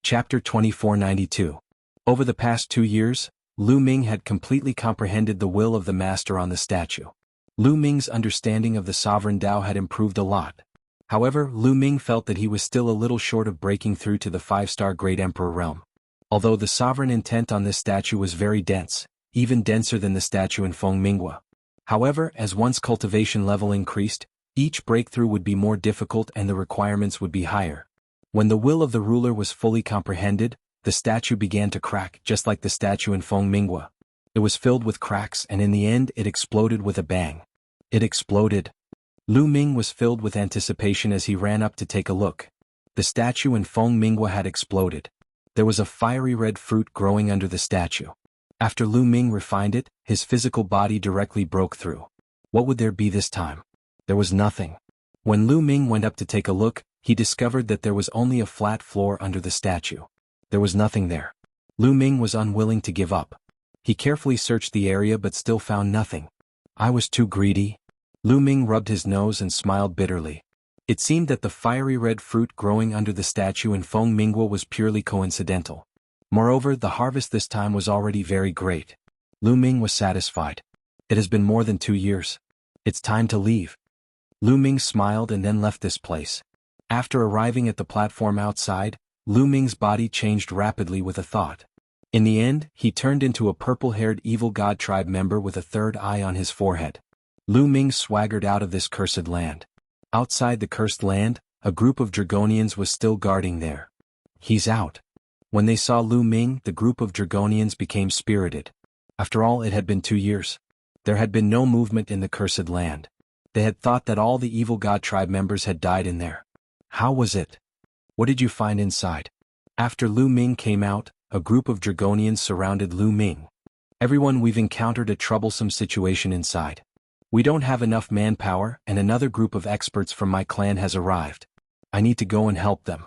Chapter 2492. Over the past 2 years, Lu Ming had completely comprehended the will of the master on the statue. Lu Ming's understanding of the sovereign Tao had improved a lot. However, Lu Ming felt that he was still a little short of breaking through to the 5-star Great Emperor realm. Although the sovereign intent on this statue was very dense, even denser than the statue in Fengminghua. However, as one's cultivation level increased, each breakthrough would be more difficult and the requirements would be higher. When the will of the ruler was fully comprehended, the statue began to crack just like the statue in Fengminghua. It was filled with cracks and in the end it exploded with a bang. It exploded. Lu Ming was filled with anticipation as he ran up to take a look. The statue in Fengminghua had exploded. There was a fiery red fruit growing under the statue. After Lu Ming refined it, his physical body directly broke through. What would there be this time? There was nothing. When Lu Ming went up to take a look, he discovered that there was only a flat floor under the statue. There was nothing there. Lu Ming was unwilling to give up. He carefully searched the area but still found nothing. I was too greedy. Lu Ming rubbed his nose and smiled bitterly. It seemed that the fiery red fruit growing under the statue in Fengminghua was purely coincidental. Moreover, the harvest this time was already very great. Lu Ming was satisfied. It has been more than 2 years. It's time to leave. Lu Ming smiled and then left this place. After arriving at the platform outside, Lu Ming's body changed rapidly with a thought. In the end, he turned into a purple-haired evil god tribe member with a third eye on his forehead. Lu Ming swaggered out of this cursed land. Outside the cursed land, a group of Dragonians was still guarding there. He's out. When they saw Lu Ming, the group of Dragonians became spirited. After all, it had been 2 years. There had been no movement in the cursed land. They had thought that all the evil god tribe members had died in there. How was it? What did you find inside? After Lu Ming came out, a group of Dragonians surrounded Lu Ming. Everyone, we've encountered a troublesome situation inside. We don't have enough manpower and another group of experts from my clan has arrived. I need to go and help them.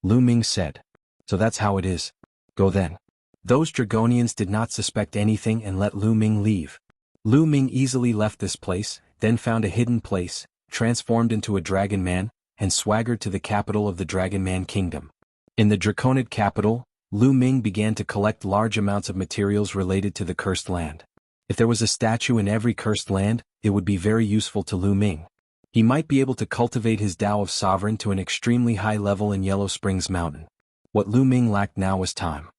Lu Ming said. So that's how it is. Go then. Those Dragonians did not suspect anything and let Lu Ming leave. Lu Ming easily left this place, then found a hidden place, transformed into a dragon man, and swaggered to the capital of the Dragon Man Kingdom. In the Draconid capital, Lu Ming began to collect large amounts of materials related to the cursed land. If there was a statue in every cursed land, it would be very useful to Lu Ming. He might be able to cultivate his Tao of Sovereign to an extremely high level in Yellow Springs Mountain. What Lu Ming lacked now was time.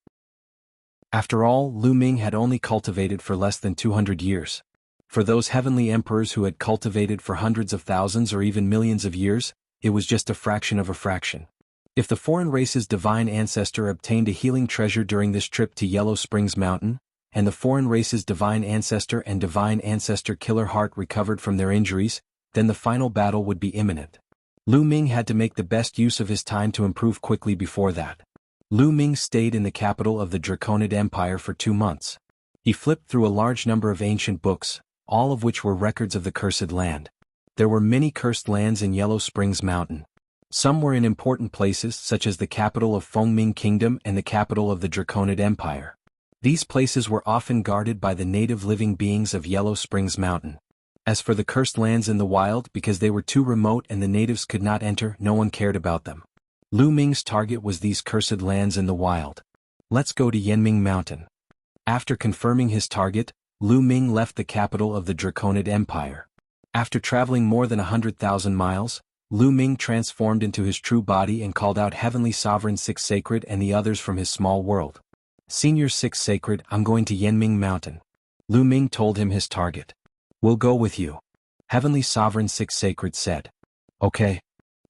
After all, Lu Ming had only cultivated for less than 200 years. For those heavenly emperors who had cultivated for hundreds of thousands or even millions of years, it was just a fraction of a fraction. If the foreign race's divine ancestor obtained a healing treasure during this trip to Yellow Springs Mountain, and the foreign race's divine ancestor and divine ancestor Killer Heart recovered from their injuries, then the final battle would be imminent. Lu Ming had to make the best use of his time to improve quickly before that. Lu Ming stayed in the capital of the Draconid Empire for 2 months. He flipped through a large number of ancient books, all of which were records of the cursed land. There were many cursed lands in Yellow Springs Mountain. Some were in important places such as the capital of Fengming Kingdom and the capital of the Draconid Empire. These places were often guarded by the native living beings of Yellow Springs Mountain. As for the cursed lands in the wild, because they were too remote and the natives could not enter, no one cared about them. Lu Ming's target was these cursed lands in the wild. Let's go to Yanming Mountain. After confirming his target, Lu Ming left the capital of the Draconid Empire. After traveling more than 100,000 miles, Lu Ming transformed into his true body and called out Heavenly Sovereign 6 Sacred and the others from his small world. Senior 6 Sacred, I'm going to Yanming Mountain. Lu Ming told him his target. We'll go with you. Heavenly Sovereign 6 Sacred said. Okay.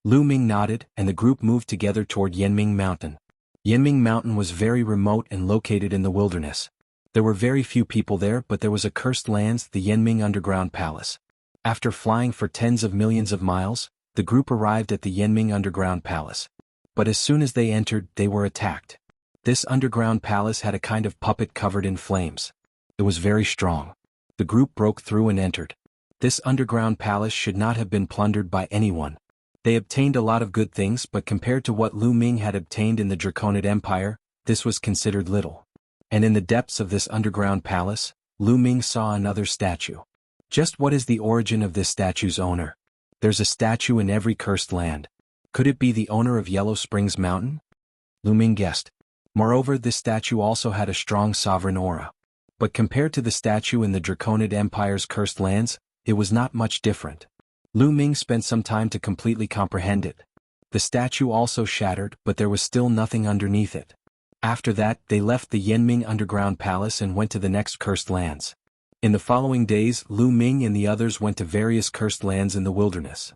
Lu Ming nodded and the group moved together toward Yanming Mountain. Yanming Mountain was very remote and located in the wilderness. There were very few people there, but there was a cursed lands, the Yanming Underground Palace. After flying for tens of millions of miles, the group arrived at the Yanming Underground Palace. But as soon as they entered, they were attacked. This underground palace had a kind of puppet covered in flames. It was very strong. The group broke through and entered. This underground palace should not have been plundered by anyone. They obtained a lot of good things, but compared to what Lu Ming had obtained in the Draconid Empire, this was considered little. And in the depths of this underground palace, Lu Ming saw another statue. Just what is the origin of this statue's owner? There's a statue in every cursed land. Could it be the owner of Yellow Springs Mountain? Lu Ming guessed. Moreover, this statue also had a strong sovereign aura. But compared to the statue in the Draconid Empire's cursed lands, it was not much different. Lu Ming spent some time to completely comprehend it. The statue also shattered, but there was still nothing underneath it. After that, they left the Yanming underground palace and went to the next cursed lands. In the following days, Lu Ming and the others went to various cursed lands in the wilderness.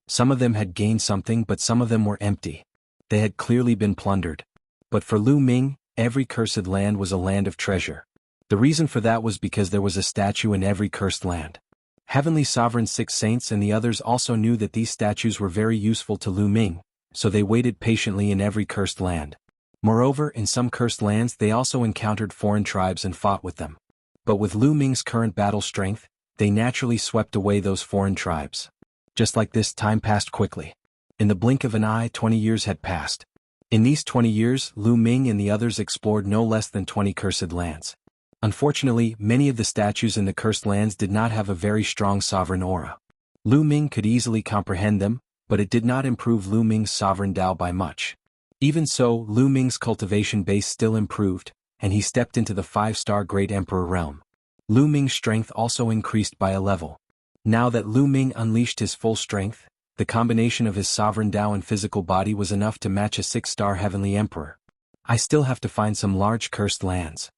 Some of them had gained something, but some of them were empty. They had clearly been plundered. But for Lu Ming, every cursed land was a land of treasure. The reason for that was because there was a statue in every cursed land. Heavenly Sovereign Six Saints and the others also knew that these statues were very useful to Lu Ming, so they waited patiently in every cursed land. Moreover, in some cursed lands they also encountered foreign tribes and fought with them. But with Lu Ming's current battle strength, they naturally swept away those foreign tribes. Just like this, time passed quickly. In the blink of an eye, 20 years had passed. In these 20 years, Lu Ming and the others explored no less than 20 cursed lands. Unfortunately, many of the statues in the cursed lands did not have a very strong sovereign aura. Lu Ming could easily comprehend them, but it did not improve Lu Ming's sovereign Dao by much. Even so, Lu Ming's cultivation base still improved, and he stepped into the 5-star Great Emperor realm. Lu Ming's strength also increased by a level. Now that Lu Ming unleashed his full strength, the combination of his sovereign Dao and physical body was enough to match a 6-star heavenly emperor. I still have to find some large cursed lands.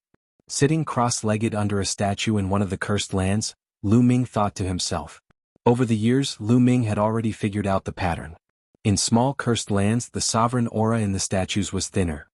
Sitting cross-legged under a statue in one of the cursed lands, Lu Ming thought to himself. Over the years, Lu Ming had already figured out the pattern. In small cursed lands, the sovereign aura in the statues was thinner.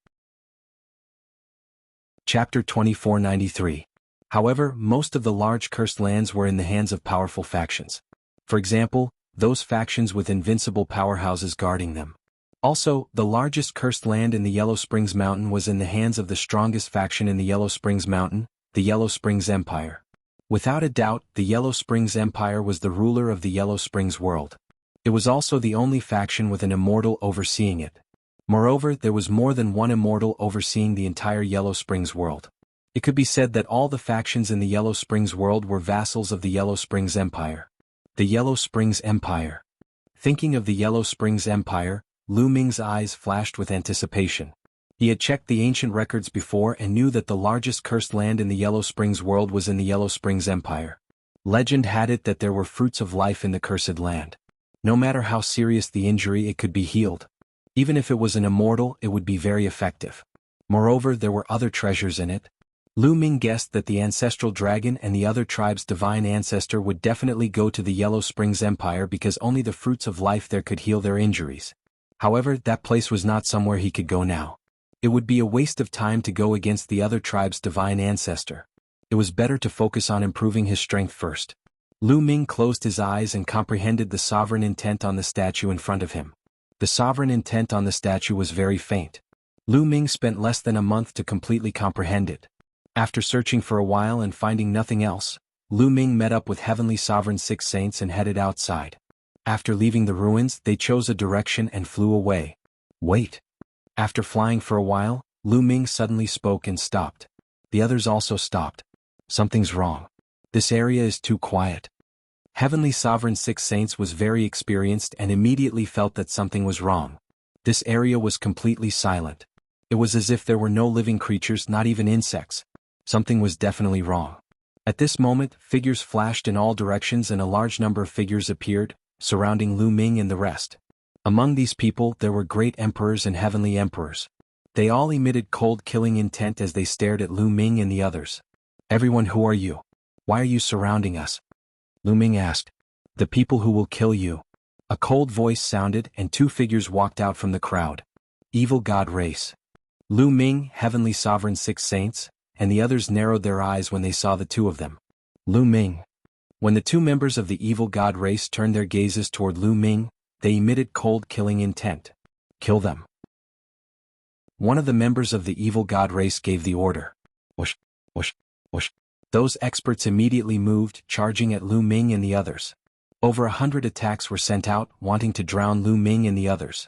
Chapter 2493. However, most of the large cursed lands were in the hands of powerful factions. For example, those factions with invincible powerhouses guarding them. Also, the largest cursed land in the Yellow Springs Mountain was in the hands of the strongest faction in the Yellow Springs Mountain, the Yellow Springs Empire. Without a doubt, the Yellow Springs Empire was the ruler of the Yellow Springs world. It was also the only faction with an immortal overseeing it. Moreover, there was more than one immortal overseeing the entire Yellow Springs world. It could be said that all the factions in the Yellow Springs world were vassals of the Yellow Springs Empire. The Yellow Springs Empire. Thinking of the Yellow Springs Empire, Lu Ming's eyes flashed with anticipation. He had checked the ancient records before and knew that the largest cursed land in the Yellow Springs world was in the Yellow Springs Empire. Legend had it that there were fruits of life in the cursed land. No matter how serious the injury, it could be healed. Even if it was an immortal, it would be very effective. Moreover, there were other treasures in it. Lu Ming guessed that the ancestral dragon and the other tribe's divine ancestor would definitely go to the Yellow Springs Empire because only the fruits of life there could heal their injuries. However, that place was not somewhere he could go now. It would be a waste of time to go against the other tribe's divine ancestor. It was better to focus on improving his strength first. Lu Ming closed his eyes and comprehended the sovereign intent on the statue in front of him. The sovereign intent on the statue was very faint. Lu Ming spent less than a month to completely comprehend it. After searching for a while and finding nothing else, Lu Ming met up with Heavenly Sovereign Six Saints and headed outside. After leaving the ruins, they chose a direction and flew away. Wait. After flying for a while, Lu Ming suddenly spoke and stopped. The others also stopped. Something's wrong. This area is too quiet. Heavenly Sovereign Six Saints was very experienced and immediately felt that something was wrong. This area was completely silent. It was as if there were no living creatures, not even insects. Something was definitely wrong. At this moment, figures flashed in all directions and a large number of figures appeared, surrounding Lu Ming and the rest. Among these people there were great emperors and heavenly emperors. They all emitted cold killing intent as they stared at Lu Ming and the others. "Everyone, who are you? Why are you surrounding us?" Lu Ming asked. "The people who will kill you." A cold voice sounded and two figures walked out from the crowd. Evil God race. Lu Ming, Heavenly Sovereign Six Saints, and the others narrowed their eyes when they saw the two of them. Lu Ming. When the two members of the evil god race turned their gazes toward Lu Ming, they emitted cold killing intent. "Kill them." One of the members of the evil god race gave the order. Whoosh, whoosh, whoosh. Those experts immediately moved, charging at Lu Ming and the others. Over 100 attacks were sent out, wanting to drown Lu Ming and the others.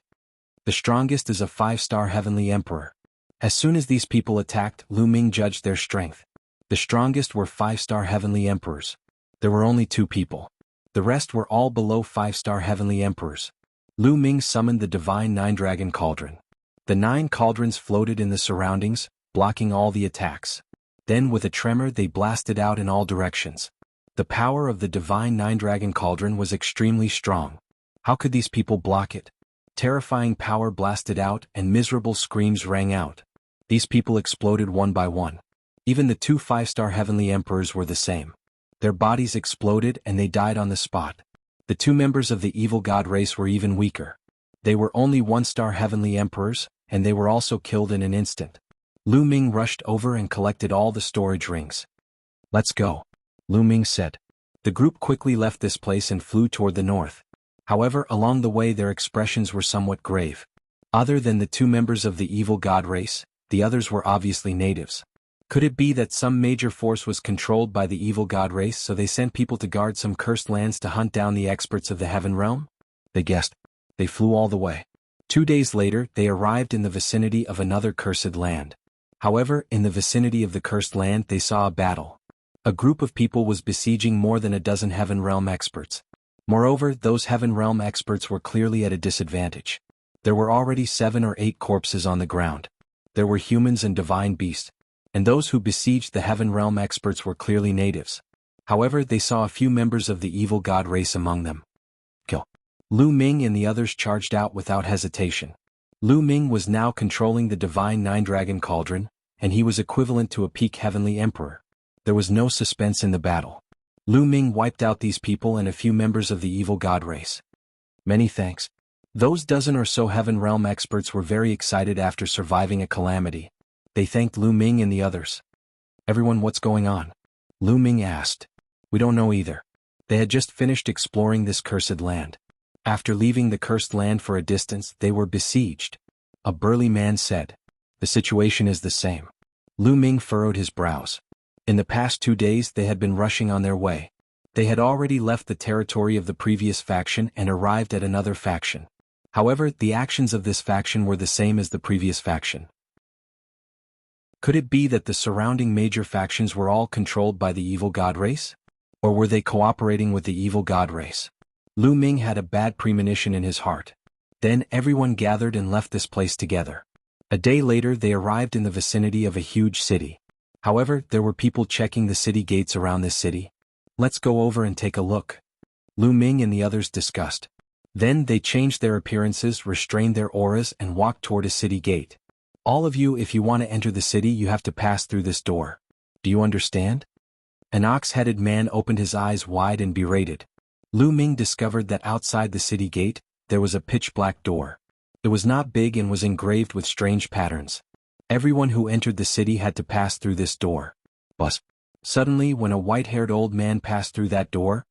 The strongest is a 5-star heavenly emperor. As soon as these people attacked, Lu Ming judged their strength. The strongest were 5-star heavenly emperors. There were only 2 people. The rest were all below 5-star heavenly emperors. Lu Ming summoned the divine 9-dragon cauldron. The 9 cauldrons floated in the surroundings, blocking all the attacks. Then with a tremor they blasted out in all directions. The power of the divine 9-dragon cauldron was extremely strong. How could these people block it? Terrifying power blasted out and miserable screams rang out. These people exploded one by one. Even the 2 5-star heavenly emperors were the same. Their bodies exploded and they died on the spot. The 2 members of the evil god race were even weaker. They were only 1-star heavenly emperors, and they were also killed in an instant. Lu Ming rushed over and collected all the storage rings. "Let's go," Lu Ming said. The group quickly left this place and flew toward the north. However, along the way their expressions were somewhat grave. Other than the 2 members of the evil god race, the others were obviously natives. Could it be that some major force was controlled by the evil god race, so they sent people to guard some cursed lands to hunt down the experts of the heaven realm? They guessed. They flew all the way. 2 days later, they arrived in the vicinity of another cursed land. However, in the vicinity of the cursed land they saw a battle. A group of people was besieging more than a dozen heaven realm experts. Moreover, those heaven realm experts were clearly at a disadvantage. There were already 7 or 8 corpses on the ground. There were humans and divine beasts. And those who besieged the heaven realm experts were clearly natives. However, they saw a few members of the evil god race among them. Kill. Lu Ming and the others charged out without hesitation. Lu Ming was now controlling the divine 9-dragon cauldron, and he was equivalent to a peak heavenly emperor. There was no suspense in the battle. Lu Ming wiped out these people and a few members of the evil god race. Many thanks. Those dozen or so heaven realm experts were very excited after surviving a calamity. They thanked Lu Ming and the others. "Everyone, what's going on?" Lu Ming asked. "We don't know either." They had just finished exploring this cursed land. After leaving the cursed land for a distance, they were besieged. A burly man said. "The situation is the same." Lu Ming furrowed his brows. In the past 2 days they had been rushing on their way. They had already left the territory of the previous faction and arrived at another faction. However, the actions of this faction were the same as the previous faction. Could it be that the surrounding major factions were all controlled by the evil god race? Or were they cooperating with the evil god race? Lu Ming had a bad premonition in his heart. Then everyone gathered and left this place together. A day later they arrived in the vicinity of a huge city. However, there were people checking the city gates around this city. "Let's go over and take a look," Lu Ming and the others discussed. Then they changed their appearances, restrained their auras, and walked toward a city gate. "All of you, if you want to enter the city, you have to pass through this door. Do you understand?" An ox-headed man opened his eyes wide and berated. Lu Ming discovered that outside the city gate, there was a pitch-black door. It was not big and was engraved with strange patterns. Everyone who entered the city had to pass through this door. But suddenly, when a white-haired old man passed through that door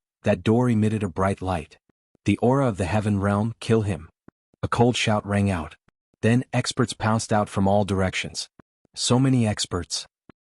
emitted a bright light. The aura of the heaven realm, "Kill him." A cold shout rang out. Then experts pounced out from all directions. So many experts.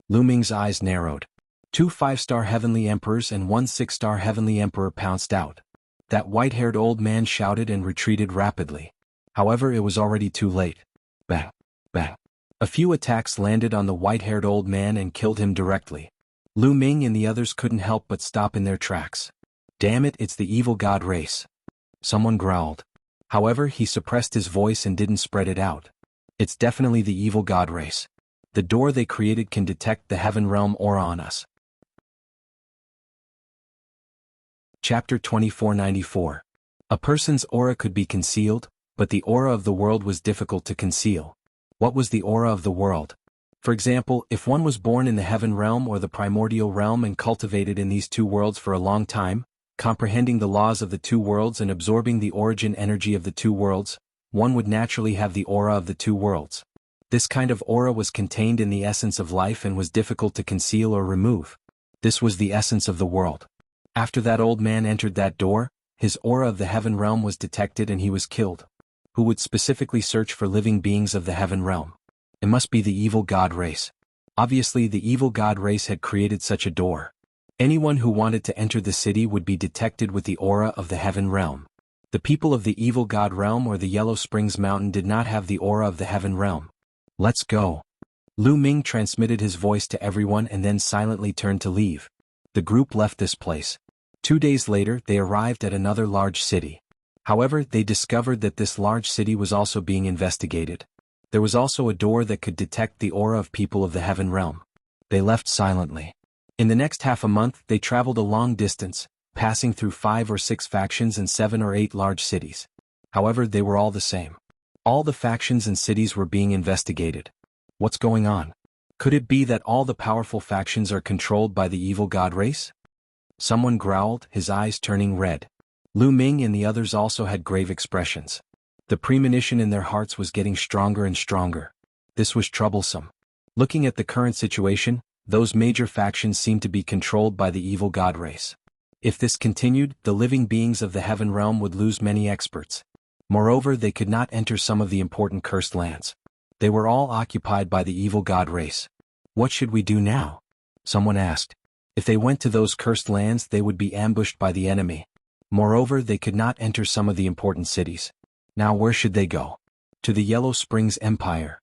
Lu Ming's eyes narrowed. 2 5-star heavenly emperors and 1 6-star heavenly emperor pounced out. That white-haired old man shouted and retreated rapidly. However, it was already too late. Bang, bang. A few attacks landed on the white-haired old man and killed him directly. Lu Ming and the others couldn't help but stop in their tracks. "Damn it, it's the evil god race," someone growled. However, he suppressed his voice and didn't spread it out. "It's definitely the evil god race. The door they created can detect the heaven realm aura on us." Chapter 2494. A person's aura could be concealed, but the aura of the world was difficult to conceal. What was the aura of the world? For example, if one was born in the heaven realm or the primordial realm and cultivated in these 2 worlds for a long time, comprehending the laws of the 2 worlds and absorbing the origin energy of the 2 worlds, one would naturally have the aura of the 2 worlds. This kind of aura was contained in the essence of life and was difficult to conceal or remove. This was the essence of the world. After that old man entered that door, his aura of the heaven realm was detected and he was killed. Who would specifically search for living beings of the heaven realm? It must be the evil god race. Obviously, the evil god race had created such a door. Anyone who wanted to enter the city would be detected with the aura of the heaven realm. The people of the evil god realm or the Yellow Springs Mountain did not have the aura of the heaven realm. "Let's go." Lu Ming transmitted his voice to everyone and then silently turned to leave. The group left this place. 2 days later, they arrived at another large city. However, they discovered that this large city was also being investigated. There was also a door that could detect the aura of people of the heaven realm. They left silently. In the next half a month they traveled a long distance, passing through 5 or 6 factions and 7 or 8 large cities. However, they were all the same. All the factions and cities were being investigated. What's going on? Could it be that all the powerful factions are controlled by the evil god race? Someone growled, his eyes turning red. Lu Ming and the others also had grave expressions. The premonition in their hearts was getting stronger and stronger. This was troublesome. Looking at the current situation, those major factions seemed to be controlled by the evil god race. If this continued, the living beings of the heaven realm would lose many experts. Moreover, they could not enter some of the important cursed lands. They were all occupied by the evil god race. What should we do now? Someone asked. If they went to those cursed lands, they would be ambushed by the enemy. Moreover, they could not enter some of the important cities. Now where should they go? To the Yellow Springs Empire.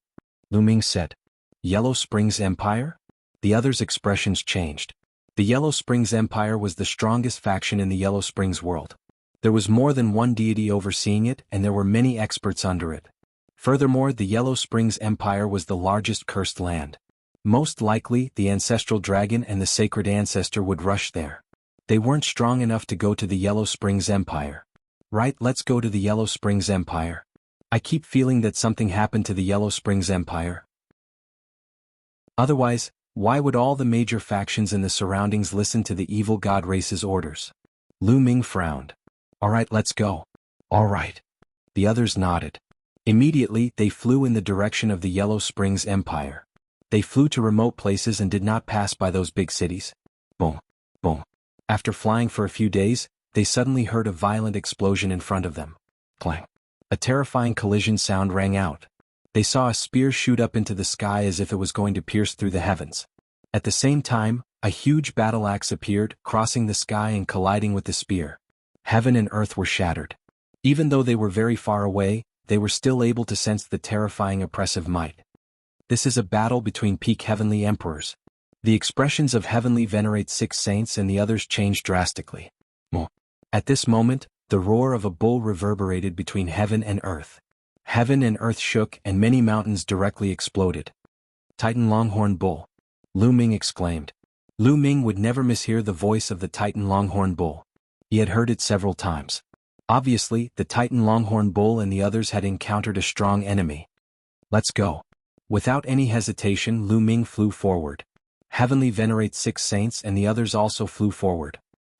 Lu Ming said. Yellow Springs Empire? The others' expressions changed. The Yellow Springs Empire was the strongest faction in the Yellow Springs world. There was more than one deity overseeing it, and there were many experts under it. Furthermore, the Yellow Springs Empire was the largest cursed land. Most likely, the ancestral dragon and the sacred ancestor would rush there. They weren't strong enough to go to the Yellow Springs Empire. Right, let's go to the Yellow Springs Empire. I keep feeling that something happened to the Yellow Springs Empire. Otherwise, why would all the major factions in the surroundings listen to the evil god race's orders? Lu Ming frowned. Alright, let's go. Alright. The others nodded. Immediately, they flew in the direction of the Yellow Springs Empire. They flew to remote places and did not pass by those big cities. Boom. Boom. After flying for a few days, they suddenly heard a violent explosion in front of them. Clang. A terrifying collision sound rang out. They saw a spear shoot up into the sky as if it was going to pierce through the heavens. At the same time, a huge battle axe appeared, crossing the sky and colliding with the spear. Heaven and earth were shattered. Even though they were very far away, they were still able to sense the terrifying oppressive might. This is a battle between peak heavenly emperors. The expressions of heavenly venerate 6 saints and the others changed drastically. At this moment, the roar of a bull reverberated between heaven and earth. Heaven and earth shook and many mountains directly exploded. Titan Longhorn Bull. Lu Ming exclaimed. Lu Ming would never mishear the voice of the Titan Longhorn Bull. He had heard it several times. Obviously, the Titan Longhorn Bull and the others had encountered a strong enemy. Let's go. Without any hesitation, Lu Ming flew forward. Heavenly venerate 6 saints and the others also flew forward.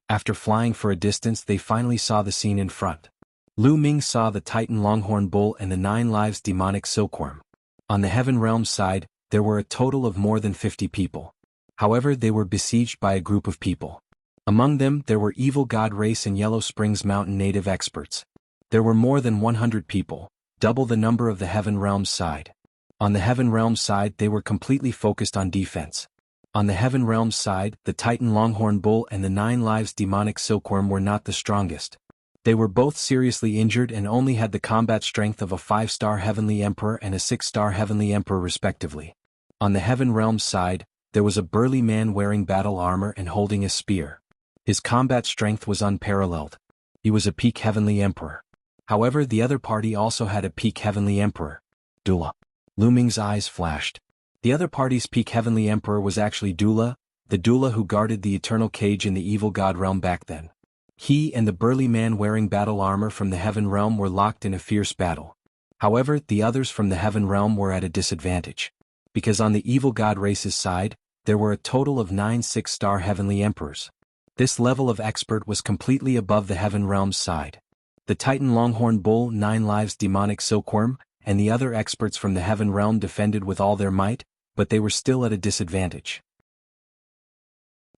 After flying for a distance, they finally saw the scene in front. Lu Ming saw the Titan Longhorn Bull and the 9 lives demonic silkworm. On the heaven realm side, there were a total of more than 50 people. However, they were besieged by a group of people. Among them, there were evil god race and Yellow Springs Mountain native experts. There were more than 100 people, double the number of the heaven realm side. On the heaven realm side, they were completely focused on defense. On the heaven realm side, the Titan Longhorn Bull and the 9 lives demonic silkworm were not the strongest. They were both seriously injured and only had the combat strength of a 5-star Heavenly Emperor and a 6-star Heavenly Emperor respectively. On the Heaven Realm side, there was a burly man wearing battle armor and holding a spear. His combat strength was unparalleled. He was a peak Heavenly Emperor. However, the other party also had a peak Heavenly Emperor. Dula. Lu Ming's eyes flashed. The other party's peak Heavenly Emperor was actually Dula, the Dula who guarded the eternal cage in the evil god realm back then. He and the burly man wearing battle armor from the heaven realm were locked in a fierce battle. However, the others from the heaven realm were at a disadvantage. Because on the evil god race's side, there were a total of 9 6-star heavenly emperors. This level of expert was completely above the heaven realm's side. The Titan Longhorn Bull, 9 lives demonic silkworm, and the other experts from the heaven realm defended with all their might, but they were still at a disadvantage.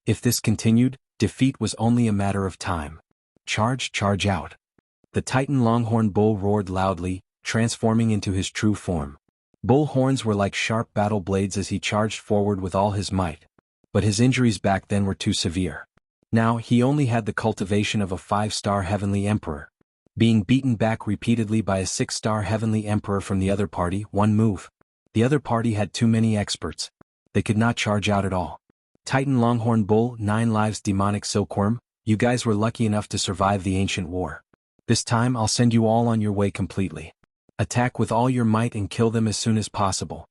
If this continued, defeat was only a matter of time. Charge out. The Titan Longhorn Bull roared loudly, transforming into his true form. Bull horns were like sharp battle blades as he charged forward with all his might. But his injuries back then were too severe. Now he only had the cultivation of a 5-star heavenly emperor. Being beaten back repeatedly by a 6-star heavenly emperor from the other party, one move. The other party had too many experts. They could not charge out at all. Titan Longhorn Bull, 9 lives demonic silkworm, you guys were lucky enough to survive the ancient war. This time I'll send you all on your way completely. Attack with all your might and kill them as soon as possible.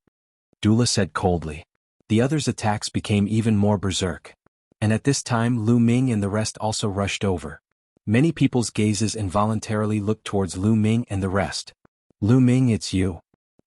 Dula said coldly. The others' attacks became even more berserk. And at this time Lu Ming and the rest also rushed over. Many people's gazes involuntarily looked towards Lu Ming and the rest. Lu Ming, it's you.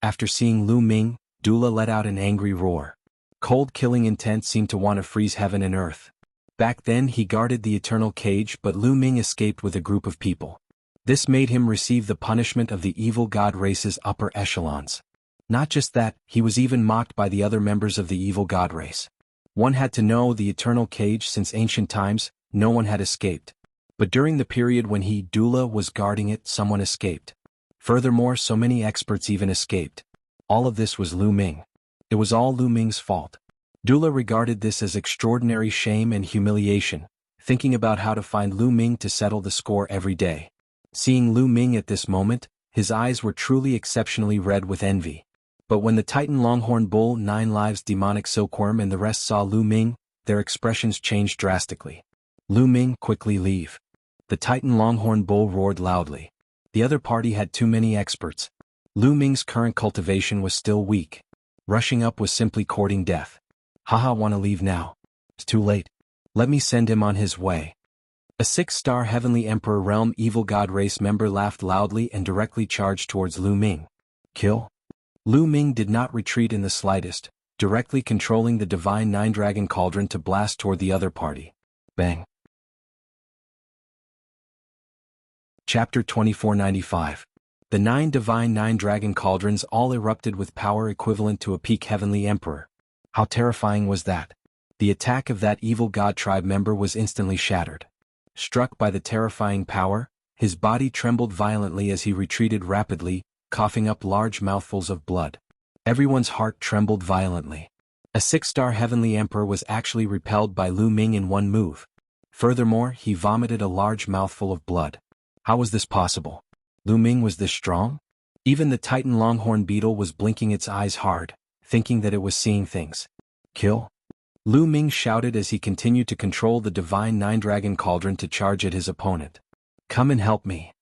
After seeing Lu Ming, Dula let out an angry roar. Cold killing intent seemed to want to freeze heaven and earth. Back then he guarded the eternal cage, but Lu Ming escaped with a group of people. This made him receive the punishment of the evil god race's upper echelons. Not just that, he was even mocked by the other members of the evil god race. One had to know the eternal cage. Since ancient times, no one had escaped. But during the period when he, Dula, was guarding it, someone escaped. Furthermore, so many experts even escaped. All of this was Lu Ming. It was all Lu Ming's fault. Dula regarded this as extraordinary shame and humiliation, thinking about how to find Lu Ming to settle the score every day. Seeing Lu Ming at this moment, his eyes were truly exceptionally red with envy. But when the Titan Longhorn Bull, 9 Lives Demonic Silkworm and the rest saw Lu Ming, their expressions changed drastically. Lu Ming, quickly leave. The Titan Longhorn Bull roared loudly. The other party had too many experts. Lu Ming's current cultivation was still weak. Rushing up was simply courting death. Haha, wanna leave now? It's too late. Let me send him on his way. A 6-star Heavenly Emperor Realm Evil God Race member laughed loudly and directly charged towards Lu Ming. Kill? Lu Ming did not retreat in the slightest, directly controlling the Divine 9 Dragon Cauldron to blast toward the other party. Bang. Chapter 2495. The 9 Divine 9 Dragon Cauldrons all erupted with power equivalent to a peak Heavenly Emperor. How terrifying was that? The attack of that evil god tribe member was instantly shattered. Struck by the terrifying power, his body trembled violently as he retreated rapidly, coughing up large mouthfuls of blood. Everyone's heart trembled violently. A 6-star Heavenly Emperor was actually repelled by Lu Ming in one move. Furthermore, he vomited a large mouthful of blood. How was this possible? Lu Ming was this strong? Even the Titan Longhorn Beetle was blinking its eyes hard, thinking that it was seeing things. Kill? Lu Ming shouted as he continued to control the Divine 9 Dragon Cauldron to charge at his opponent. Come and help me.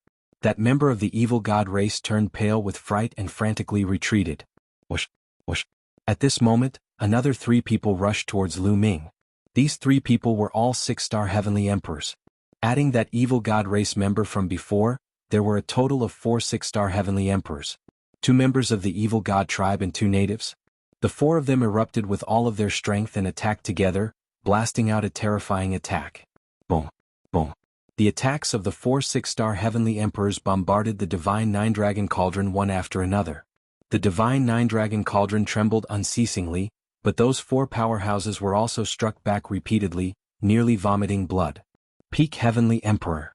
That member of the evil god race turned pale with fright and frantically retreated. Whoosh, whoosh. At this moment, another 3 people rushed towards Lu Ming. These 3 people were all 6-star Heavenly Emperors. Adding that evil god race member from before, there were a total of 4 6-star Heavenly Emperors. 2 members of the evil god tribe and 2 natives. The 4 of them erupted with all of their strength and attacked together, blasting out a terrifying attack. Boom, boom. The attacks of the 4 6-star Heavenly Emperors bombarded the Divine 9 Dragon Cauldron one after another. The Divine 9 Dragon Cauldron trembled unceasingly, but those 4 powerhouses were also struck back repeatedly, nearly vomiting blood. Peak Heavenly Emperor.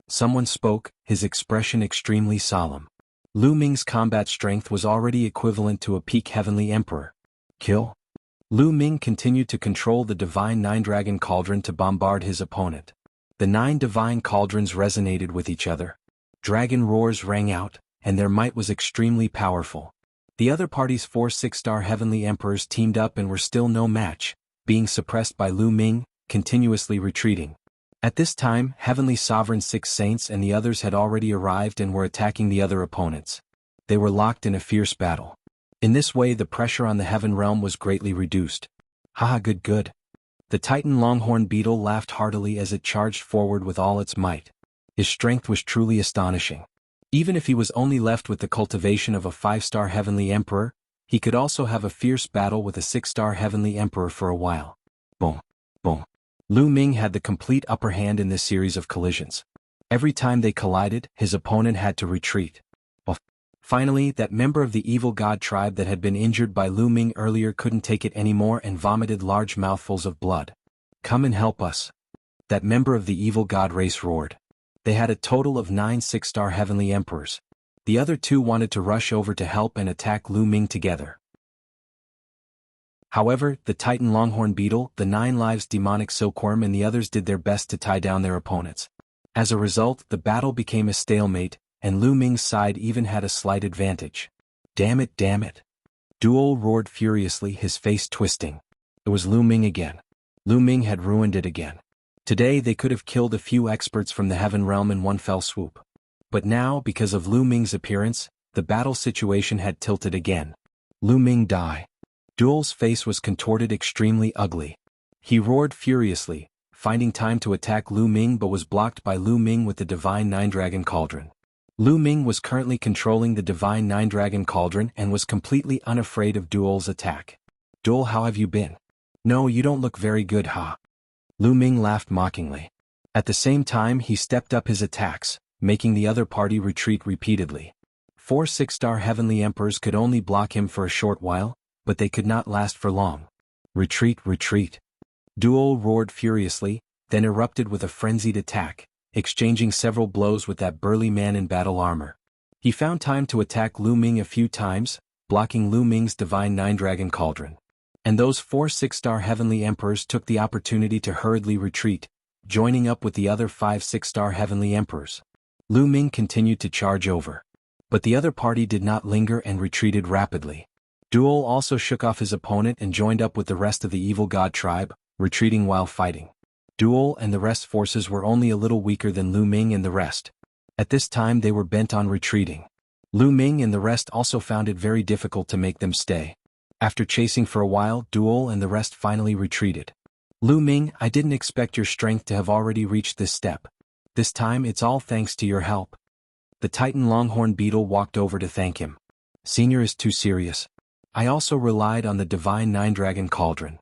Someone spoke, his expression extremely solemn. Lu Ming's combat strength was already equivalent to a peak Heavenly Emperor. Kill? Lu Ming continued to control the Divine 9 Dragon Cauldron to bombard his opponent. The 9 divine cauldrons resonated with each other. Dragon roars rang out, and their might was extremely powerful. The other party's 4 6-star Heavenly Emperors teamed up and were still no match, being suppressed by Lu Ming, continuously retreating. At this time, Heavenly Sovereign 6 Saints and the others had already arrived and were attacking the other opponents. They were locked in a fierce battle. In this way the pressure on the Heaven Realm was greatly reduced. Haha, good. The Titan Longhorn Beetle laughed heartily as it charged forward with all its might. His strength was truly astonishing. Even if he was only left with the cultivation of a 5-star Heavenly Emperor, he could also have a fierce battle with a 6-star Heavenly Emperor for a while. Boom, boom. Lu Ming had the complete upper hand in this series of collisions. Every time they collided, his opponent had to retreat. Finally, that member of the evil god tribe that had been injured by Lu Ming earlier couldn't take it anymore and vomited large mouthfuls of blood. Come and help us. That member of the evil god race roared. They had a total of 9 6-star Heavenly Emperors. The other 2 wanted to rush over to help and attack Lu Ming together. However, the Titan Longhorn Beetle, the 9 Lives Demonic Silkworm and the others did their best to tie down their opponents. As a result, the battle became a stalemate, and Lu Ming's side even had a slight advantage. Damn it. Duo roared furiously, his face twisting. It was Lu Ming again. Lu Ming had ruined it again. Today they could have killed a few experts from the Heaven Realm in one fell swoop. But now, because of Lu Ming's appearance, The battle situation had tilted again. Lu Ming die. Duel's face was contorted extremely ugly. He roared furiously, finding time to attack Lu Ming but was blocked by Lu Ming with the Divine Nine-Dragon Cauldron. Lu Ming was currently controlling the Divine Nine-Dragon Cauldron and was completely unafraid of Duel's attack. Duel, how have you been? No, you don't look very good, ha. Lu Ming laughed mockingly. At the same time he stepped up his attacks, making the other party retreat repeatedly. 4 6-star Heavenly Emperors could only block him for a short while, but they could not last for long. Retreat, retreat. Duel roared furiously, then erupted with a frenzied attack, exchanging several blows with that burly man in battle armor. He found time to attack Lu Ming a few times, blocking Lu Ming's Divine Nine-Dragon Cauldron. And those 4 6-star Heavenly Emperors took the opportunity to hurriedly retreat, joining up with the other 5 6-star Heavenly Emperors. Lu Ming continued to charge over. But the other party did not linger and retreated rapidly. Duel also shook off his opponent and joined up with the rest of the Evil God tribe, retreating while fighting. Duel and the rest forces were only a little weaker than Lu Ming and the rest. At this time they were bent on retreating. Lu Ming and the rest also found it very difficult to make them stay. After chasing for a while, Duel and the rest finally retreated. Lu Ming, I didn't expect your strength to have already reached this step. This time it's all thanks to your help. The Titan Longhorn Beetle walked over to thank him. Senior is too serious. I also relied on the Divine Nine-Dragon Cauldron.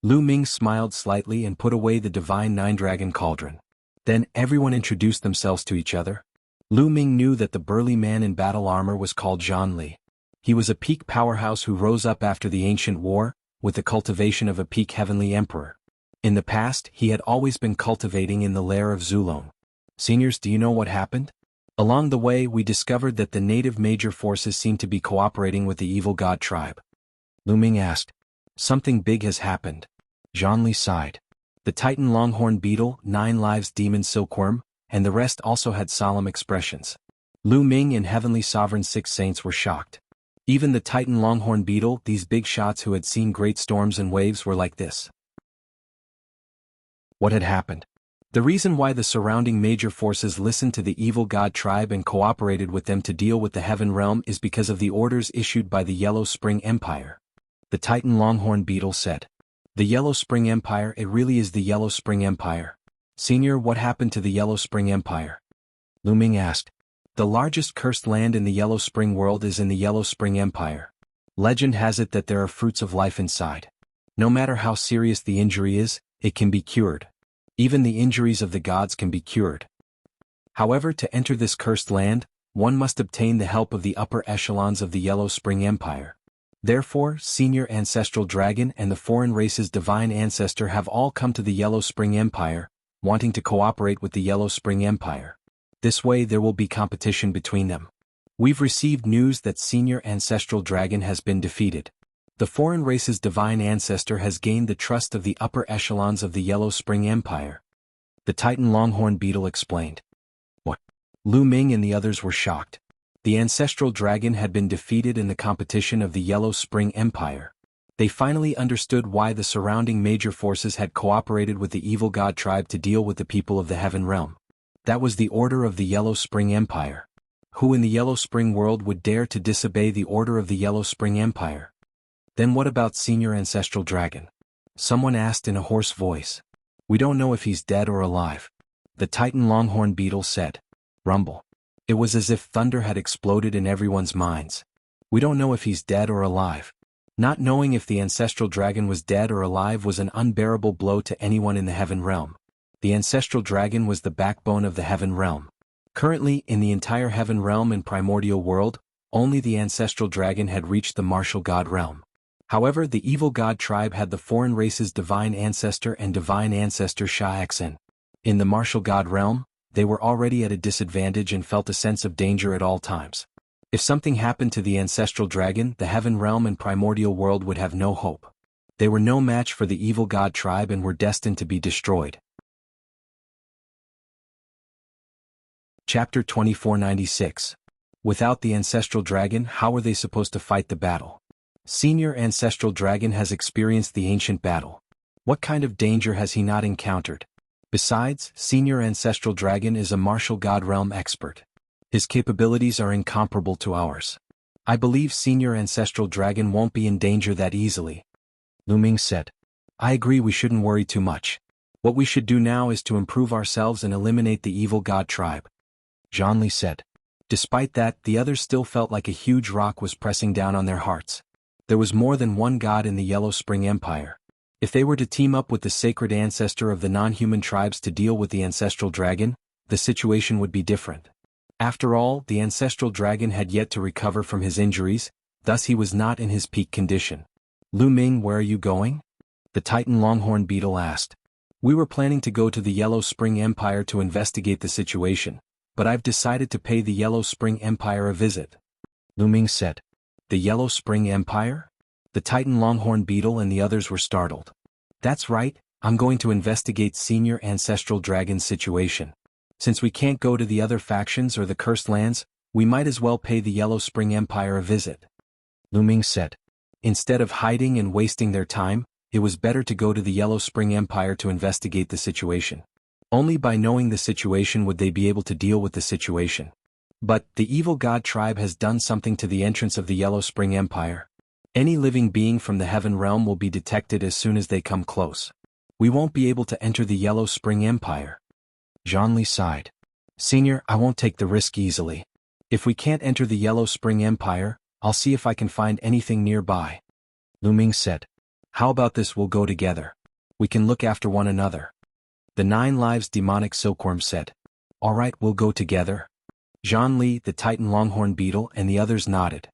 Lu Ming smiled slightly and put away the Divine Nine-Dragon Cauldron. Then everyone introduced themselves to each other. Lu Ming knew that the burly man in battle armor was called Zhan Li. He was a peak powerhouse who rose up after the ancient war, with the cultivation of a peak heavenly emperor. In the past, he had always been cultivating in the lair of Zulong. Seniors, do you know what happened? Along the way we discovered that the native major forces seemed to be cooperating with the Evil God tribe. Lu Ming asked. Something big has happened. Zhan Li sighed. The Titan Longhorn Beetle, 9 Lives Demon Silkworm, and the rest also had solemn expressions. Lu Ming and Heavenly Sovereign 6 Saints were shocked. Even the Titan Longhorn Beetle, these big shots who had seen great storms and waves, were like this. What had happened? The reason why the surrounding major forces listened to the Evil God tribe and cooperated with them to deal with the Heaven Realm is because of the orders issued by the Yellow Spring Empire. The Titan Longhorn Beetle said. The Yellow Spring Empire, it really is the Yellow Spring Empire. Senior, what happened to the Yellow Spring Empire? Lu Ming asked. The largest cursed land in the Yellow Spring world is in the Yellow Spring Empire. Legend has it that there are fruits of life inside. No matter how serious the injury is, it can be cured. Even the injuries of the gods can be cured. However, to enter this cursed land, one must obtain the help of the upper echelons of the Yellow Spring Empire. Therefore, Senior Ancestral Dragon and the foreign race's divine ancestor have all come to the Yellow Spring Empire, wanting to cooperate with the Yellow Spring Empire. This way there will be competition between them. We've received news that Senior Ancestral Dragon has been defeated. The foreign race's divine ancestor has gained the trust of the upper echelons of the Yellow Spring Empire. The Titan Longhorn Beetle explained. What? Lu Ming and the others were shocked. The Ancestral Dragon had been defeated in the competition of the Yellow Spring Empire. They finally understood why the surrounding major forces had cooperated with the Evil God tribe to deal with the people of the Heaven Realm. That was the order of the Yellow Spring Empire. Who in the Yellow Spring world would dare to disobey the order of the Yellow Spring Empire? Then what about Senior Ancestral Dragon? Someone asked in a hoarse voice. We don't know if he's dead or alive. The Titan Longhorn Beetle said. Rumble. It was as if thunder had exploded in everyone's minds. We don't know if he's dead or alive. Not knowing if the Ancestral Dragon was dead or alive was an unbearable blow to anyone in the Heaven Realm. The Ancestral Dragon was the backbone of the Heaven Realm. Currently, in the entire Heaven Realm and Primordial World, only the Ancestral Dragon had reached the Martial God Realm. However, the Evil God tribe had the foreign race's divine ancestor and divine ancestor Sha-Xen. In the Martial God Realm, they were already at a disadvantage and felt a sense of danger at all times. If something happened to the Ancestral Dragon, the Heaven Realm and Primordial World would have no hope. They were no match for the Evil God tribe and were destined to be destroyed. Chapter 2496. Without the Ancestral Dragon, how are they supposed to fight the battle? Senior Ancestral Dragon has experienced the ancient battle. What kind of danger has he not encountered? Besides, Senior Ancestral Dragon is a Martial God Realm expert. His capabilities are incomparable to ours. I believe Senior Ancestral Dragon won't be in danger that easily. Lu Ming said. I agree, we shouldn't worry too much. What we should do now is to improve ourselves and eliminate the evil god tribe. Zhonli said. Despite that, the others still felt like a huge rock was pressing down on their hearts. There was more than one god in the Yellow Spring Empire. If they were to team up with the sacred ancestor of the non-human tribes to deal with the ancestral dragon, the situation would be different. After all, the ancestral dragon had yet to recover from his injuries, thus he was not in his peak condition. Lu Ming, where are you going? The Titan Longhorn Beetle asked. We were planning to go to the Yellow Spring Empire to investigate the situation, but I've decided to pay the Yellow Spring Empire a visit. Lu Ming said. The Yellow Spring Empire? The Titan Longhorn Beetle and the others were startled. That's right, I'm going to investigate Senior Ancestral Dragon's situation. Since we can't go to the other factions or the Cursed Lands, we might as well pay the Yellow Spring Empire a visit. Lu Ming said. Instead of hiding and wasting their time, it was better to go to the Yellow Spring Empire to investigate the situation. Only by knowing the situation would they be able to deal with the situation. But, the evil god tribe has done something to the entrance of the Yellow Spring Empire. Any living being from the Heaven Realm will be detected as soon as they come close. We won't be able to enter the Yellow Spring Empire. Zhonli sighed. Senior, I won't take the risk easily. If we can't enter the Yellow Spring Empire, I'll see if I can find anything nearby. Lu Ming said. How about this, we'll go together. We can look after one another. The 9 Lives Demonic Silkworm said. Alright, we'll go together. Zhonli, the Titan Longhorn Beetle, and the others nodded.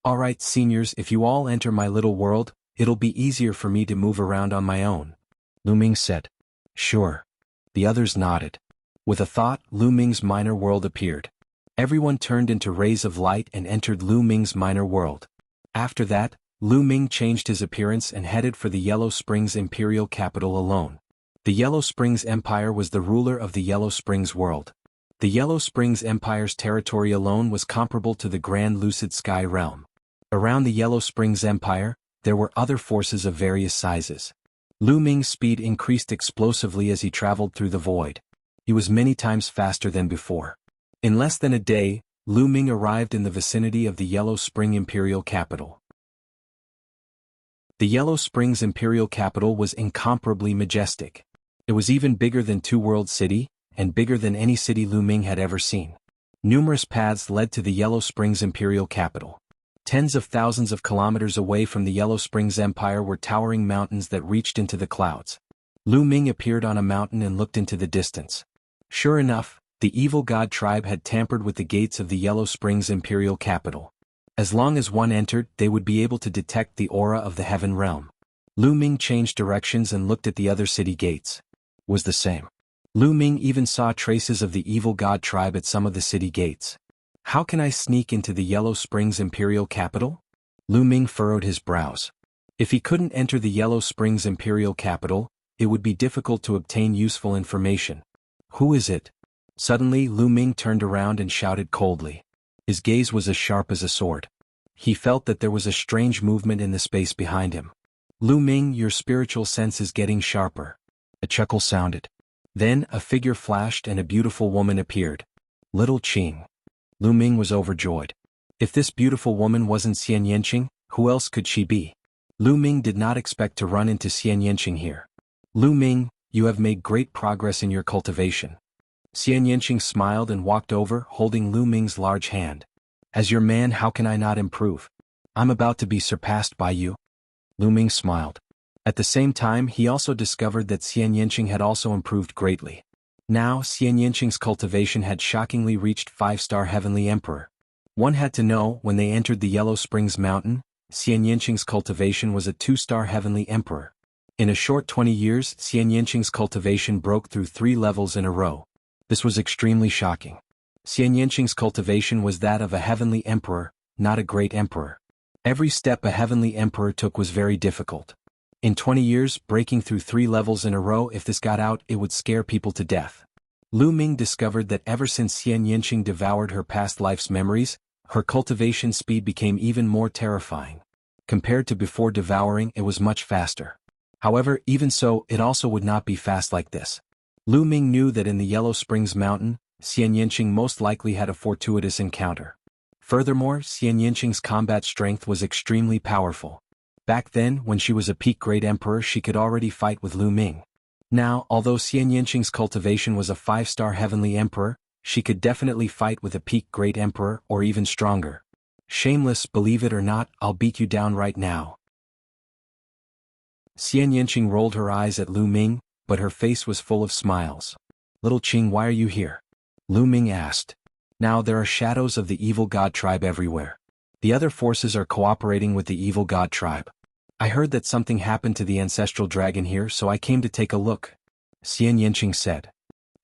Alright, seniors, if you all enter my little world, it'll be easier for me to move around on my own. Lu Ming said. Sure. The others nodded. With a thought, Lu Ming's minor world appeared. Everyone turned into rays of light and entered Lu Ming's minor world. After that, Lu Ming changed his appearance and headed for the Yellow Springs Imperial capital alone. The Yellow Springs Empire was the ruler of the Yellow Springs world. The Yellow Springs Empire's territory alone was comparable to the Grand Lucid Sky realm. Around the Yellow Springs Empire, there were other forces of various sizes. Lu Ming's speed increased explosively as he traveled through the void. He was many times faster than before. In less than a day, Lu Ming arrived in the vicinity of the Yellow Spring Imperial capital. The Yellow Springs Imperial capital was incomparably majestic. It was even bigger than Two World City, and bigger than any city Lu Ming had ever seen. Numerous paths led to the Yellow Springs Imperial capital. Tens of thousands of kilometers away from the Yellow Springs Empire were towering mountains that reached into the clouds. Lu Ming appeared on a mountain and looked into the distance. Sure enough, the evil god tribe had tampered with the gates of the Yellow Springs Imperial capital. As long as one entered, they would be able to detect the aura of the Heaven Realm. Lu Ming changed directions and looked at the other city gates. Was the same. Lu Ming even saw traces of the evil god tribe at some of the city gates. How can I sneak into the Yellow Springs Imperial capital? Lu Ming furrowed his brows. If he couldn't enter the Yellow Springs Imperial capital, it would be difficult to obtain useful information. Who is it? Suddenly Lu Ming turned around and shouted coldly. His gaze was as sharp as a sword. He felt that there was a strange movement in the space behind him. Lu Ming, your spiritual sense is getting sharper. A chuckle sounded. Then, a figure flashed and a beautiful woman appeared. Little Qing. Lu Ming was overjoyed. If this beautiful woman wasn't Xian Yanqing, who else could she be? Lu Ming did not expect to run into Xian Yanqing here. Lu Ming, you have made great progress in your cultivation. Xian Yanqing smiled and walked over, holding Lu Ming's large hand. As your man, how can I not improve? I'm about to be surpassed by you. Lu Ming smiled. At the same time, he also discovered that Xian Yanqing had also improved greatly. Now, Xian Yanqing's cultivation had shockingly reached 5-star Heavenly Emperor. One had to know, when they entered the Yellow Springs Mountain, Xian Yanqing's cultivation was a 2-star Heavenly Emperor. In a short 20 years, Xian Yanqing's cultivation broke through 3 levels in a row. This was extremely shocking. Xian Yanqing's cultivation was that of a Heavenly Emperor, not a Great Emperor. Every step a Heavenly Emperor took was very difficult. In 20 years, breaking through 3 levels in a row, if this got out, it would scare people to death. Lu Ming discovered that ever since Xian Yanqing devoured her past life's memories, her cultivation speed became even more terrifying. Compared to before devouring, it was much faster. However, even so, it also would not be fast like this. Lu Ming knew that in the Yellow Springs Mountain, Xian Yinqing most likely had a fortuitous encounter. Furthermore, Xian Yinqing's combat strength was extremely powerful. Back then, when she was a peak Great Emperor, she could already fight with Lu Ming. Now, although Xian Yinqing's cultivation was a 5-star Heavenly Emperor, she could definitely fight with a peak Great Emperor or even stronger. Shameless, believe it or not, I'll beat you down right now. Xian Yinqing rolled her eyes at Lu Ming, but her face was full of smiles. Little Qing, why are you here? Lu Ming asked. Now there are shadows of the evil god tribe everywhere. The other forces are cooperating with the evil god tribe. I heard that something happened to the ancestral dragon here, so I came to take a look. Xian Yinqing said.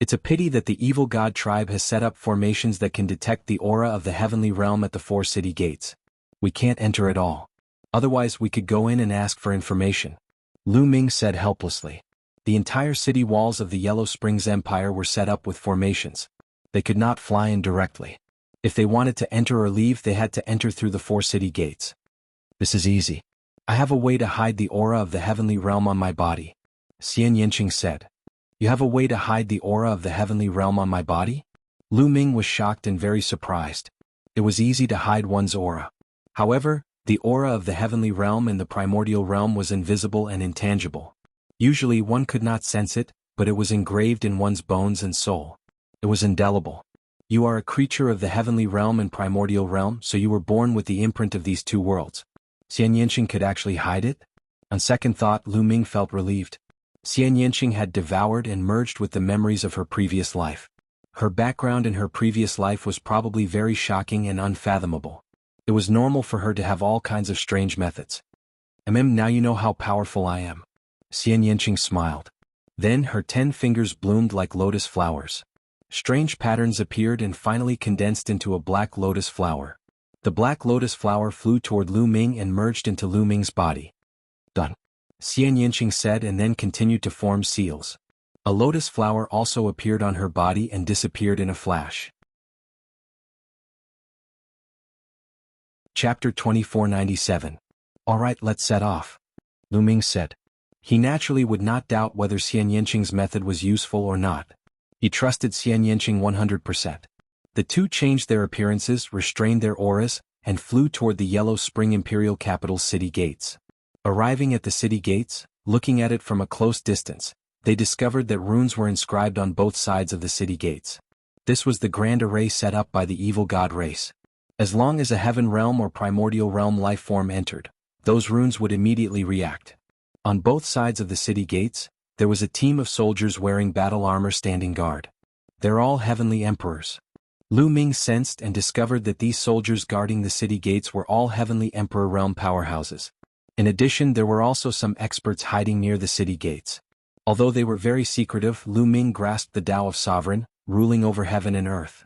It's a pity that the evil god tribe has set up formations that can detect the aura of the heavenly realm at the 4 city gates. We can't enter at all. Otherwise we could go in and ask for information. Lu Ming said helplessly. The entire city walls of the Yellow Springs Empire were set up with formations. They could not fly in directly. If they wanted to enter or leave, they had to enter through the 4 city gates. This is easy. I have a way to hide the aura of the heavenly realm on my body. Xian Yinqing said. You have a way to hide the aura of the heavenly realm on my body? Lu Ming was shocked and very surprised. It was easy to hide one's aura. However, the aura of the heavenly realm and the primordial realm was invisible and intangible. Usually one could not sense it, but it was engraved in one's bones and soul. It was indelible. You are a creature of the heavenly realm and primordial realm, so you were born with the imprint of these 2 worlds. Xian Yinqing could actually hide it? On second thought, Lu Ming felt relieved. Xian Yinqing had devoured and merged with the memories of her previous life. Her background in her previous life was probably very shocking and unfathomable. It was normal for her to have all kinds of strange methods. Now you know how powerful I am. Xian Yinqing smiled. Then her 10 fingers bloomed like lotus flowers. Strange patterns appeared and finally condensed into a black lotus flower. The black lotus flower flew toward Lu Ming and merged into Lu Ming's body. Done. Xian Yinqing said and then continued to form seals. A lotus flower also appeared on her body and disappeared in a flash. Chapter 2497. Alright, let's set off. Lu Ming said. He naturally would not doubt whether Xian Yinqing's method was useful or not. He trusted Xian Yinqing 100%. The 2 changed their appearances, restrained their auras, and flew toward the Yellow Spring Imperial Capital's city gates. Arriving at the city gates, looking at it from a close distance, they discovered that runes were inscribed on both sides of the city gates. This was the grand array set up by the evil god race. As long as a heaven realm or primordial realm life form entered, those runes would immediately react. On both sides of the city gates, there was a team of soldiers wearing battle armor standing guard. They're all heavenly emperors. Lu Ming sensed and discovered that these soldiers guarding the city gates were all heavenly emperor realm powerhouses. In addition, there were also some experts hiding near the city gates. Although they were very secretive, Lu Ming grasped the Tao of Sovereign, ruling over heaven and earth.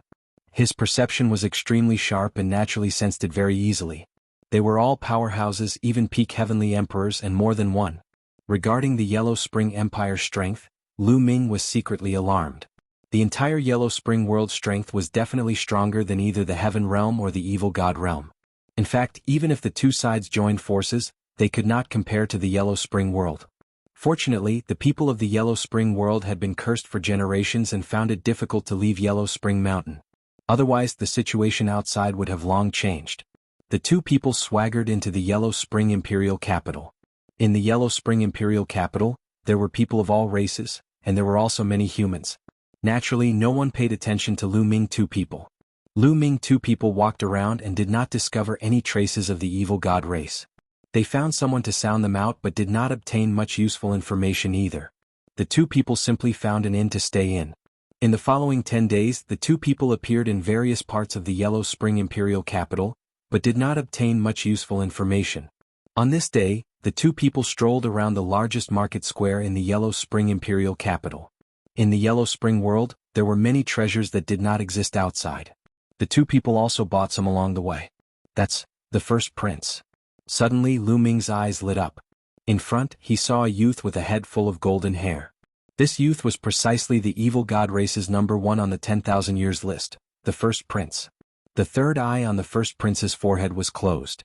His perception was extremely sharp and naturally sensed it very easily. They were all powerhouses, even peak heavenly emperors, and more than one. Regarding the Yellow Spring Empire's strength, Lu Ming was secretly alarmed. The entire Yellow Spring world's strength was definitely stronger than either the Heaven Realm or the Evil God Realm. In fact, even if the 2 sides joined forces, they could not compare to the Yellow Spring world. Fortunately, the people of the Yellow Spring world had been cursed for generations and found it difficult to leave Yellow Spring Mountain. Otherwise, the situation outside would have long changed. The 2 people swaggered into the Yellow Spring Imperial Capital. In the Yellow Spring Imperial Capital, there were people of all races, and there were also many humans. Naturally, no one paid attention to Lu Ming 2 people. Lu Ming 2 people walked around and did not discover any traces of the evil god race. They found someone to sound them out but did not obtain much useful information either. The 2 people simply found an inn to stay in. In the following 10 days, the 2 people appeared in various parts of the Yellow Spring Imperial Capital, but did not obtain much useful information. On this day, the 2 people strolled around the largest market square in the Yellow Spring Imperial Capital. In the Yellow Spring world, there were many treasures that did not exist outside. The 2 people also bought some along the way. That's the first prince. Suddenly, Lu Ming's eyes lit up. In front, he saw a youth with a head full of golden hair. This youth was precisely the evil god race's number 1 on the 10,000 years list, the first prince. The third eye on the first prince's forehead was closed.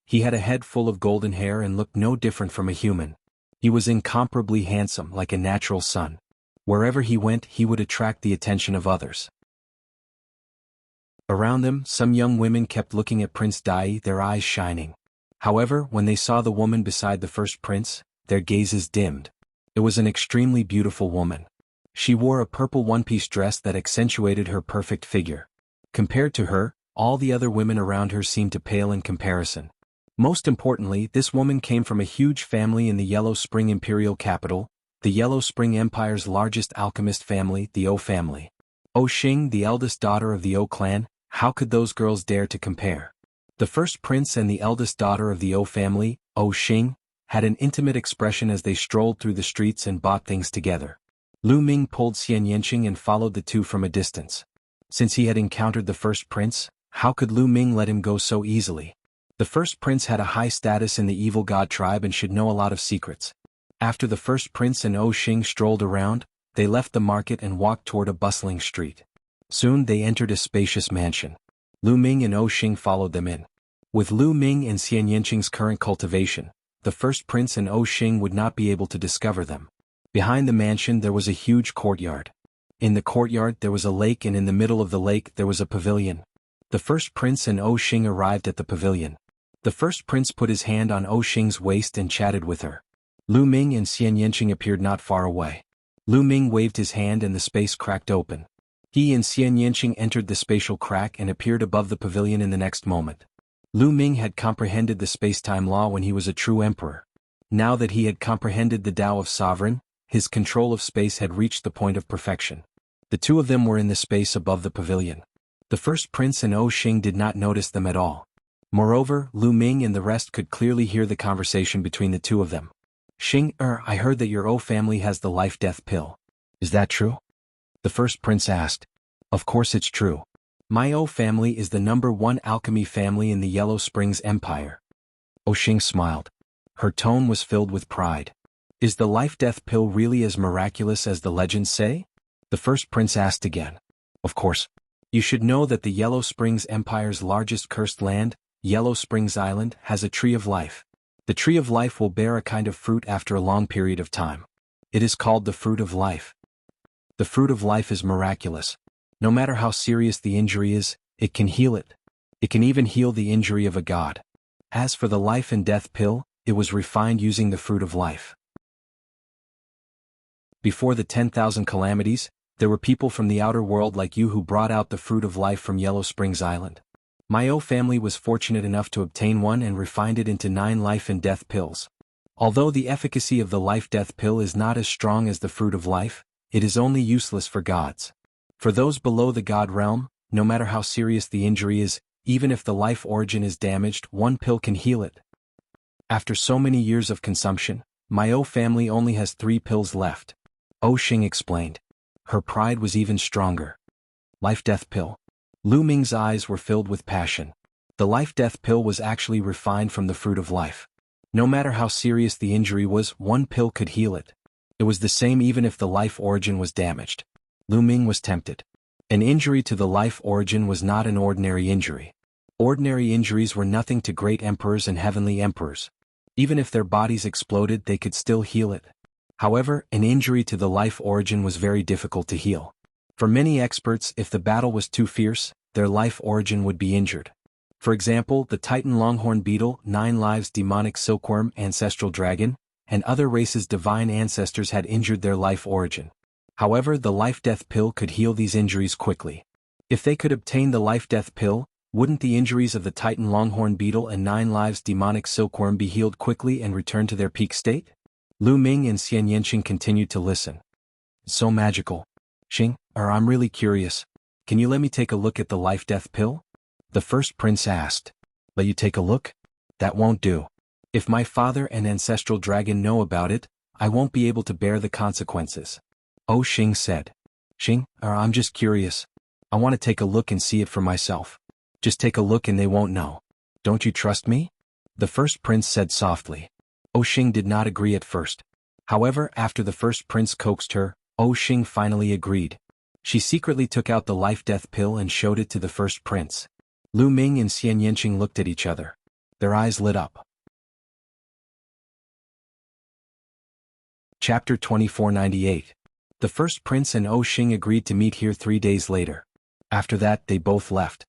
He had a head full of golden hair and looked no different from a human. He was incomparably handsome, like a natural sun. Wherever he went, he would attract the attention of others. Around them, some young women kept looking at Prince Dai, their eyes shining. However, when they saw the woman beside the first prince, their gazes dimmed. It was an extremely beautiful woman. She wore a purple one-piece dress that accentuated her perfect figure. Compared to her, all the other women around her seemed to pale in comparison. Most importantly, this woman came from a huge family in the Yellow Spring Imperial capital, the Yellow Spring Empire's largest alchemist family, the O family. O Xing, the eldest daughter of the O clan, how could those girls dare to compare? The first prince and the eldest daughter of the O family, O Xing, had an intimate expression as they strolled through the streets and bought things together. Lu Ming pulled Xian Yanqing and followed the two from a distance. Since he had encountered the first prince, how could Lu Ming let him go so easily? The first prince had a high status in the evil god tribe and should know a lot of secrets. After the first prince and O Xing strolled around, they left the market and walked toward a bustling street. Soon they entered a spacious mansion. Lu Ming and O Xing followed them in. With Lu Ming and Xian Yanqing's current cultivation, the first prince and O Xing would not be able to discover them. Behind the mansion there was a huge courtyard. In the courtyard there was a lake, and in the middle of the lake there was a pavilion. The first prince and O Xing arrived at the pavilion. The first prince put his hand on O Xing's waist and chatted with her. Lu Ming and Xian Yanqing appeared not far away. Lu Ming waved his hand and the space cracked open. He and Xian Yanqing entered the spatial crack and appeared above the pavilion in the next moment. Lu Ming had comprehended the space-time law when he was a true emperor. Now that he had comprehended the Tao of Sovereign, his control of space had reached the point of perfection. The two of them were in the space above the pavilion. The first prince and O Xing did not notice them at all. Moreover, Lu Ming and the rest could clearly hear the conversation between the two of them. Xing, I heard that your O family has the life-death pill. Is that true? The first prince asked. Of course it's true. My O family is the #1 alchemy family in the Yellow Springs Empire. O Xing smiled. Her tone was filled with pride. Is the life-death pill really as miraculous as the legends say? The first prince asked again. Of course. You should know that the Yellow Springs Empire's largest cursed land, Yellow Springs Island, has a tree of life. The tree of life will bear a kind of fruit after a long period of time. It is called the fruit of life. The fruit of life is miraculous. No matter how serious the injury is, it can heal it. It can even heal the injury of a god. As for the life and death pill, it was refined using the fruit of life. Before the 10,000 calamities, there were people from the outer world like you who brought out the fruit of life from Yellow Springs Island. My O family was fortunate enough to obtain one and refined it into 9 life and death pills. Although the efficacy of the life-death pill is not as strong as the fruit of life, it is only useless for gods. For those below the god realm, no matter how serious the injury is, even if the life origin is damaged, one pill can heal it. After so many years of consumption, my O family only has 3 pills left. O Xing explained. Her pride was even stronger. Life-death pill. Lu Ming's eyes were filled with passion. The life-death pill was actually refined from the fruit of life. No matter how serious the injury was, one pill could heal it. It was the same even if the life origin was damaged. Lu Ming was tempted. An injury to the life origin was not an ordinary injury. Ordinary injuries were nothing to great emperors and heavenly emperors. Even if their bodies exploded, they could still heal it. However, an injury to the life origin was very difficult to heal. For many experts, if the battle was too fierce, their life origin would be injured. For example, the Titan Longhorn Beetle, 9 Lives Demonic Silkworm Ancestral Dragon, and other races' divine ancestors had injured their life origin. However, the life-death pill could heal these injuries quickly. If they could obtain the life-death pill, wouldn't the injuries of the Titan Longhorn Beetle and 9 Lives Demonic Silkworm be healed quickly and return to their peak state? Lu Ming and Xian Yanqing continued to listen. So magical. Xing, I'm really curious. Can you let me take a look at the life-death pill? The first prince asked. Let you take a look? That won't do. If my father and ancestral dragon know about it, I won't be able to bear the consequences. O Xing said. Xing, I'm just curious. I want to take a look and see it for myself. Just take a look and they won't know. Don't you trust me? The first prince said softly. O Xing did not agree at first. However, after the first prince coaxed her, O Xing finally agreed. She secretly took out the life-death pill and showed it to the first prince. Lu Ming and Xian Yanqing looked at each other. Their eyes lit up. Chapter 2498. The first prince and O Xing agreed to meet here 3 days later. After that, they both left.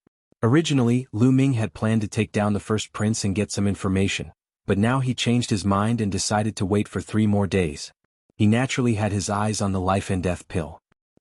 Originally, Lu Ming had planned to take down the first prince and get some information, but now he changed his mind and decided to wait for 3 more days. He naturally had his eyes on the life and death pill.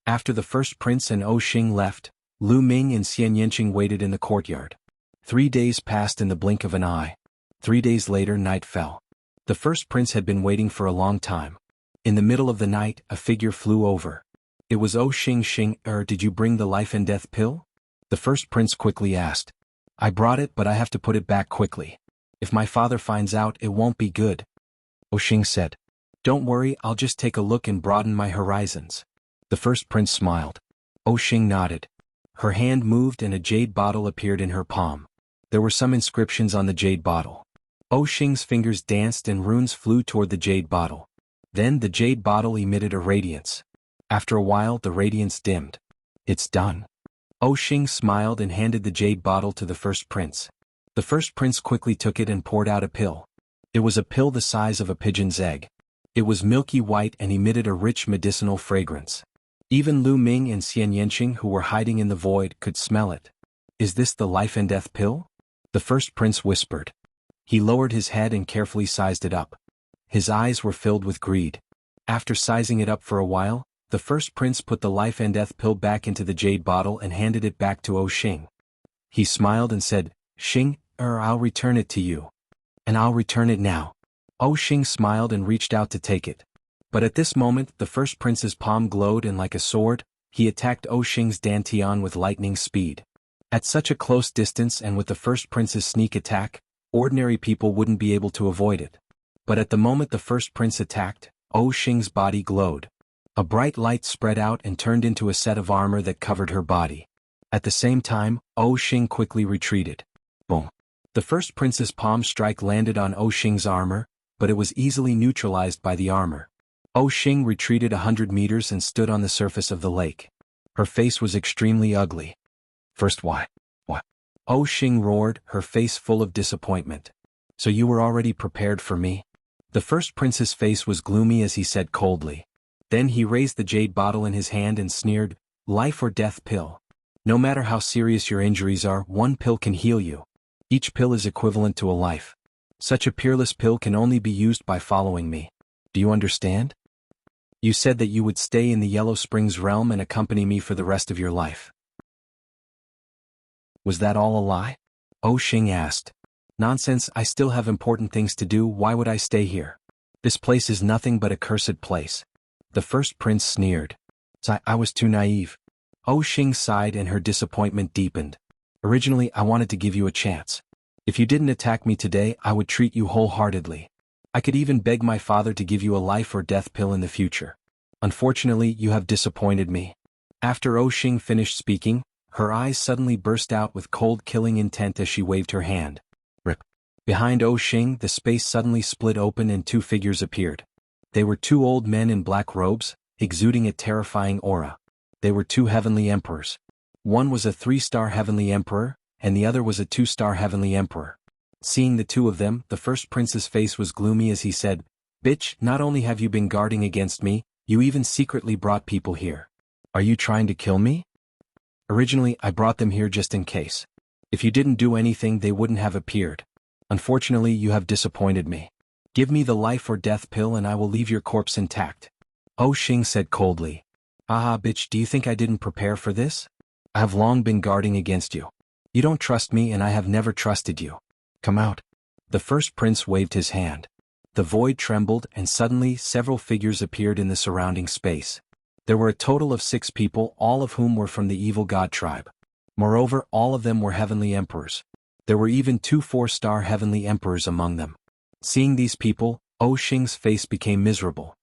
After the first prince and Xing left, Lu Ming and Xianyanqing waited in the courtyard. 3 days passed in the blink of an eye. 3 days later night fell. The first prince had been waiting for a long time. In the middle of the night, a figure flew over. It was Xing. Did you bring the life and death pill? The first prince quickly asked. I brought it, but I have to put it back quickly. If my father finds out, it won't be good. Xing said. Don't worry, I'll just take a look and broaden my horizons. The first prince smiled. Xing nodded. Her hand moved and a jade bottle appeared in her palm. There were some inscriptions on the jade bottle. Xing's fingers danced and runes flew toward the jade bottle. Then the jade bottle emitted a radiance. After a while the radiance dimmed. It's done. Xing smiled and handed the jade bottle to the first prince. The first prince quickly took it and poured out a pill. It was a pill the size of a pigeon's egg. It was milky white and emitted a rich medicinal fragrance. Even Lu Ming and Xianyanqing, who were hiding in the void, could smell it. Is this the life and death pill? The first prince whispered. He lowered his head and carefully sized it up. His eyes were filled with greed. After sizing it up for a while, the first prince put the life and death pill back into the jade bottle and handed it back to Xing. He smiled and said, Xing, I'll return it to you. And I'll return it now. Xing smiled and reached out to take it. But at this moment the first prince's palm glowed and like a sword, he attacked Xing's dantian with lightning speed. At such a close distance and with the first prince's sneak attack, ordinary people wouldn't be able to avoid it. But at the moment the first prince attacked, Xing's body glowed. A bright light spread out and turned into a set of armor that covered her body. At the same time, Xing quickly retreated. Boom. The first prince's palm strike landed on Xing's armor, but it was easily neutralized by the armor. Xing retreated 100 meters and stood on the surface of the lake. Her face was extremely ugly. First why? What? Xing roared, her face full of disappointment. So you were already prepared for me? The first prince's face was gloomy as he said coldly. Then he raised the jade bottle in his hand and sneered, life or death pill. No matter how serious your injuries are, one pill can heal you. Each pill is equivalent to a life. Such a peerless pill can only be used by following me. Do you understand? You said that you would stay in the Yellow Springs realm and accompany me for the rest of your life. Was that all a lie? Xing asked. Nonsense, I still have important things to do, why would I stay here? This place is nothing but a cursed place. The first prince sneered. I was too naive. Xing sighed and her disappointment deepened. Originally I wanted to give you a chance. If you didn't attack me today, I would treat you wholeheartedly. I could even beg my father to give you a life or death pill in the future. Unfortunately, you have disappointed me. After Xing finished speaking, her eyes suddenly burst out with cold killing intent as she waved her hand. Rip. Behind Xing, the space suddenly split open and 2 figures appeared. They were 2 old men in black robes, exuding a terrifying aura. They were 2 heavenly emperors. One was a 3-star heavenly emperor, and the other was a 2-star heavenly emperor. Seeing the 2 of them, the first prince's face was gloomy as he said, Bitch, not only have you been guarding against me, you even secretly brought people here. Are you trying to kill me? Originally, I brought them here just in case. If you didn't do anything, they wouldn't have appeared. Unfortunately, you have disappointed me. Give me the life or death pill and I will leave your corpse intact. Xing said coldly. Aha, bitch, do you think I didn't prepare for this? I have long been guarding against you. You don't trust me and I have never trusted you. Come out. The first prince waved his hand. The void trembled and suddenly several figures appeared in the surrounding space. There were a total of 6 people, all of whom were from the evil god tribe. Moreover, all of them were heavenly emperors. There were even 2 4-star heavenly emperors among them. Seeing these people, Xing's face became miserable.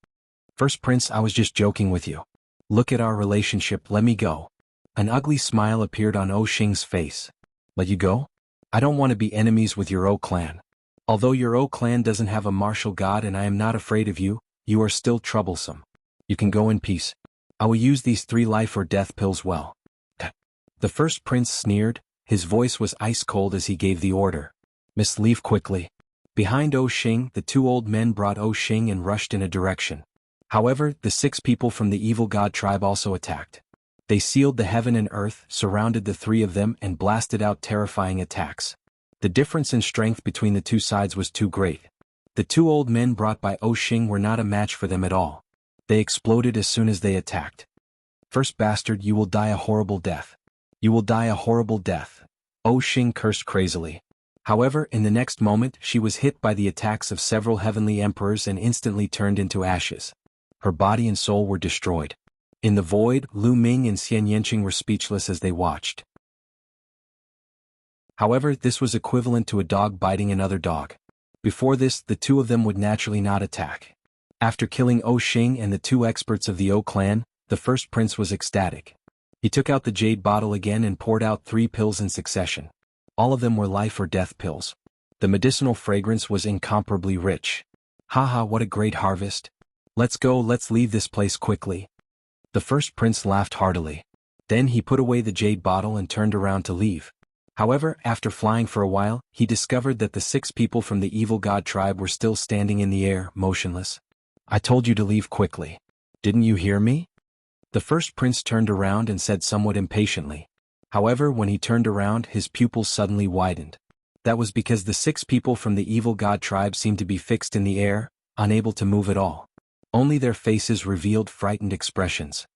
First prince, I was just joking with you. Look at our relationship, let me go. An ugly smile appeared on Xing's face. Let you go? I don't want to be enemies with your clan. Although your clan doesn't have a martial god and I am not afraid of you, you are still troublesome. You can go in peace. I will use these 3 life or death pills well. The first prince sneered, his voice was ice cold as he gave the order. Miss, leave quickly. Behind Xing, the 2 old men brought Xing and rushed in a direction. However, the 6 people from the evil god tribe also attacked. They sealed the heaven and earth, surrounded the three of them and blasted out terrifying attacks. The difference in strength between the two sides was too great. The two old men brought by Oxing were not a match for them at all. They exploded as soon as they attacked. "First bastard, you will die a horrible death. You will die a horrible death," Oxing cursed crazily. However, in the next moment she was hit by the attacks of several heavenly emperors and instantly turned into ashes. Her body and soul were destroyed. In the void, Lu Ming and Xian Yanqing were speechless as they watched. However, this was equivalent to a dog biting another dog. Before this, the two of them would naturally not attack. After killing Oxing and the two experts of the O clan, the first prince was ecstatic. He took out the jade bottle again and poured out 3 pills in succession. All of them were life or death pills. The medicinal fragrance was incomparably rich. "Haha, what a great harvest. Let's go, let's leave this place quickly." The first prince laughed heartily. Then he put away the jade bottle and turned around to leave. However, after flying for a while, he discovered that the 6 people from the evil god tribe were still standing in the air, motionless. "I told you to leave quickly. Didn't you hear me?" The first prince turned around and said somewhat impatiently. However, when he turned around, his pupils suddenly widened. That was because the 6 people from the evil god tribe seemed to be fixed in the air, unable to move at all. Only their faces revealed frightened expressions.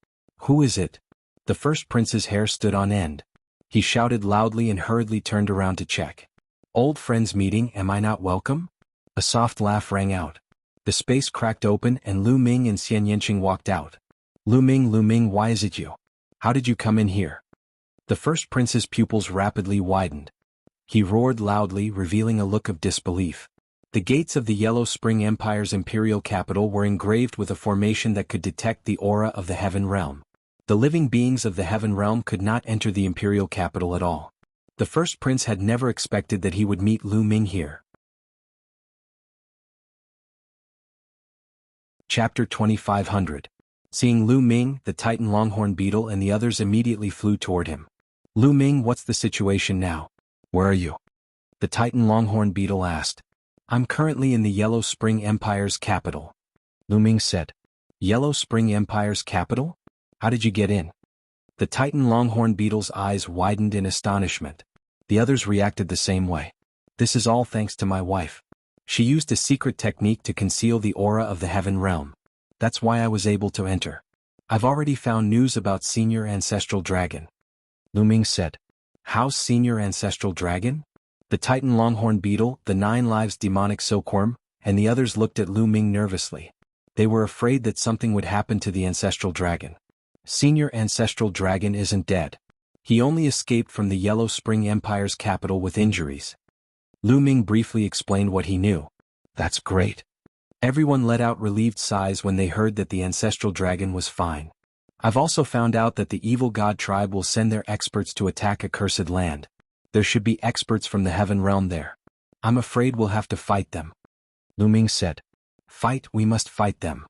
"Who is it?" The first prince's hair stood on end. He shouted loudly and hurriedly turned around to check. "Old friends meeting, am I not welcome?" A soft laugh rang out. The space cracked open and Lu Ming and Xian Yanqing walked out. Lu Ming, why is it you? How did you come in here?" The first prince's pupils rapidly widened. He roared loudly, revealing a look of disbelief. The gates of the Yellow Spring Empire's imperial capital were engraved with a formation that could detect the aura of the Heaven Realm. The living beings of the Heaven Realm could not enter the imperial capital at all. The first prince had never expected that he would meet Lu Ming here. Chapter 2500. Seeing Lu Ming, the Titan Longhorn Beetle and the others immediately flew toward him. "Lu Ming, what's the situation now? Where are you?" The Titan Longhorn Beetle asked. "I'm currently in the Yellow Spring Empire's capital," Lu Ming said. "Yellow Spring Empire's capital? How did you get in?" The Titan Longhorn Beetle's eyes widened in astonishment. The others reacted the same way. "This is all thanks to my wife. She used a secret technique to conceal the aura of the Heaven Realm. That's why I was able to enter. I've already found news about Senior Ancestral Dragon," Lu Ming said. "How's Senior Ancestral Dragon?" The Titan Longhorn Beetle, the 9 Lives Demonic Silkworm, and the others looked at Lu Ming nervously. They were afraid that something would happen to the Ancestral Dragon. "Senior Ancestral Dragon isn't dead. He only escaped from the Yellow Spring Empire's capital with injuries." Lu Ming briefly explained what he knew. "That's great." Everyone let out relieved sighs when they heard that the Ancestral Dragon was fine. "I've also found out that the evil god tribe will send their experts to attack accursed land. There should be experts from the Heaven Realm there. I'm afraid we'll have to fight them," Lu Ming said. "Fight? We must fight them.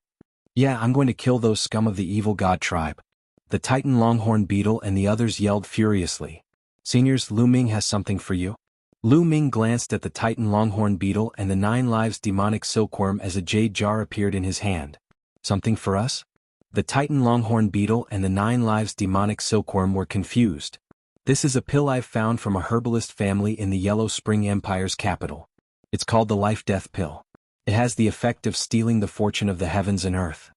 Yeah, I'm going to kill those scum of the evil god tribe." The Titan Longhorn Beetle and the others yelled furiously. "Seniors, Lu Ming has something for you." Lu Ming glanced at the Titan Longhorn Beetle and the 9 Lives Demonic Silkworm as a jade jar appeared in his hand. "Something for us?" The Titan Longhorn Beetle and the 9 Lives Demonic Silkworm were confused. "This is a pill I've found from a herbalist family in the Yellow Spring Empire's capital. It's called the Life-Death Pill. It has the effect of stealing the fortune of the heavens and earth.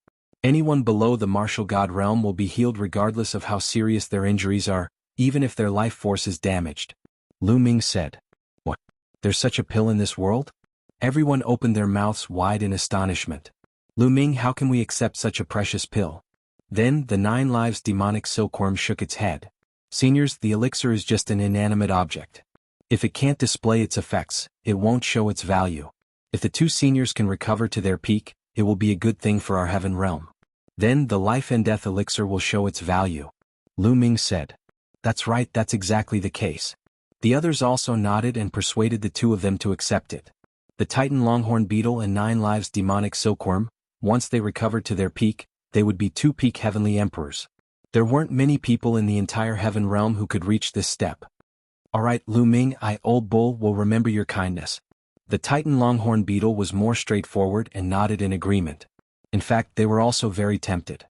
Anyone below the martial god realm will be healed regardless of how serious their injuries are, even if their life force is damaged," Lu Ming said. "What? There's such a pill in this world?" Everyone opened their mouths wide in astonishment. "Lu Ming, how can we accept such a precious pill?" Then the 9 Lives Demonic Silkworm shook its head. "Seniors, the elixir is just an inanimate object. If it can't display its effects, it won't show its value. If the 2 seniors can recover to their peak, it will be a good thing for our Heaven Realm. Then the life and death elixir will show its value," Lu Ming said. "That's right, that's exactly the case." The others also nodded and persuaded the 2 of them to accept it. The Titan Longhorn Beetle and 9 Lives Demonic Silkworm, once they recovered to their peak, they would be 2 peak heavenly emperors. There weren't many people in the entire Heaven Realm who could reach this step. "All right, Lu Ming, Old Bull, will remember your kindness." The Titan Longhorn Beetle was more straightforward and nodded in agreement. In fact, they were also very tempted.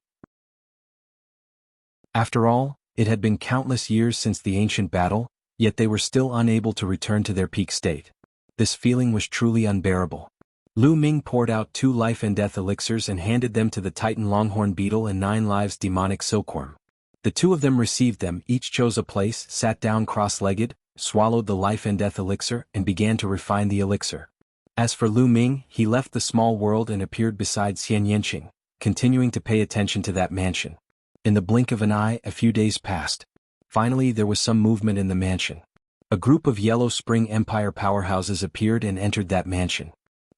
After all, it had been countless years since the ancient battle, yet they were still unable to return to their peak state. This feeling was truly unbearable. Lu Ming poured out 2 life and death elixirs and handed them to the Titan Longhorn Beetle and 9 Lives Demonic Silkworm. The 2 of them received them, each chose a place, sat down cross-legged, swallowed the life and death elixir, and began to refine the elixir. As for Lu Ming, he left the small world and appeared beside Xian Yanqing, continuing to pay attention to that mansion. In the blink of an eye, a few days passed. Finally, there was some movement in the mansion. A group of Yellow Spring Empire powerhouses appeared and entered that mansion.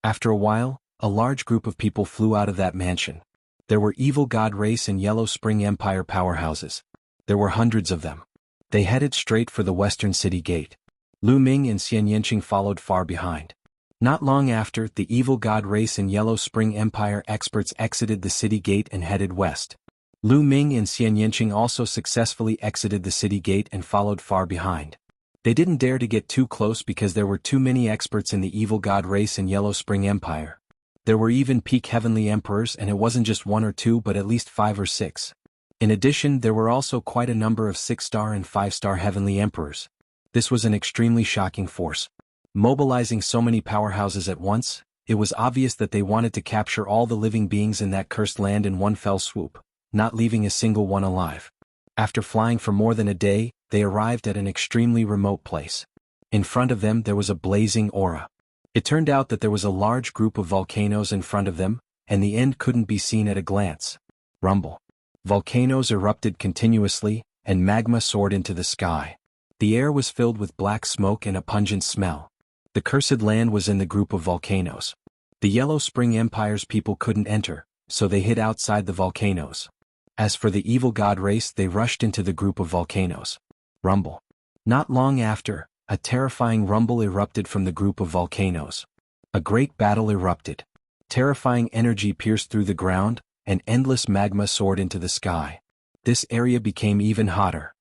After a while, a large group of people flew out of that mansion. There were Evil God Race and Yellow Spring Empire powerhouses. There were hundreds of them. They headed straight for the western city gate. Lu Ming and Xian Yanqing followed far behind. Not long after, the Evil God Race and Yellow Spring Empire experts exited the city gate and headed west. Lu Ming and Xian Yanqing also successfully exited the city gate and followed far behind. They didn't dare to get too close because there were too many experts in the Evil God Race and Yellow Spring Empire. There were even peak Heavenly Emperors, and it wasn't just 1 or 2 but at least 5 or 6. In addition, there were also quite a number of 6-star and 5-star Heavenly Emperors. This was an extremely shocking force. Mobilizing so many powerhouses at once, it was obvious that they wanted to capture all the living beings in that cursed land in one fell swoop, not leaving a single one alive. After flying for more than a day, they arrived at an extremely remote place. In front of them there was a blazing aura. It turned out that there was a large group of volcanoes in front of them, and the end couldn't be seen at a glance. Rumble. Volcanoes erupted continuously, and magma soared into the sky. The air was filled with black smoke and a pungent smell. The cursed land was in the group of volcanoes. The Yellow Spring Empire's people couldn't enter, so they hid outside the volcanoes. As for the Evil God Race, they rushed into the group of volcanoes. Rumble. Not long after, a terrifying rumble erupted from the group of volcanoes. A great battle erupted. Terrifying energy pierced through the ground, and endless magma soared into the sky. This area became even hotter.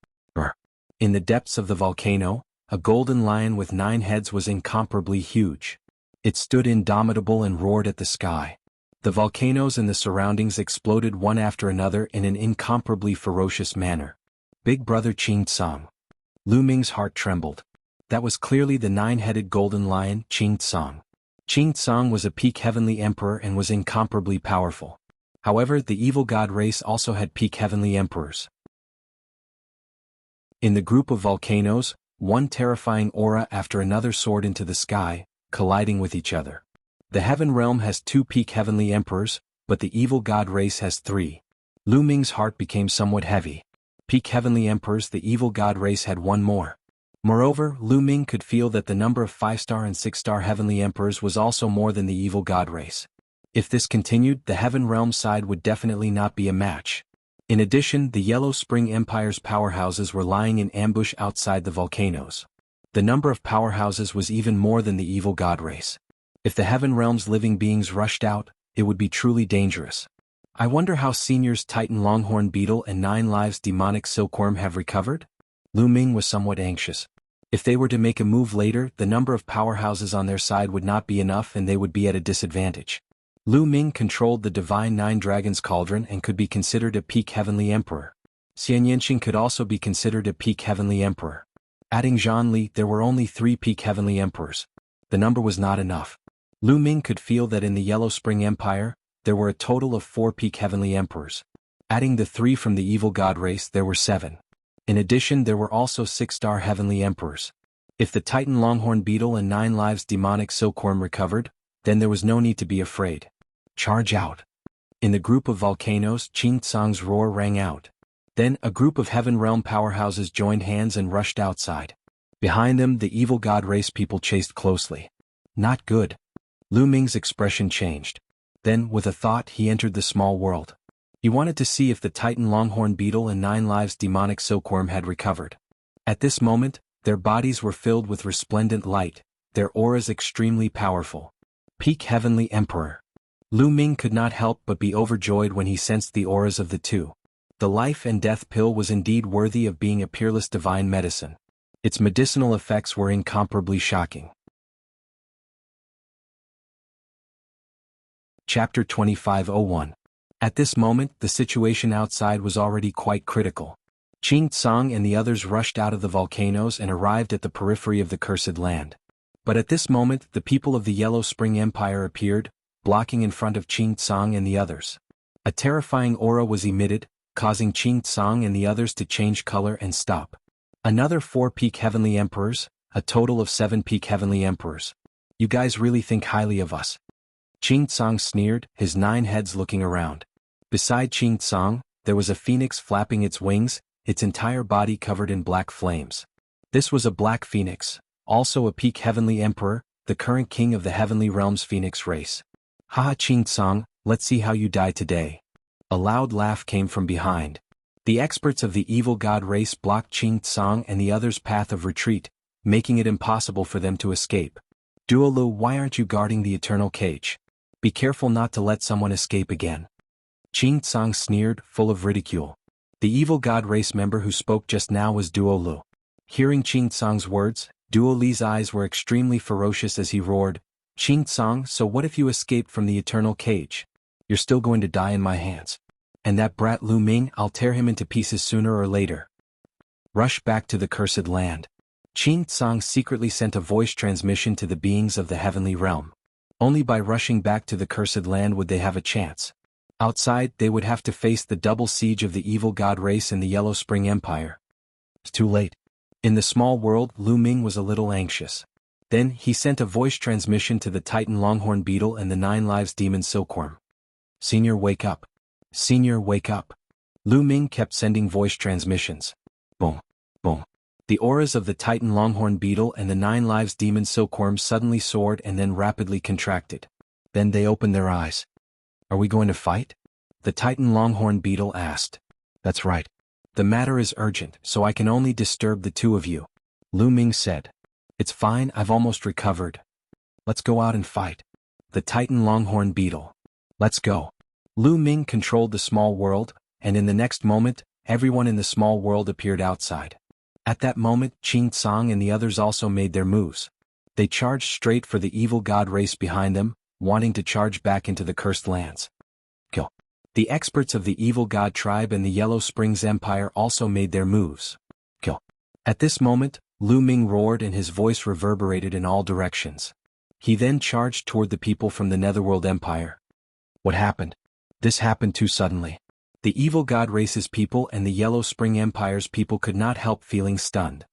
In the depths of the volcano, a golden lion with 9 heads was incomparably huge. It stood indomitable and roared at the sky. The volcanoes and the surroundings exploded one after another in an incomparably ferocious manner. Big Brother Qing Tsang. Lu Ming's heart trembled. That was clearly the 9-headed golden lion, Qing Tsang. Qing Tsang was a peak Heavenly Emperor and was incomparably powerful. However, the Evil God Race also had peak Heavenly Emperors. In the group of volcanoes, one terrifying aura after another soared into the sky, colliding with each other. The Heaven Realm has 2 peak Heavenly Emperors, but the Evil God Race has 3. Lu Ming's heart became somewhat heavy. Peak Heavenly Emperors, the Evil God Race had 1 more. Moreover, Lu Ming could feel that the number of 5-star and 6-star Heavenly Emperors was also more than the Evil God Race. If this continued, the Heaven Realm side would definitely not be a match. In addition, the Yellow Spring Empire's powerhouses were lying in ambush outside the volcanoes. The number of powerhouses was even more than the Evil God Race. If the Heaven Realm's living beings rushed out, it would be truly dangerous. I wonder how Senior's Titan Longhorn Beetle and 9 Lives Demonic Silkworm have recovered? Lu Ming was somewhat anxious. If they were to make a move later, the number of powerhouses on their side would not be enough and they would be at a disadvantage. Lu Ming controlled the Divine 9 Dragons Cauldron and could be considered a peak Heavenly Emperor. Xian Yanqing could also be considered a peak Heavenly Emperor. Adding Zhan Li, there were only 3 peak Heavenly Emperors. The number was not enough. Lu Ming could feel that in the Yellow Spring Empire, there were a total of 4 peak Heavenly Emperors. Adding the 3 from the Evil God Race, there were 7. In addition, there were also 6-star Heavenly Emperors. If the Titan Longhorn Beetle and 9 Lives Demonic Silkworm recovered, then there was no need to be afraid. Charge out. In the group of volcanoes, Qing Tsang's roar rang out. Then, a group of Heaven Realm powerhouses joined hands and rushed outside. Behind them, the Evil God Race people chased closely. Not good. Lu Ming's expression changed. Then, with a thought, he entered the small world. He wanted to see if the Titan Longhorn Beetle and 9 Lives Demonic Silkworm had recovered. At this moment, their bodies were filled with resplendent light, their auras extremely powerful. Peak Heavenly Emperor. Lu Ming could not help but be overjoyed when he sensed the auras of the 2. The life and death pill was indeed worthy of being a peerless divine medicine. Its medicinal effects were incomparably shocking. Chapter 2501. At this moment, the situation outside was already quite critical. Qing Tsang and the others rushed out of the volcanoes and arrived at the periphery of the cursed land. But at this moment the people of the Yellow Spring Empire appeared, blocking in front of Qing Tsang and the others. A terrifying aura was emitted, causing Qing Tsang and the others to change color and stop. Another 4 peak heavenly emperors, a total of 7 peak heavenly emperors. You guys really think highly of us. Qing Tsang sneered, his 9 heads looking around. Beside Qing Tsang, there was a phoenix flapping its wings, its entire body covered in black flames. This was a black phoenix, also a peak heavenly emperor, the current king of the heavenly realms phoenix race. Haha Qing Tsang, let's see how you die today. A loud laugh came from behind. The experts of the evil god race blocked Qing Tsang and the others' path of retreat, making it impossible for them to escape. Duolu, why aren't you guarding the eternal cage? Be careful not to let someone escape again. Qing Tsang sneered, full of ridicule. The evil god race member who spoke just now was Duolu. Hearing Qing Tsang's words, Duoli's eyes were extremely ferocious as he roared, Qing Tsang, so what if you escaped from the eternal cage? You're still going to die in my hands. And that brat Lu Ming, I'll tear him into pieces sooner or later. Rush back to the cursed land. Qing Tsang secretly sent a voice transmission to the beings of the heavenly realm. Only by rushing back to the cursed land would they have a chance. Outside, they would have to face the double siege of the evil god race and the Yellow Spring Empire. It's too late. In the small world, Lu Ming was a little anxious. Then, he sent a voice transmission to the Titan Longhorn Beetle and the 9 Lives Demon Silkworm. Senior, wake up. Senior, wake up. Lu Ming kept sending voice transmissions. Boom. Boom. The auras of the Titan Longhorn Beetle and the 9 Lives Demon Silkworm suddenly soared and then rapidly contracted. Then they opened their eyes. Are we going to fight? The Titan Longhorn Beetle asked. That's right. The matter is urgent, so I can only disturb the 2 of you. Lu Ming said. It's fine, I've almost recovered. Let's go out and fight. The Titan Longhorn Beetle. Let's go. Lu Ming controlled the small world, and in the next moment, everyone in the small world appeared outside. At that moment, Qing Tsang and the others also made their moves. They charged straight for the evil god race behind them, wanting to charge back into the cursed lands. Kill. The experts of the evil god tribe and the Yellow Springs Empire also made their moves. Kill. At this moment, Lu Ming roared and his voice reverberated in all directions. He then charged toward the people from the Netherworld Empire. What happened? This happened too suddenly. The evil god race's people and the Yellow Spring Empire's people could not help feeling stunned.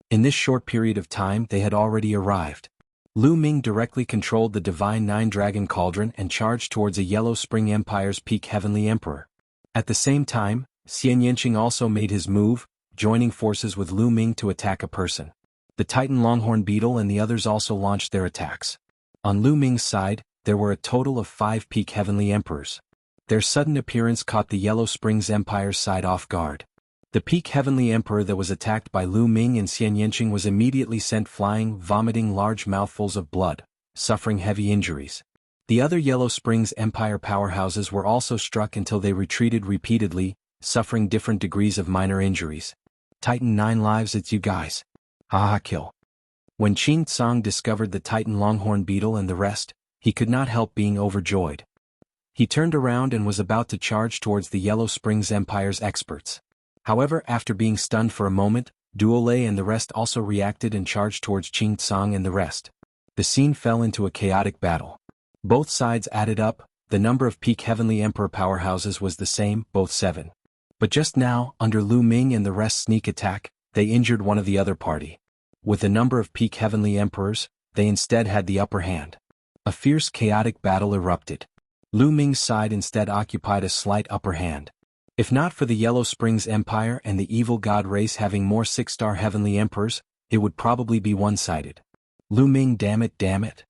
In this short period of time they had already arrived. Lu Ming directly controlled the Divine 9-Dragon Cauldron and charged towards a Yellow Spring Empire's peak heavenly emperor. At the same time, Xian Yanqing also made his move, joining forces with Lu Ming to attack a person. The Titan Longhorn Beetle and the others also launched their attacks. On Lu Ming's side, there were a total of 5 peak heavenly emperors. Their sudden appearance caught the Yellow Springs Empire's side off guard. The peak heavenly emperor that was attacked by Lu Ming and Xian Yanqing was immediately sent flying, vomiting large mouthfuls of blood, suffering heavy injuries. The other Yellow Springs Empire powerhouses were also struck until they retreated repeatedly, suffering different degrees of minor injuries. Titan 9 Lives, it's you guys. Haha kill. When Qing Tsang discovered the Titan Longhorn Beetle and the rest, he could not help being overjoyed. He turned around and was about to charge towards the Yellow Springs Empire's experts. However, after being stunned for a moment, Duolei and the rest also reacted and charged towards Qing Tsang and the rest. The scene fell into a chaotic battle. Both sides added up, the number of peak heavenly emperor powerhouses was the same, both 7. But just now, under Lu Ming and the rest's sneak attack, they injured one of the other party. With the number of peak heavenly emperors, they instead had the upper hand. A fierce chaotic battle erupted. Lu Ming's side instead occupied a slight upper hand. If not for the Yellow Springs Empire and the evil god race having more 6-star heavenly emperors, it would probably be one-sided. Lu Ming, damn it, damn it.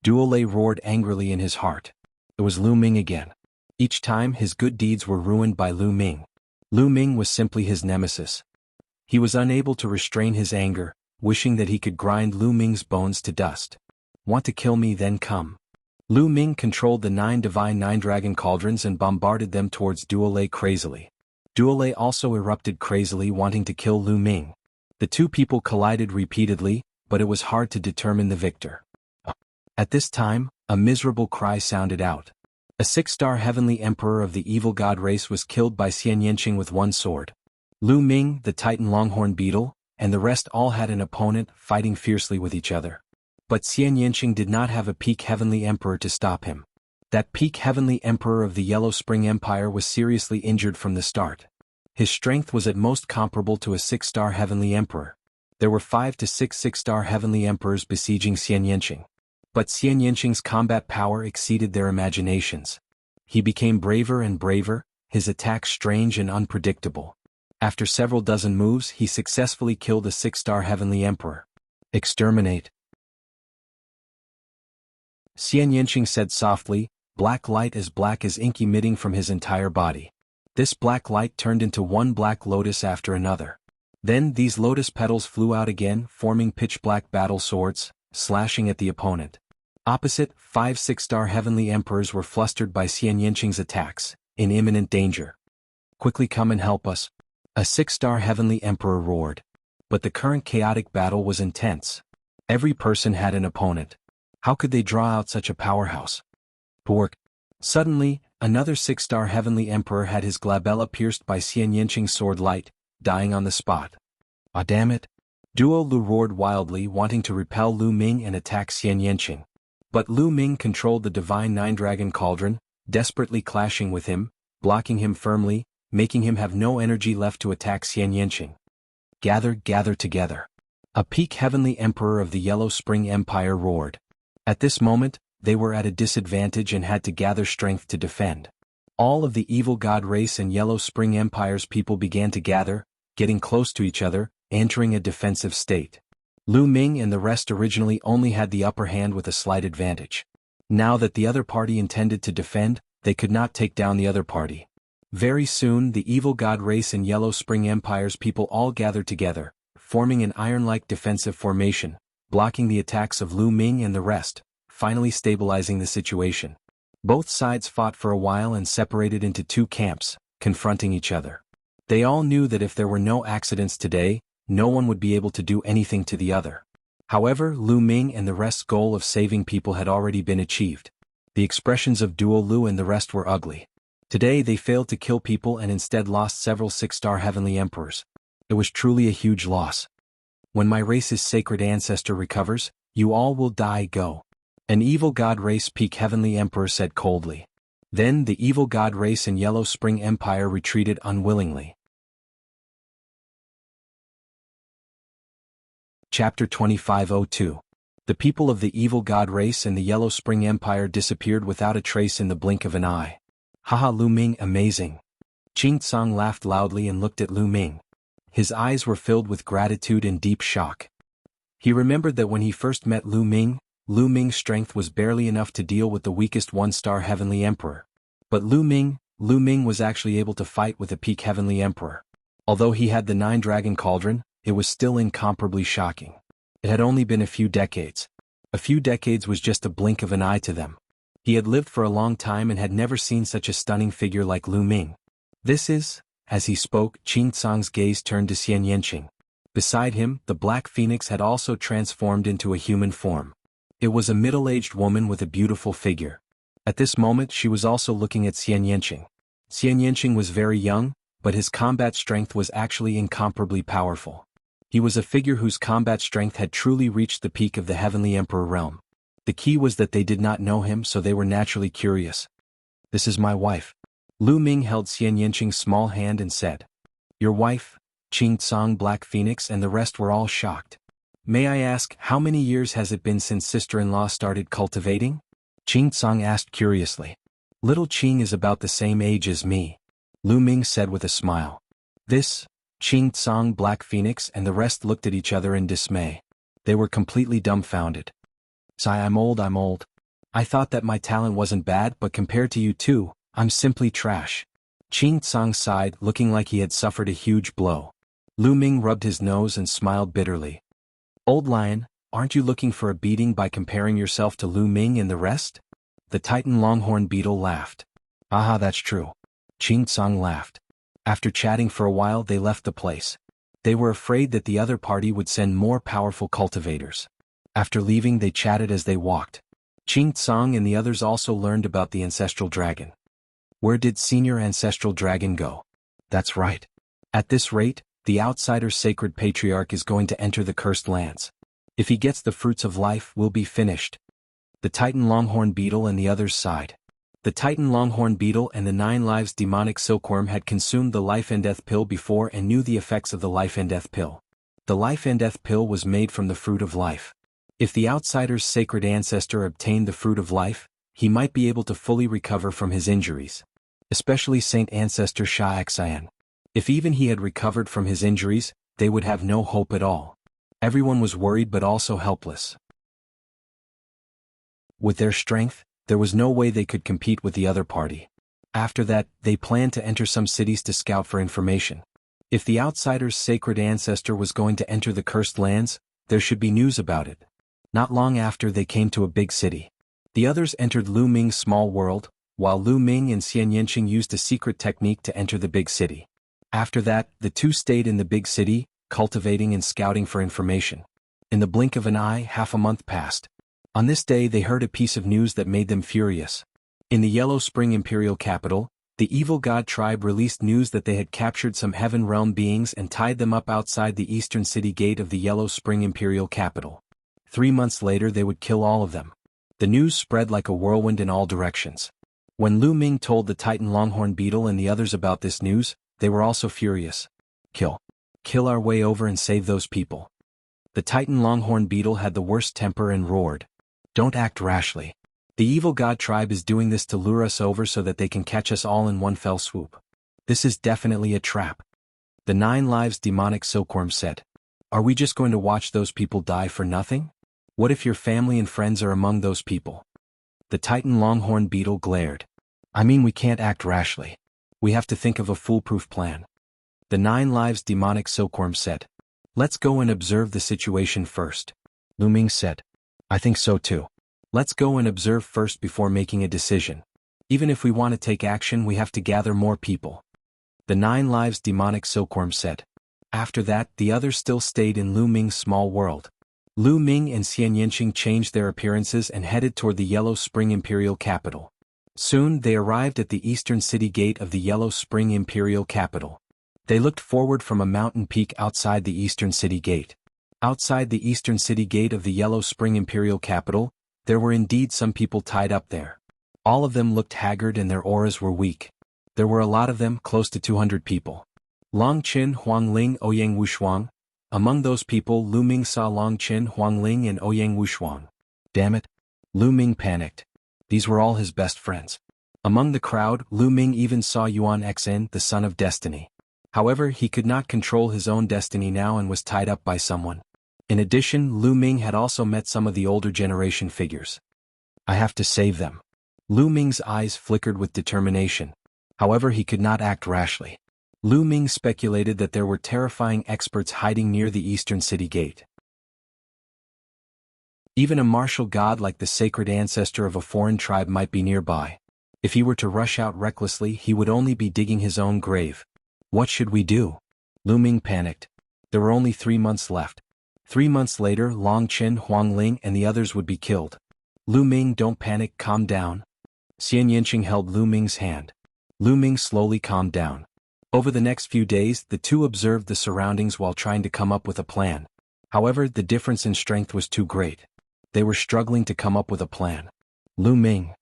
Duolei roared angrily in his heart. It was Lu Ming again. Each time his good deeds were ruined by Lu Ming. Lu Ming was simply his nemesis. He was unable to restrain his anger, wishing that he could grind Lu Ming's bones to dust. Want to kill me, then come. Lu Ming controlled the 9 Divine 9-Dragon Cauldrons and bombarded them towards Duolei crazily. Duolei also erupted crazily, wanting to kill Lu Ming. The 2 people collided repeatedly, but it was hard to determine the victor. At this time, a miserable cry sounded out. A 6-star heavenly emperor of the evil god race was killed by Xian Yanqing with one sword. Lu Ming, the Titan longhorn beetle, and the rest all had an opponent fighting fiercely with each other. But Xian Yanqing did not have a peak heavenly emperor to stop him. That peak heavenly emperor of the Yellow Spring Empire was seriously injured from the start. His strength was at most comparable to a 6-star heavenly emperor. There were 5 to 6 6-star heavenly emperors besieging Xian Yanqing. But Xian Yanqing's combat power exceeded their imaginations. He became braver and braver, his attacks strange and unpredictable. After several dozen moves, he successfully killed a 6-star heavenly emperor. Exterminate. Xian Yanqing said softly, black light as black as ink emitting from his entire body. This black light turned into one black lotus after another. Then these lotus petals flew out again, forming pitch-black battle swords, slashing at the opponent. Opposite, 5 6-star heavenly emperors were flustered by Xian Yanqing's attacks, in imminent danger. Quickly come and help us. A 6-star heavenly emperor roared. But the current chaotic battle was intense. Every person had an opponent. How could they draw out such a powerhouse? Pork. Suddenly, another 6-star heavenly emperor had his glabella pierced by Xian Yanqing's sword light, dying on the spot. Ah, damn it. Duo Lu roared wildly, wanting to repel Lu Ming and attack Xian Yanqing. But Lu Ming controlled the divine nine-dragon cauldron, desperately clashing with him, blocking him firmly, making him have no energy left to attack Xian Yanqing. Gather together. A peak heavenly emperor of the Yellow Spring Empire roared. At this moment, they were at a disadvantage and had to gather strength to defend. All of the evil god race and Yellow Spring Empire's people began to gather, getting close to each other, entering a defensive state. Lu Ming and the rest originally only had the upper hand with a slight advantage. Now that the other party intended to defend, they could not take down the other party. Very soon the evil god race and Yellow Spring Empire's people all gathered together, forming an iron-like defensive formation, blocking the attacks of Lu Ming and the rest, finally stabilizing the situation. Both sides fought for a while and separated into 2 camps, confronting each other. They all knew that if there were no accidents today, no one would be able to do anything to the other. However, Lu Ming and the rest's goal of saving people had already been achieved. The expressions of Duo Lu and the rest were ugly. Today they failed to kill people and instead lost several 6-star heavenly emperors. It was truly a huge loss. When my race's sacred ancestor recovers, you all will die. Go. An evil god race peak heavenly emperor said coldly. Then the evil god race and Yellow Spring Empire retreated unwillingly. Chapter 2502. The people of the evil god race and the Yellow Spring Empire disappeared without a trace in the blink of an eye. Haha, Lu Ming, amazing. Qing Tsang laughed loudly and looked at Lu Ming. His eyes were filled with gratitude and deep shock. He remembered that when he first met Lu Ming's strength was barely enough to deal with the weakest 1-star heavenly emperor. But Lu Ming was actually able to fight with a peak heavenly emperor. Although he had the 9-dragon cauldron, it was still incomparably shocking. It had only been a few decades. A few decades was just a blink of an eye to them. He had lived for a long time and had never seen such a stunning figure like Lu Ming. This is, as he spoke, Qing Tsang's gaze turned to Xian Yanqing. Beside him, the Black Phoenix had also transformed into a human form. It was a middle-aged woman with a beautiful figure. At this moment she was also looking at Xian Yanqing. Xian Yanqing was very young, but his combat strength was actually incomparably powerful. He was a figure whose combat strength had truly reached the peak of the Heavenly Emperor realm. The key was that they did not know him, so they were naturally curious. This is my wife. Lu Ming held Xian Yanqing's small hand and said. Your wife? Qing Tsang, Black Phoenix and the rest were all shocked. May I ask, how many years has it been since sister-in-law started cultivating? Qing Tsang asked curiously. Little Qing is about the same age as me. Lu Ming said with a smile. This? Qing Tsang, Black Phoenix and the rest looked at each other in dismay. They were completely dumbfounded. Sigh, I'm old. I thought that my talent wasn't bad, but compared to you two, I'm simply trash. Qing Tsang sighed, looking like he had suffered a huge blow. Lu Ming rubbed his nose and smiled bitterly. Old lion, aren't you looking for a beating by comparing yourself to Lu Ming and the rest? The Titan longhorn beetle laughed. Aha, that's true. Qing Tsang laughed. After chatting for a while they left the place. They were afraid that the other party would send more powerful cultivators. After leaving they chatted as they walked. Qing Tsang and the others also learned about the ancestral dragon. Where did senior ancestral dragon go? That's right. At this rate, the outsider's sacred patriarch is going to enter the cursed lands. If he gets the fruits of life, we'll be finished. The Titan Longhorn Beetle and the others sighed. The Titan Longhorn Beetle and the 9 Lives demonic silkworm had consumed the life and death pill before and knew the effects of the life and death pill. The life and death pill was made from the fruit of life. If the outsider's sacred ancestor obtained the fruit of life, he might be able to fully recover from his injuries. Especially Saint Ancestor Sha Xian. If even he had recovered from his injuries, they would have no hope at all. Everyone was worried but also helpless. With their strength, there was no way they could compete with the other party. After that, they planned to enter some cities to scout for information. If the outsider's sacred ancestor was going to enter the cursed lands, there should be news about it. Not long after, they came to a big city. The others entered Lu Ming's small world, while Lu Ming and Xian Yanqing used a secret technique to enter the big city. After that, the two stayed in the big city, cultivating and scouting for information. In the blink of an eye, half a month passed. On this day they heard a piece of news that made them furious. In the Yellow Spring Imperial capital, the evil god tribe released news that they had captured some heaven realm beings and tied them up outside the eastern city gate of the Yellow Spring Imperial capital. 3 months later they would kill all of them. The news spread like a whirlwind in all directions. When Lu Ming told the Titan Longhorn Beetle and the others about this news, they were also furious. Kill our way over and save those people. The Titan Longhorn Beetle had the worst temper and roared. Don't act rashly. The evil god tribe is doing this to lure us over so that they can catch us all in one fell swoop. This is definitely a trap. The 9 Lives demonic silkworm said. Are we just going to watch those people die for nothing? What if your family and friends are among those people? The Titan Longhorn Beetle glared. I mean, we can't act rashly. We have to think of a foolproof plan. The 9 Lives demonic silkworm said. Let's go and observe the situation first. Lu Ming said. I think so too. Let's go and observe first before making a decision. Even if we want to take action, we have to gather more people. The 9 Lives demonic silkworm said. After that, the others still stayed in Lu Ming's small world. Lu Ming and Xian Yanqing changed their appearances and headed toward the Yellow Spring Imperial capital. Soon they arrived at the eastern city gate of the Yellow Spring Imperial capital. They looked forward from a mountain peak outside the eastern city gate. Outside the eastern city gate of the Yellow Spring Imperial capital, there were indeed some people tied up there. All of them looked haggard and their auras were weak. There were a lot of them, close to 200 people. Long Qin, Huang Ling, Ouyang Wushuang. Among those people, Lu Ming saw Long Qin, Huang Ling and Ouyang Wushuang. Damn it. Lu Ming panicked. These were all his best friends. Among the crowd, Lu Ming even saw Yuan Xen, the son of destiny. However, he could not control his own destiny now and was tied up by someone. In addition, Lu Ming had also met some of the older generation figures. I have to save them. Lu Ming's eyes flickered with determination. However, he could not act rashly. Lu Ming speculated that there were terrifying experts hiding near the eastern city gate. Even a martial god like the sacred ancestor of a foreign tribe might be nearby. If he were to rush out recklessly, he would only be digging his own grave. What should we do? Lu Ming panicked. There were only 3 months left. 3 months later, Long Qin, Huang Ling and the others would be killed. Lu Ming, don't panic, calm down. Xian Yanqing held Lu Ming's hand. Lu Ming slowly calmed down. Over the next few days, the two observed the surroundings while trying to come up with a plan. However, the difference in strength was too great. They were struggling to come up with a plan. Lu Ming.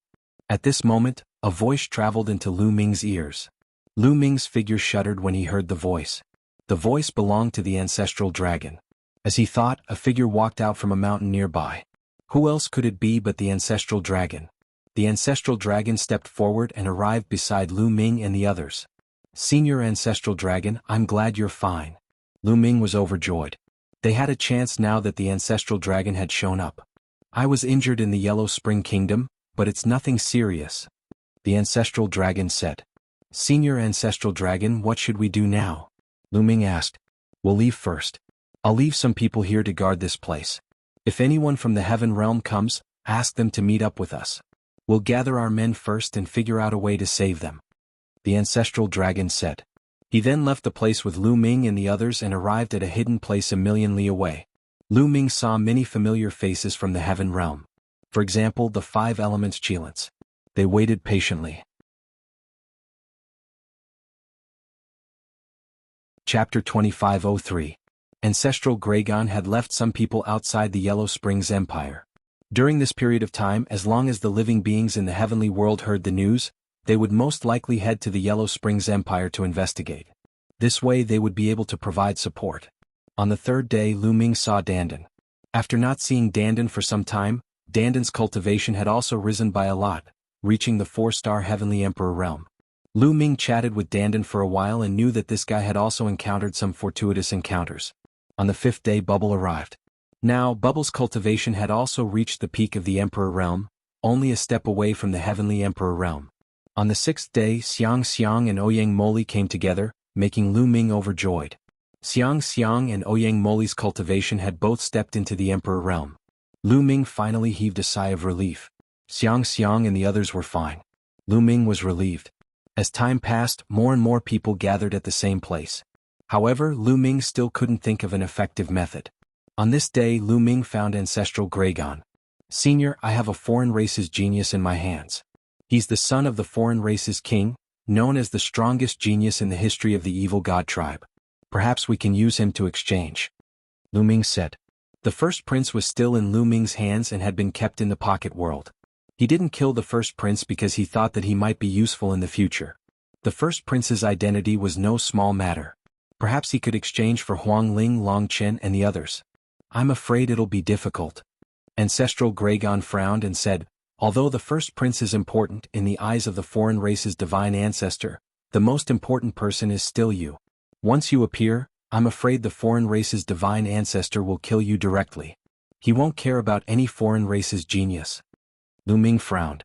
At this moment, a voice traveled into Lu Ming's ears. Lu Ming's figure shuddered when he heard the voice. The voice belonged to the ancestral dragon. As he thought, a figure walked out from a mountain nearby. Who else could it be but the ancestral dragon? The ancestral dragon stepped forward and arrived beside Lu Ming and the others. Senior ancestral dragon, I'm glad you're fine. Lu Ming was overjoyed. They had a chance now that the ancestral dragon had shown up. I was injured in the Yellow Spring Kingdom, but it's nothing serious. The ancestral dragon said. Senior ancestral dragon, what should we do now? Lu Ming asked. We'll leave first. I'll leave some people here to guard this place. If anyone from the heaven realm comes, ask them to meet up with us. We'll gather our men first and figure out a way to save them. The ancestral dragon said. He then left the place with Lu Ming and the others and arrived at a hidden place a million li away. Lu Ming saw many familiar faces from the heaven realm. For example, the 5 elements chelants. They waited patiently. Chapter 2503. Ancestral Gragon had left some people outside the Yellow Springs Empire. During this period of time, as long as the living beings in the heavenly world heard the news, they would most likely head to the Yellow Springs Empire to investigate. This way they would be able to provide support. On the 3rd day, Lu Ming saw Dandan. After not seeing Dandan for some time, Dandan's cultivation had also risen by a lot, reaching the 4-star Heavenly Emperor realm. Lu Ming chatted with Dandan for a while and knew that this guy had also encountered some fortuitous encounters. On the 5th day, Bubble arrived. Now, Bubble's cultivation had also reached the peak of the Emperor realm, only a step away from the Heavenly Emperor realm. On the 6th day, Xiang and Ouyang Moli came together, making Lu Ming overjoyed. Xiang and Ouyang Moli's cultivation had both stepped into the Emperor realm. Lu Ming finally heaved a sigh of relief. Xiang and the others were fine. Lu Ming was relieved. As time passed, more and more people gathered at the same place. However, Lu Ming still couldn't think of an effective method. On this day, Lu Ming found Ancestral Gragon. Senior, I have a foreign race's genius in my hands. He's the son of the foreign race's king, known as the strongest genius in the history of the evil god tribe. Perhaps we can use him to exchange. Lu Ming said. The first prince was still in Lu Ming's hands and had been kept in the pocket world. He didn't kill the first prince because he thought that he might be useful in the future. The first prince's identity was no small matter. Perhaps he could exchange for Huang Ling, Long Chen and the others. I'm afraid it'll be difficult. Ancestral Gragon frowned and said, although the first prince is important in the eyes of the foreign race's divine ancestor, the most important person is still you. Once you appear, I'm afraid the foreign race's divine ancestor will kill you directly. He won't care about any foreign race's genius. Lu Ming frowned.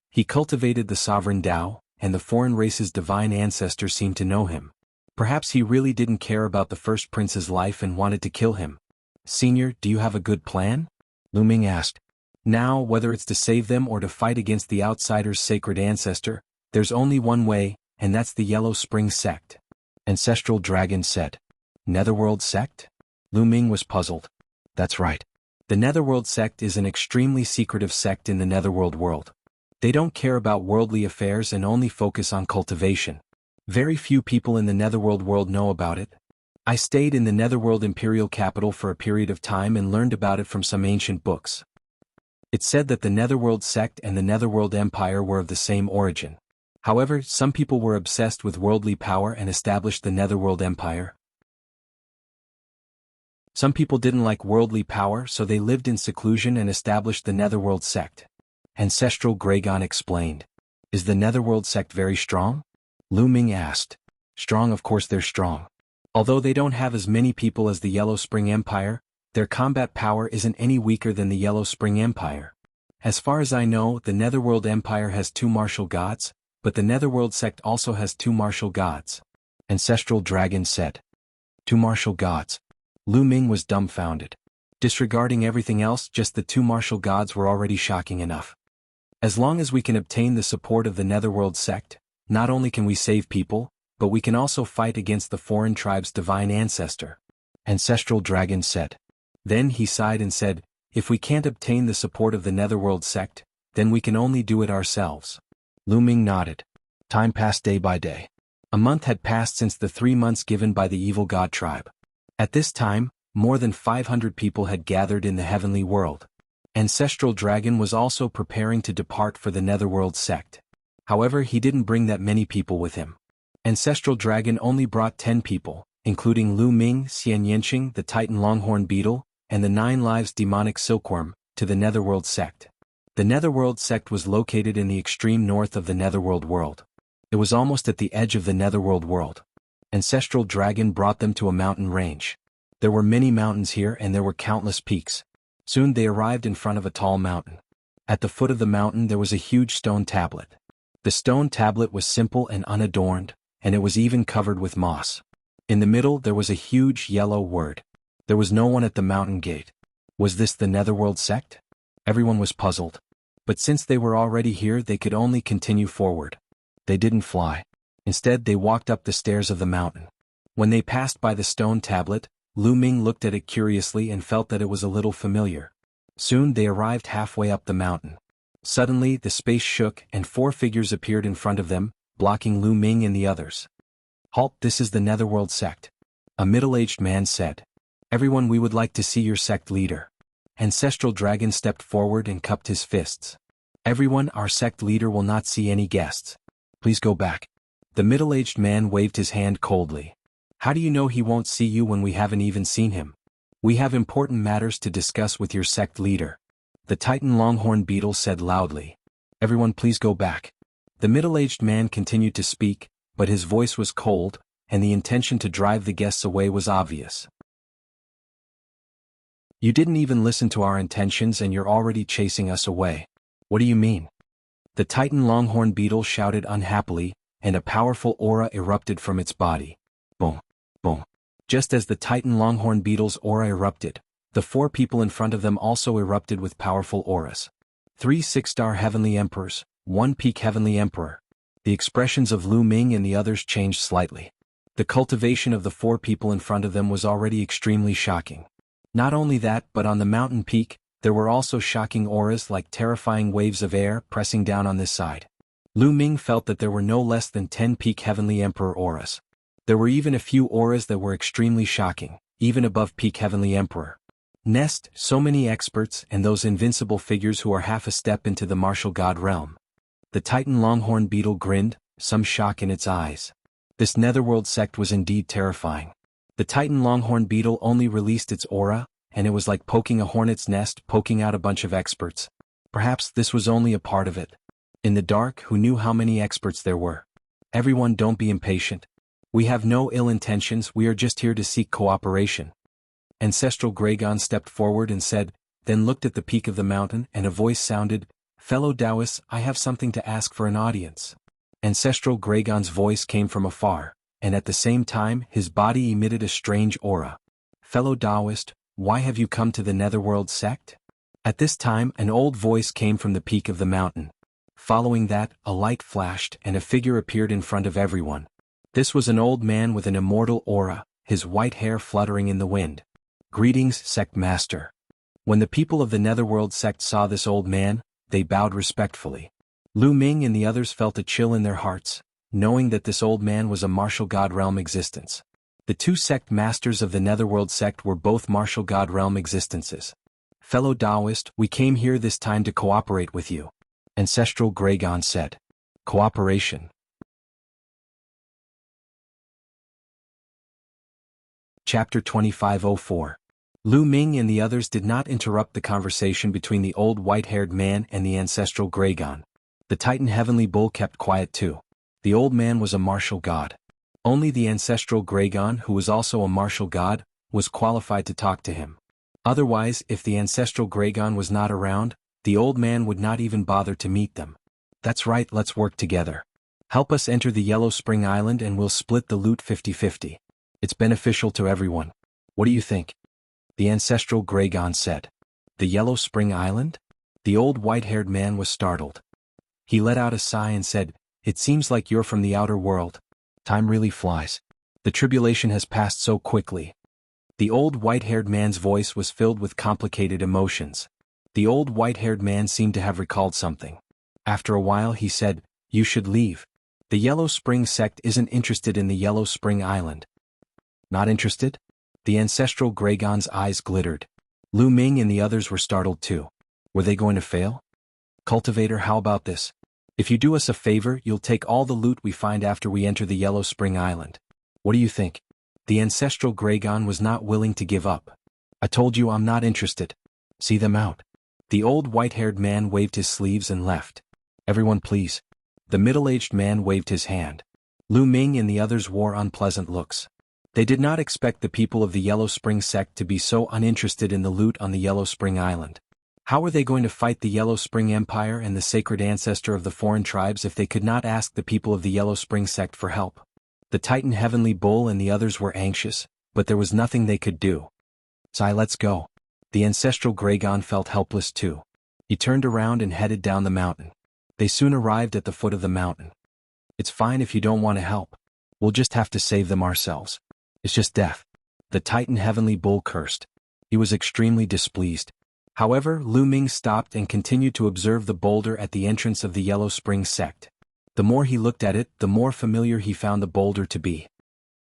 He cultivated the sovereign Tao, and the foreign race's divine ancestor seemed to know him. Perhaps he really didn't care about the first prince's life and wanted to kill him. Senior, do you have a good plan? Lu Ming asked. Now, whether it's to save them or to fight against the outsider's sacred ancestor, there's only one way, and that's the Yellow Springs sect. Ancestral Dragon said. Netherworld sect? Lu Ming was puzzled. That's right. The Netherworld sect is an extremely secretive sect in the Netherworld world. They don't care about worldly affairs and only focus on cultivation. Very few people in the Netherworld world know about it. I stayed in the Netherworld imperial capital for a period of time and learned about it from some ancient books. It said that the Netherworld sect and the Netherworld Empire were of the same origin. However, some people were obsessed with worldly power and established the Netherworld Empire. Some people didn't like worldly power, so they lived in seclusion and established the Netherworld sect. Ancestral Gragon explained. Is the Netherworld sect very strong? Lu Ming asked. Strong, of course they're strong. Although they don't have as many people as the Yellow Spring Empire, their combat power isn't any weaker than the Yellow Spring Empire. As far as I know, the Netherworld Empire has 2 martial gods, but the Netherworld sect also has 2 martial gods. Ancestral Dragon said. 2 martial gods. Lu Ming was dumbfounded. Disregarding everything else, just the 2 martial gods were already shocking enough. As long as we can obtain the support of the Netherworld sect, not only can we save people, but we can also fight against the foreign tribe's divine ancestor. Ancestral Dragon said. Then he sighed and said, if we can't obtain the support of the Netherworld sect, then we can only do it ourselves. Lu Ming nodded. Time passed day by day. A month had passed since the 3 months given by the evil god tribe. At this time, more than 500 people had gathered in the heavenly world. Ancestral Dragon was also preparing to depart for the Netherworld sect. However, he didn't bring that many people with him. Ancestral Dragon only brought 10 people, including Lu Ming, Xian Yanqing, the Titan Longhorn Beetle, and the 9 Lives Demonic Silkworm, to the Netherworld sect. The Netherworld sect was located in the extreme north of the Netherworld world. It was almost at the edge of the Netherworld world. Ancestral Dragon brought them to a mountain range. There were many mountains here and there were countless peaks. Soon they arrived in front of a tall mountain. At the foot of the mountain there was a huge stone tablet. The stone tablet was simple and unadorned, and it was even covered with moss. In the middle there was a huge yellow word. There was no one at the mountain gate. Was this the Netherworld sect? Everyone was puzzled. But since they were already here, they could only continue forward. They didn't fly. Instead, they walked up the stairs of the mountain. When they passed by the stone tablet, Lu Ming looked at it curiously and felt that it was a little familiar. Soon they arrived halfway up the mountain. Suddenly the space shook and 4 figures appeared in front of them, blocking Lu Ming and the others. "Halt, this is the Netherworld sect," a middle-aged man said. "Everyone, we would like to see your sect leader." Ancestral Dragon stepped forward and cupped his fists. "Everyone, our sect leader will not see any guests. Please go back." The middle-aged man waved his hand coldly. "How do you know he won't see you when we haven't even seen him? We have important matters to discuss with your sect leader," the Titan Longhorn Beetle said loudly. "Everyone, please go back." The middle-aged man continued to speak, but his voice was cold, and the intention to drive the guests away was obvious. "You didn't even listen to our intentions and you're already chasing us away. What do you mean?" The Titan Longhorn Beetle shouted unhappily, and a powerful aura erupted from its body. Boom, boom. Just as the Titan Longhorn Beetle's aura erupted, the 4 people in front of them also erupted with powerful auras. 3 6-star Heavenly Emperors, 1 Peak Heavenly Emperor. The expressions of Lu Ming and the others changed slightly. The cultivation of the 4 people in front of them was already extremely shocking. Not only that, but on the mountain peak, there were also shocking auras like terrifying waves of air pressing down on this side. Lu Ming felt that there were no less than 10 Peak Heavenly Emperor auras. There were even a few auras that were extremely shocking, even above Peak Heavenly Emperor. Nest, so many experts and those invincible figures who are half a step into the martial god realm. The Titan Longhorn Beetle grinned, some shock in its eyes. This Netherworld sect was indeed terrifying. The Titan Longhorn Beetle only released its aura, and it was like poking a hornet's nest poking out a bunch of experts. Perhaps this was only a part of it. In the dark, who knew how many experts there were? "Everyone, don't be impatient. We have no ill intentions, we are just here to seek cooperation." Ancestral Dragon stepped forward and said, then looked at the peak of the mountain and a voice sounded, "Fellow Taoists, I have something to ask for an audience." Ancestral Dragon's voice came from afar, and at the same time his body emitted a strange aura. "Fellow Taoist, why have you come to the Netherworld sect?" At this time an old voice came from the peak of the mountain. Following that, a light flashed and a figure appeared in front of everyone. This was an old man with an immortal aura, his white hair fluttering in the wind. "Greetings, Sect Master." When the people of the Netherworld sect saw this old man, they bowed respectfully. Lu Ming and the others felt a chill in their hearts, knowing that this old man was a martial god realm existence. The 2 sect masters of the Netherworld sect were both martial god realm existences. "Fellow Taoist, we came here this time to cooperate with you," Ancestral Dragon said. "Cooperation." Chapter 2504. Lu Ming and the others did not interrupt the conversation between the old white-haired man and the Ancestral Dragon. The Titan Heavenly Bull kept quiet too. The old man was a martial god. Only the Ancestral Dragon, who was also a martial god, was qualified to talk to him. Otherwise, if the Ancestral Dragon was not around, the old man would not even bother to meet them. "That's right, let's work together. Help us enter the Yellow Spring Island and we'll split the loot 50-50. It's beneficial to everyone. What do you think?" The Ancestral Dragon said. "The Yellow Spring Island?" The old white-haired man was startled. He let out a sigh and said, "It seems like you're from the outer world. Time really flies. The tribulation has passed so quickly." The old white-haired man's voice was filled with complicated emotions. The old white-haired man seemed to have recalled something. After a while he said, "You should leave. The Yellow Spring sect isn't interested in the Yellow Spring Island." "Not interested?" The Ancestral Dragon's eyes glittered. Lu Ming and the others were startled too. Were they going to fail? "Cultivator, how about this? If you do us a favor, you'll take all the loot we find after we enter the Yellow Spring Island. What do you think?" The Ancestral Dragon was not willing to give up. "I told you I'm not interested. See them out." The old white-haired man waved his sleeves and left. "Everyone please." The middle-aged man waved his hand. Lu Ming and the others wore unpleasant looks. They did not expect the people of the Yellow Spring sect to be so uninterested in the loot on the Yellow Spring Island. How were they going to fight the Yellow Spring Empire and the sacred ancestor of the foreign tribes if they could not ask the people of the Yellow Spring sect for help? The Titan Heavenly Bull and the others were anxious, but there was nothing they could do. "Sai, let's go." The Ancestral Dragon felt helpless too. He turned around and headed down the mountain. They soon arrived at the foot of the mountain. "It's fine if you don't want to help. We'll just have to save them ourselves. It's just death." The Titan Heavenly Bull cursed. He was extremely displeased. However, Lu Ming stopped and continued to observe the boulder at the entrance of the Yellow Spring sect. The more he looked at it, the more familiar he found the boulder to be.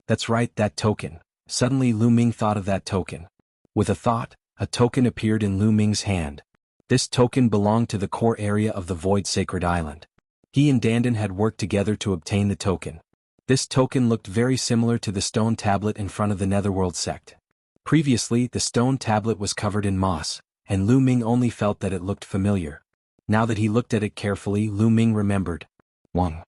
That's right, that token. Suddenly Lu Ming thought of that token. With a thought, a token appeared in Lu Ming's hand. This token belonged to the core area of the Void Sacred Island. He and Dandan had worked together to obtain the token. This token looked very similar to the stone tablet in front of the Netherworld sect. Previously, the stone tablet was covered in moss, and Lu Ming only felt that it looked familiar. Now that he looked at it carefully, Lu Ming remembered. Wang.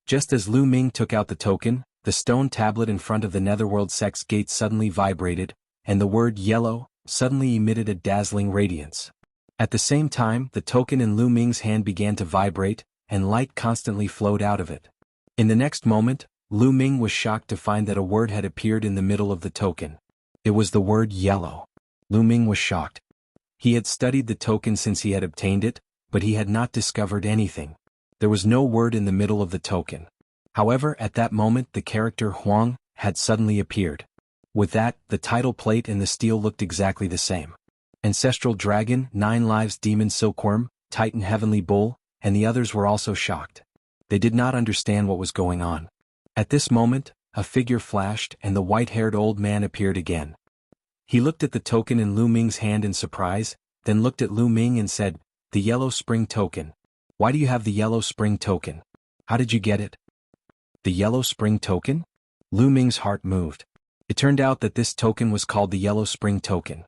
Just as Lu Ming took out the token, the stone tablet in front of the Netherworld sect's gate suddenly vibrated, and the word yellow suddenly emitted a dazzling radiance. At the same time, the token in Lu Ming's hand began to vibrate, and light constantly flowed out of it. In the next moment, Lu Ming was shocked to find that a word had appeared in the middle of the token. It was the word yellow. Lu Ming was shocked. He had studied the token since he had obtained it, but he had not discovered anything. There was no word in the middle of the token. However, at that moment the character Huang had suddenly appeared. With that, the title plate and the steel looked exactly the same. Ancestral Dragon, 9 Lives Demon Silkworm, Titan Heavenly Bull, and the others were also shocked. They did not understand what was going on. At this moment, a figure flashed and the white-haired old man appeared again. He looked at the token in Lu Ming's hand in surprise, then looked at Lu Ming and said, "The Yellow Spring Token. Why do you have the Yellow Spring Token? How did you get it?" The Yellow Spring Token? Lu Ming's heart moved. It turned out that this token was called the Yellow Spring Token.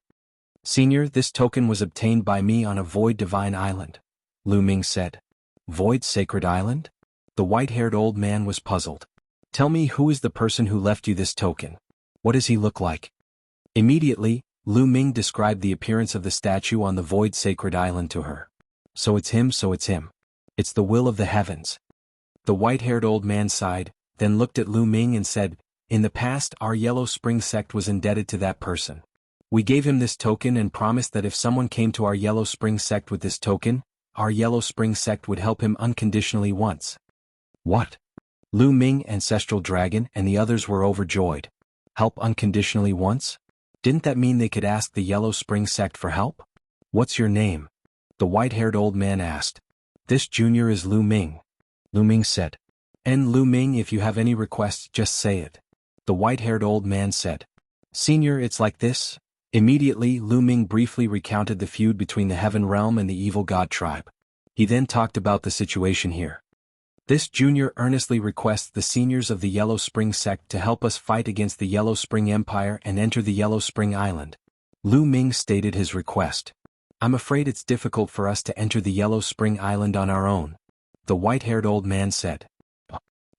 "Senior, this token was obtained by me on a Void Divine Island," Lu Ming said. "Void Sacred Island?" The white-haired old man was puzzled. "Tell me, who is the person who left you this token? What does he look like?" Immediately, Lu Ming described the appearance of the statue on the Void Sacred Island to her. So it's him. It's the will of the heavens." The white-haired old man sighed, then looked at Lu Ming and said, "In the past, our Yellow Spring sect was indebted to that person. We gave him this token and promised that if someone came to our Yellow Spring sect with this token, our Yellow Spring sect would help him unconditionally once." What? Lu Ming, Ancestral Dragon, and the others were overjoyed. Help unconditionally once? Didn't that mean they could ask the Yellow Spring sect for help? "What's your name?" the white-haired old man asked. "This junior is Lu Ming," Lu Ming said. "And Lu Ming, if you have any requests, just say it," the white-haired old man said. "Senior, it's like this." Immediately, Lu Ming briefly recounted the feud between the Heaven Realm and the Evil God tribe. He then talked about the situation here. "This junior earnestly requests the seniors of the Yellow Spring sect to help us fight against the Yellow Spring Empire and enter the Yellow Spring Island." Lu Ming stated his request. "I'm afraid it's difficult for us to enter the Yellow Spring Island on our own," the white-haired old man said.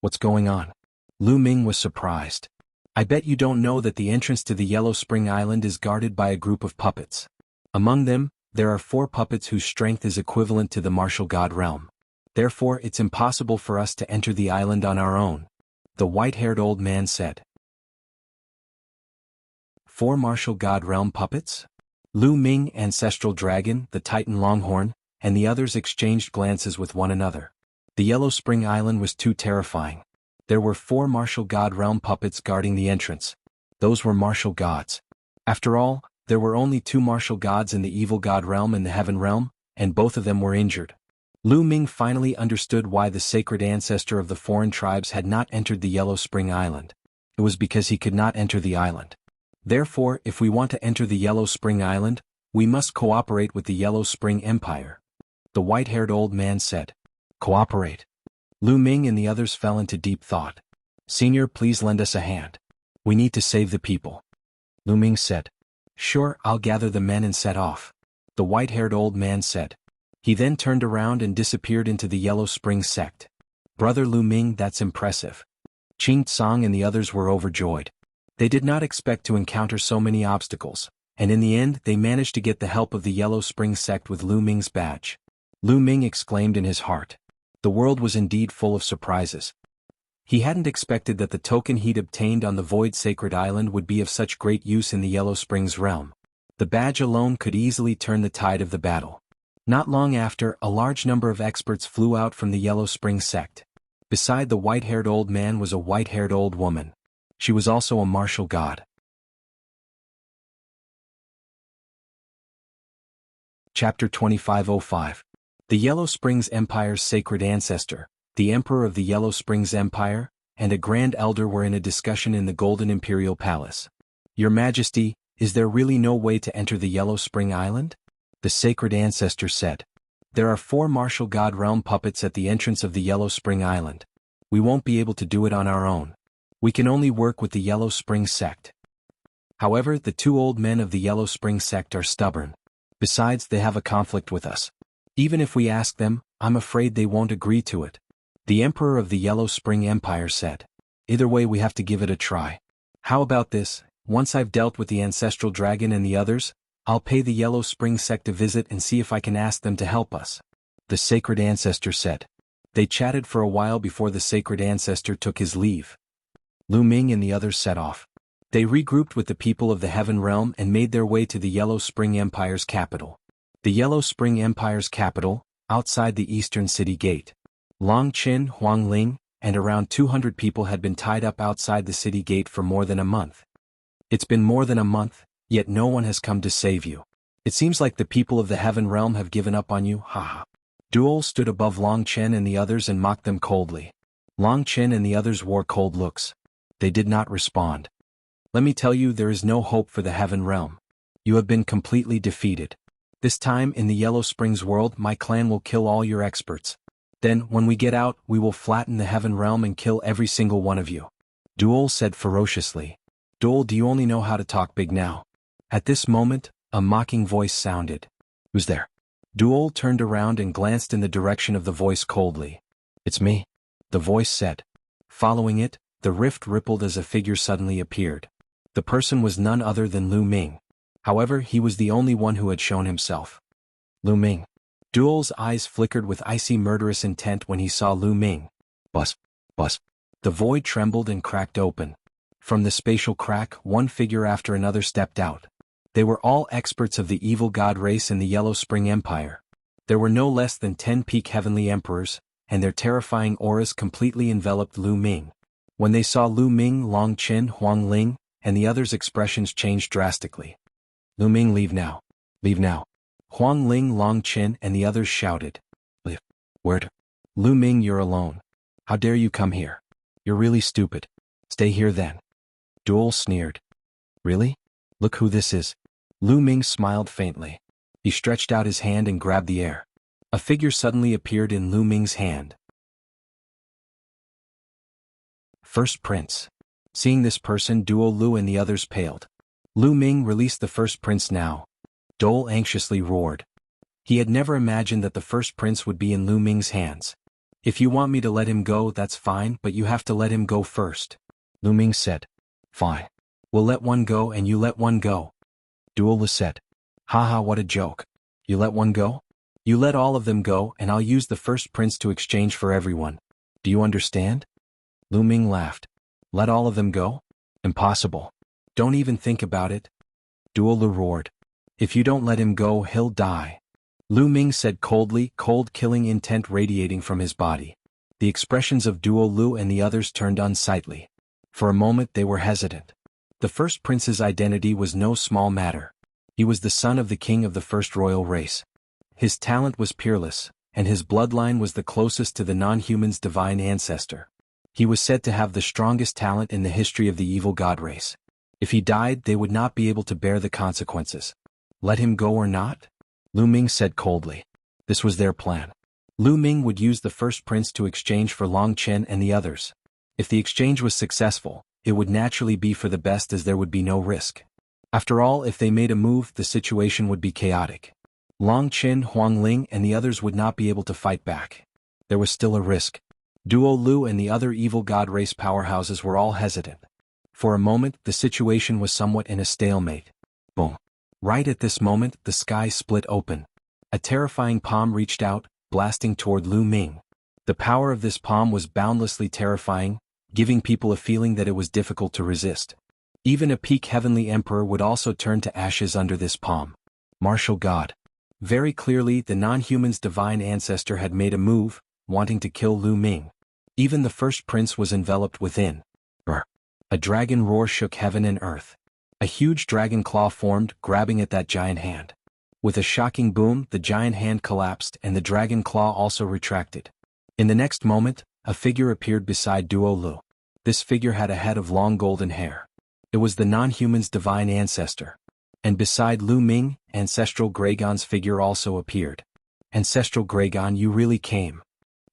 "What's going on?" Lu Ming was surprised. "I bet you don't know that the entrance to the Yellow Spring Island is guarded by a group of puppets. Among them, there are 4 puppets whose strength is equivalent to the martial god realm. Therefore, it's impossible for us to enter the island on our own," the white-haired old man said. 4 martial god realm puppets? Lu Ming, Ancestral Dragon, the Titan Longhorn, and the others exchanged glances with one another. The Yellow Spring Island was too terrifying. There were 4 martial god realm puppets guarding the entrance. Those were martial gods. After all, there were only 2 martial gods in the Evil God realm and the Heaven realm, and both of them were injured. Lu Ming finally understood why the sacred ancestor of the foreign tribes had not entered the Yellow Spring Island. It was because he could not enter the island. Therefore, if we want to enter the Yellow Spring Island, we must cooperate with the Yellow Spring Empire, the white-haired old man said. Cooperate? Lu Ming and the others fell into deep thought. "Senior, please lend us a hand. We need to save the people," Lu Ming said. "Sure, I'll gather the men and set off," the white-haired old man said. He then turned around and disappeared into the Yellow Spring sect. "Brother Lu Ming, that's impressive." Qing Tsang and the others were overjoyed. They did not expect to encounter so many obstacles, and in the end they managed to get the help of the Yellow Spring sect with Lu Ming's badge. Lu Ming exclaimed in his heart. The world was indeed full of surprises. He hadn't expected that the token he'd obtained on the Void Sacred Island would be of such great use in the Yellow Springs realm. The badge alone could easily turn the tide of the battle. Not long after, a large number of experts flew out from the Yellow Spring sect. Beside the white-haired old man was a white-haired old woman. She was also a martial god. Chapter 2505. The Yellow Springs Empire's sacred ancestor, the Emperor of the Yellow Springs Empire, and a Grand Elder were in a discussion in the Golden Imperial Palace. Your Majesty, is there really no way to enter the Yellow Spring Island? The sacred ancestor said. There are 4 martial god realm puppets at the entrance of the Yellow Spring Island. We won't be able to do it on our own. We can only work with the Yellow Spring sect. However, the 2 old men of the Yellow Spring sect are stubborn. Besides, they have a conflict with us. Even if we ask them, I'm afraid they won't agree to it. The Emperor of the Yellow Spring Empire said. Either way, we have to give it a try. How about this? Once I've dealt with the ancestral dragon and the others, I'll pay the Yellow Spring sect a visit and see if I can ask them to help us. The sacred ancestor said. They chatted for a while before the sacred ancestor took his leave. Lu Ming and the others set off. They regrouped with the people of the Heaven Realm and made their way to the Yellow Spring Empire's capital. The Yellow Spring Empire's capital, outside the eastern city gate. Long Qin, Huang Ling, and around 200 people had been tied up outside the city gate for more than a month. It's been more than a month, yet no one has come to save you. It seems like the people of the Heaven Realm have given up on you, haha. Duel stood above Long Chen and the others and mocked them coldly. Long Chen and the others wore cold looks. They did not respond. Let me tell you, there is no hope for the Heaven Realm. You have been completely defeated. This time in the Yellow Springs world, my clan will kill all your experts. Then, when we get out, we will flatten the Heaven Realm and kill every single one of you. Duel said ferociously. Duel, do you only know how to talk big now? At this moment, a mocking voice sounded. Who's there? Duel turned around and glanced in the direction of the voice coldly. It's me, the voice said. Following it, the rift rippled as a figure suddenly appeared. The person was none other than Lu Ming. However, he was the only one who had shown himself. Lu Ming. Duel's eyes flickered with icy murderous intent when he saw Lu Ming. Buzz, buzz. The void trembled and cracked open. From the spatial crack, one figure after another stepped out. They were all experts of the evil god race in the Yellow Spring Empire. There were no less than 10 peak heavenly emperors, and their terrifying auras completely enveloped Lu Ming. When they saw Lu Ming, Long Qin, Huang Ling, and the others' expressions changed drastically. Lu Ming, leave now. Leave now. Huang Ling, Long Qin, and the others shouted. Leave. Where to? Lu Ming, you're alone. How dare you come here? You're really stupid. Stay here then. Duel sneered. Really? Look who this is. Lu Ming smiled faintly. He stretched out his hand and grabbed the air. A figure suddenly appeared in Lu Ming's hand. First Prince. Seeing this person, Duo Lu and the others paled. Lu Ming, released the First Prince now. Dole anxiously roared. He had never imagined that the First Prince would be in Lu Ming's hands. If you want me to let him go, that's fine, but you have to let him go first. Lu Ming said. Fine. We'll let one go and you let one go. Duel said. Haha, what a joke. You let one go? You let all of them go and I'll use the First Prince to exchange for everyone. Do you understand? Lu Ming laughed. Let all of them go? Impossible. Don't even think about it. Duel roared. If you don't let him go, he'll die. Lu Ming said coldly, cold killing intent radiating from his body. The expressions of Duo Lu and the others turned unsightly. For a moment they were hesitant. The First Prince's identity was no small matter. He was the son of the king of the first royal race. His talent was peerless, and his bloodline was the closest to the non-human's divine ancestor. He was said to have the strongest talent in the history of the evil god race. If he died, they would not be able to bear the consequences. Let him go or not? Lu Ming said coldly. This was their plan. Lu Ming would use the First Prince to exchange for Long Chen and the others. If the exchange was successful, it would naturally be for the best as there would be no risk. After all, if they made a move, the situation would be chaotic. Long Chen, Huang Ling, and the others would not be able to fight back. There was still a risk. Duo Lu and the other evil god race powerhouses were all hesitant. For a moment, the situation was somewhat in a stalemate. Boom. Right at this moment, the sky split open. A terrifying palm reached out, blasting toward Lu Ming. The power of this palm was boundlessly terrifying, giving people a feeling that it was difficult to resist. Even a peak heavenly emperor would also turn to ashes under this palm. Martial god. Very clearly, the non-human's divine ancestor had made a move, wanting to kill Lu Ming. Even the First Prince was enveloped within. A dragon roar shook heaven and earth. A huge dragon claw formed, grabbing at that giant hand. With a shocking boom, the giant hand collapsed and the dragon claw also retracted. In the next moment, a figure appeared beside Duo Lu. This figure had a head of long golden hair. It was the non-human's divine ancestor. And beside Lu Ming, Ancestral Gregon's figure also appeared. Ancestral Gregon, you really came.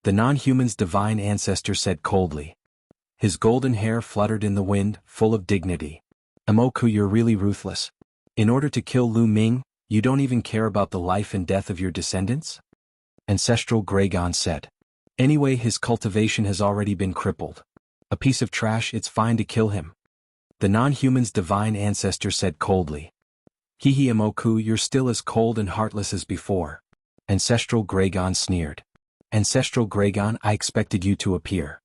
The non-human's divine ancestor said coldly. His golden hair fluttered in the wind, full of dignity. Imoku, you're really ruthless. In order to kill Lu Ming, you don't even care about the life and death of your descendants? Ancestral Gregon said. Anyway, his cultivation has already been crippled. A piece of trash, it's fine to kill him. The non-human's divine ancestor said coldly. Hehe Imoku, you're still as cold and heartless as before. Ancestral Gregon sneered. Ancestral Gregon, I expected you to appear.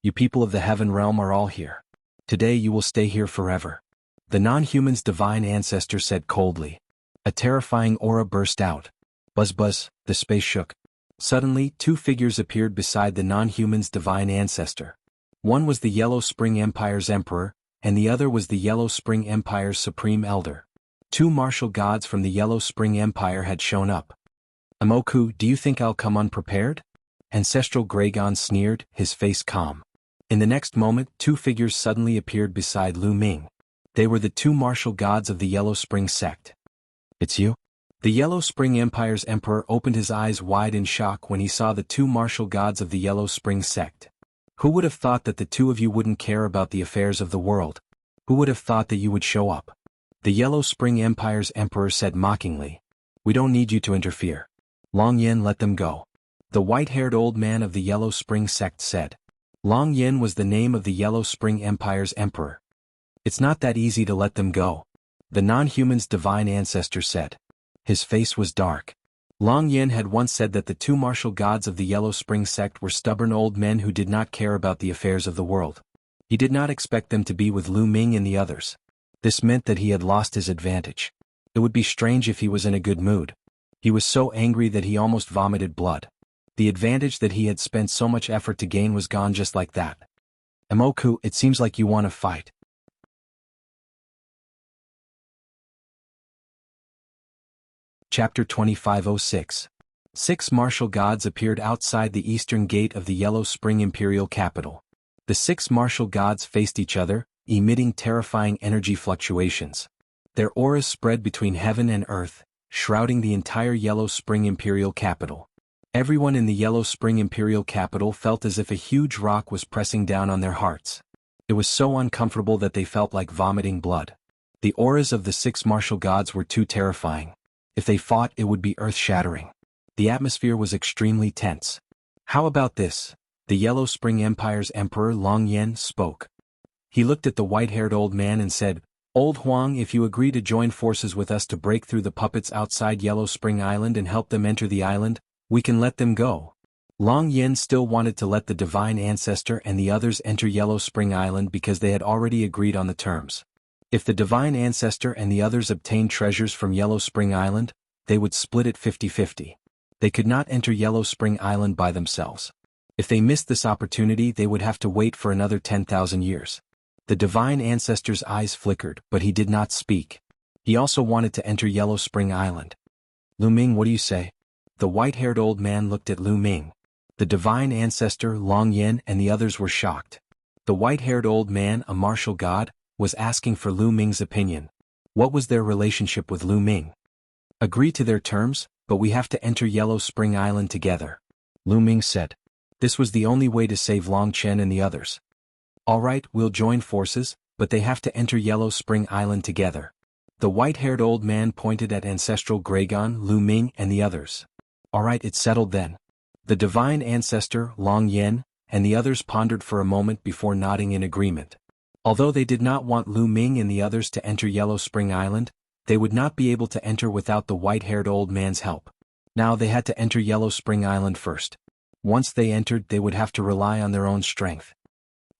You people of the heaven realm are all here. Today you will stay here forever. The non-human's divine ancestor said coldly. A terrifying aura burst out. Buzz buzz, the space shook. Suddenly, two figures appeared beside the non-human's divine ancestor. One was the Yellow Spring Empire's emperor, and the other was the Yellow Spring Empire's supreme elder. Two martial gods from the Yellow Spring Empire had shown up. Imoku, do you think I'll come unprepared? Ancestral Gregon sneered, his face calm. In the next moment, two figures suddenly appeared beside Lu Ming. They were the two martial gods of the Yellow Spring sect. It's you? The Yellow Spring Empire's emperor opened his eyes wide in shock when he saw the two martial gods of the Yellow Spring sect. Who would have thought that the two of you wouldn't care about the affairs of the world? Who would have thought that you would show up? The Yellow Spring Empire's emperor said mockingly. We don't need you to interfere. Long Yen, let them go. The white-haired old man of the Yellow Spring sect said. Long Yen was the name of the Yellow Spring Empire's emperor. It's not that easy to let them go. The non-human's divine ancestor said. His face was dark. Long Yen had once said that the two martial gods of the Yellow Spring sect were stubborn old men who did not care about the affairs of the world. He did not expect them to be with Lu Ming and the others. This meant that he had lost his advantage. It would be strange if he was in a good mood. He was so angry that he almost vomited blood. The advantage that he had spent so much effort to gain was gone just like that. Imoku, it seems like you want to fight. Chapter 2506. Six martial gods appeared outside the eastern gate of the Yellow Spring Imperial capital. The six martial gods faced each other, emitting terrifying energy fluctuations. Their auras spread between heaven and earth, shrouding the entire Yellow Spring Imperial capital. Everyone in the Yellow Spring Imperial capital felt as if a huge rock was pressing down on their hearts. It was so uncomfortable that they felt like vomiting blood. The auras of the six martial gods were too terrifying. If they fought, it would be earth-shattering. The atmosphere was extremely tense. How about this? The Yellow Spring Empire's emperor Long Yen spoke. He looked at the white-haired old man and said, Old Huang, if you agree to join forces with us to break through the puppets outside Yellow Spring Island and help them enter the island, we can let them go. Long Yen still wanted to let the divine ancestor and the others enter Yellow Spring Island because they had already agreed on the terms. If the divine ancestor and the others obtained treasures from Yellow Spring Island, they would split it 50-50. They could not enter Yellow Spring Island by themselves. If they missed this opportunity, they would have to wait for another 10,000 years. The divine ancestor's eyes flickered, but he did not speak. He also wanted to enter Yellow Spring Island. Lu Ming, what do you say? The white-haired old man looked at Lu Ming. The divine ancestor, Long Yen, and the others were shocked. The white-haired old man, a martial god, was asking for Lu Ming's opinion. What was their relationship with Lu Ming? Agree to their terms, but we have to enter Yellow Spring Island together. Lu Ming said. This was the only way to save Long Chen and the others. All right, we'll join forces, but they have to enter Yellow Spring Island together. The white-haired old man pointed at Ancestral Gregon, Lu Ming, and the others. All right, it's settled then. The divine ancestor, Long Yen, and the others pondered for a moment before nodding in agreement. Although they did not want Lu Ming and the others to enter Yellow Spring Island, they would not be able to enter without the white-haired old man's help. Now they had to enter Yellow Spring Island first. Once they entered, they would have to rely on their own strength.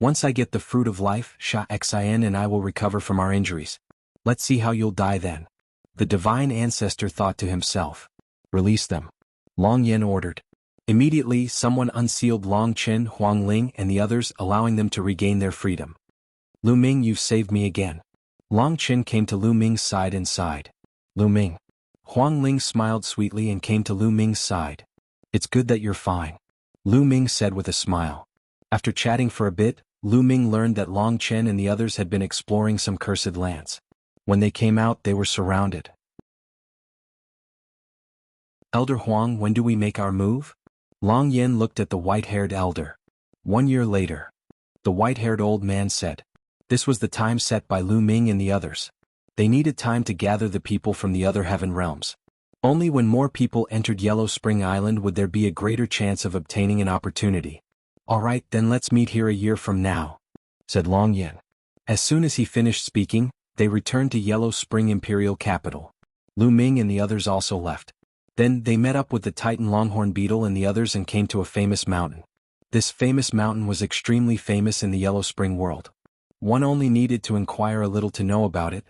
Once I get the fruit of life, Sha Xin and I will recover from our injuries. Let's see how you'll die then. The divine ancestor thought to himself. Release them. Long Yen ordered. Immediately, someone unsealed Long Chen, Huang Ling, and the others, allowing them to regain their freedom. Lu Ming, you've saved me again. Long Qin came to Lu Ming's side and sighed. Lu Ming. Huang Ling smiled sweetly and came to Lu Ming's side. It's good that you're fine, Lu Ming said with a smile. After chatting for a bit, Lu Ming learned that Long Chen and the others had been exploring some cursed lands. When they came out, they were surrounded. Elder Huang, when do we make our move? Long Yin looked at the white-haired elder. 1 year later. The white-haired old man said. This was the time set by Lu Ming and the others. They needed time to gather the people from the other heaven realms. Only when more people entered Yellow Spring Island would there be a greater chance of obtaining an opportunity. All right, then let's meet here a year from now, said Long Yin. As soon as he finished speaking, they returned to Yellow Spring Imperial Capital. Lu Ming and the others also left. Then they met up with the Titan Longhorn Beetle and the others and came to a famous mountain. This famous mountain was extremely famous in the Yellow Spring world. One only needed to inquire a little to know about it.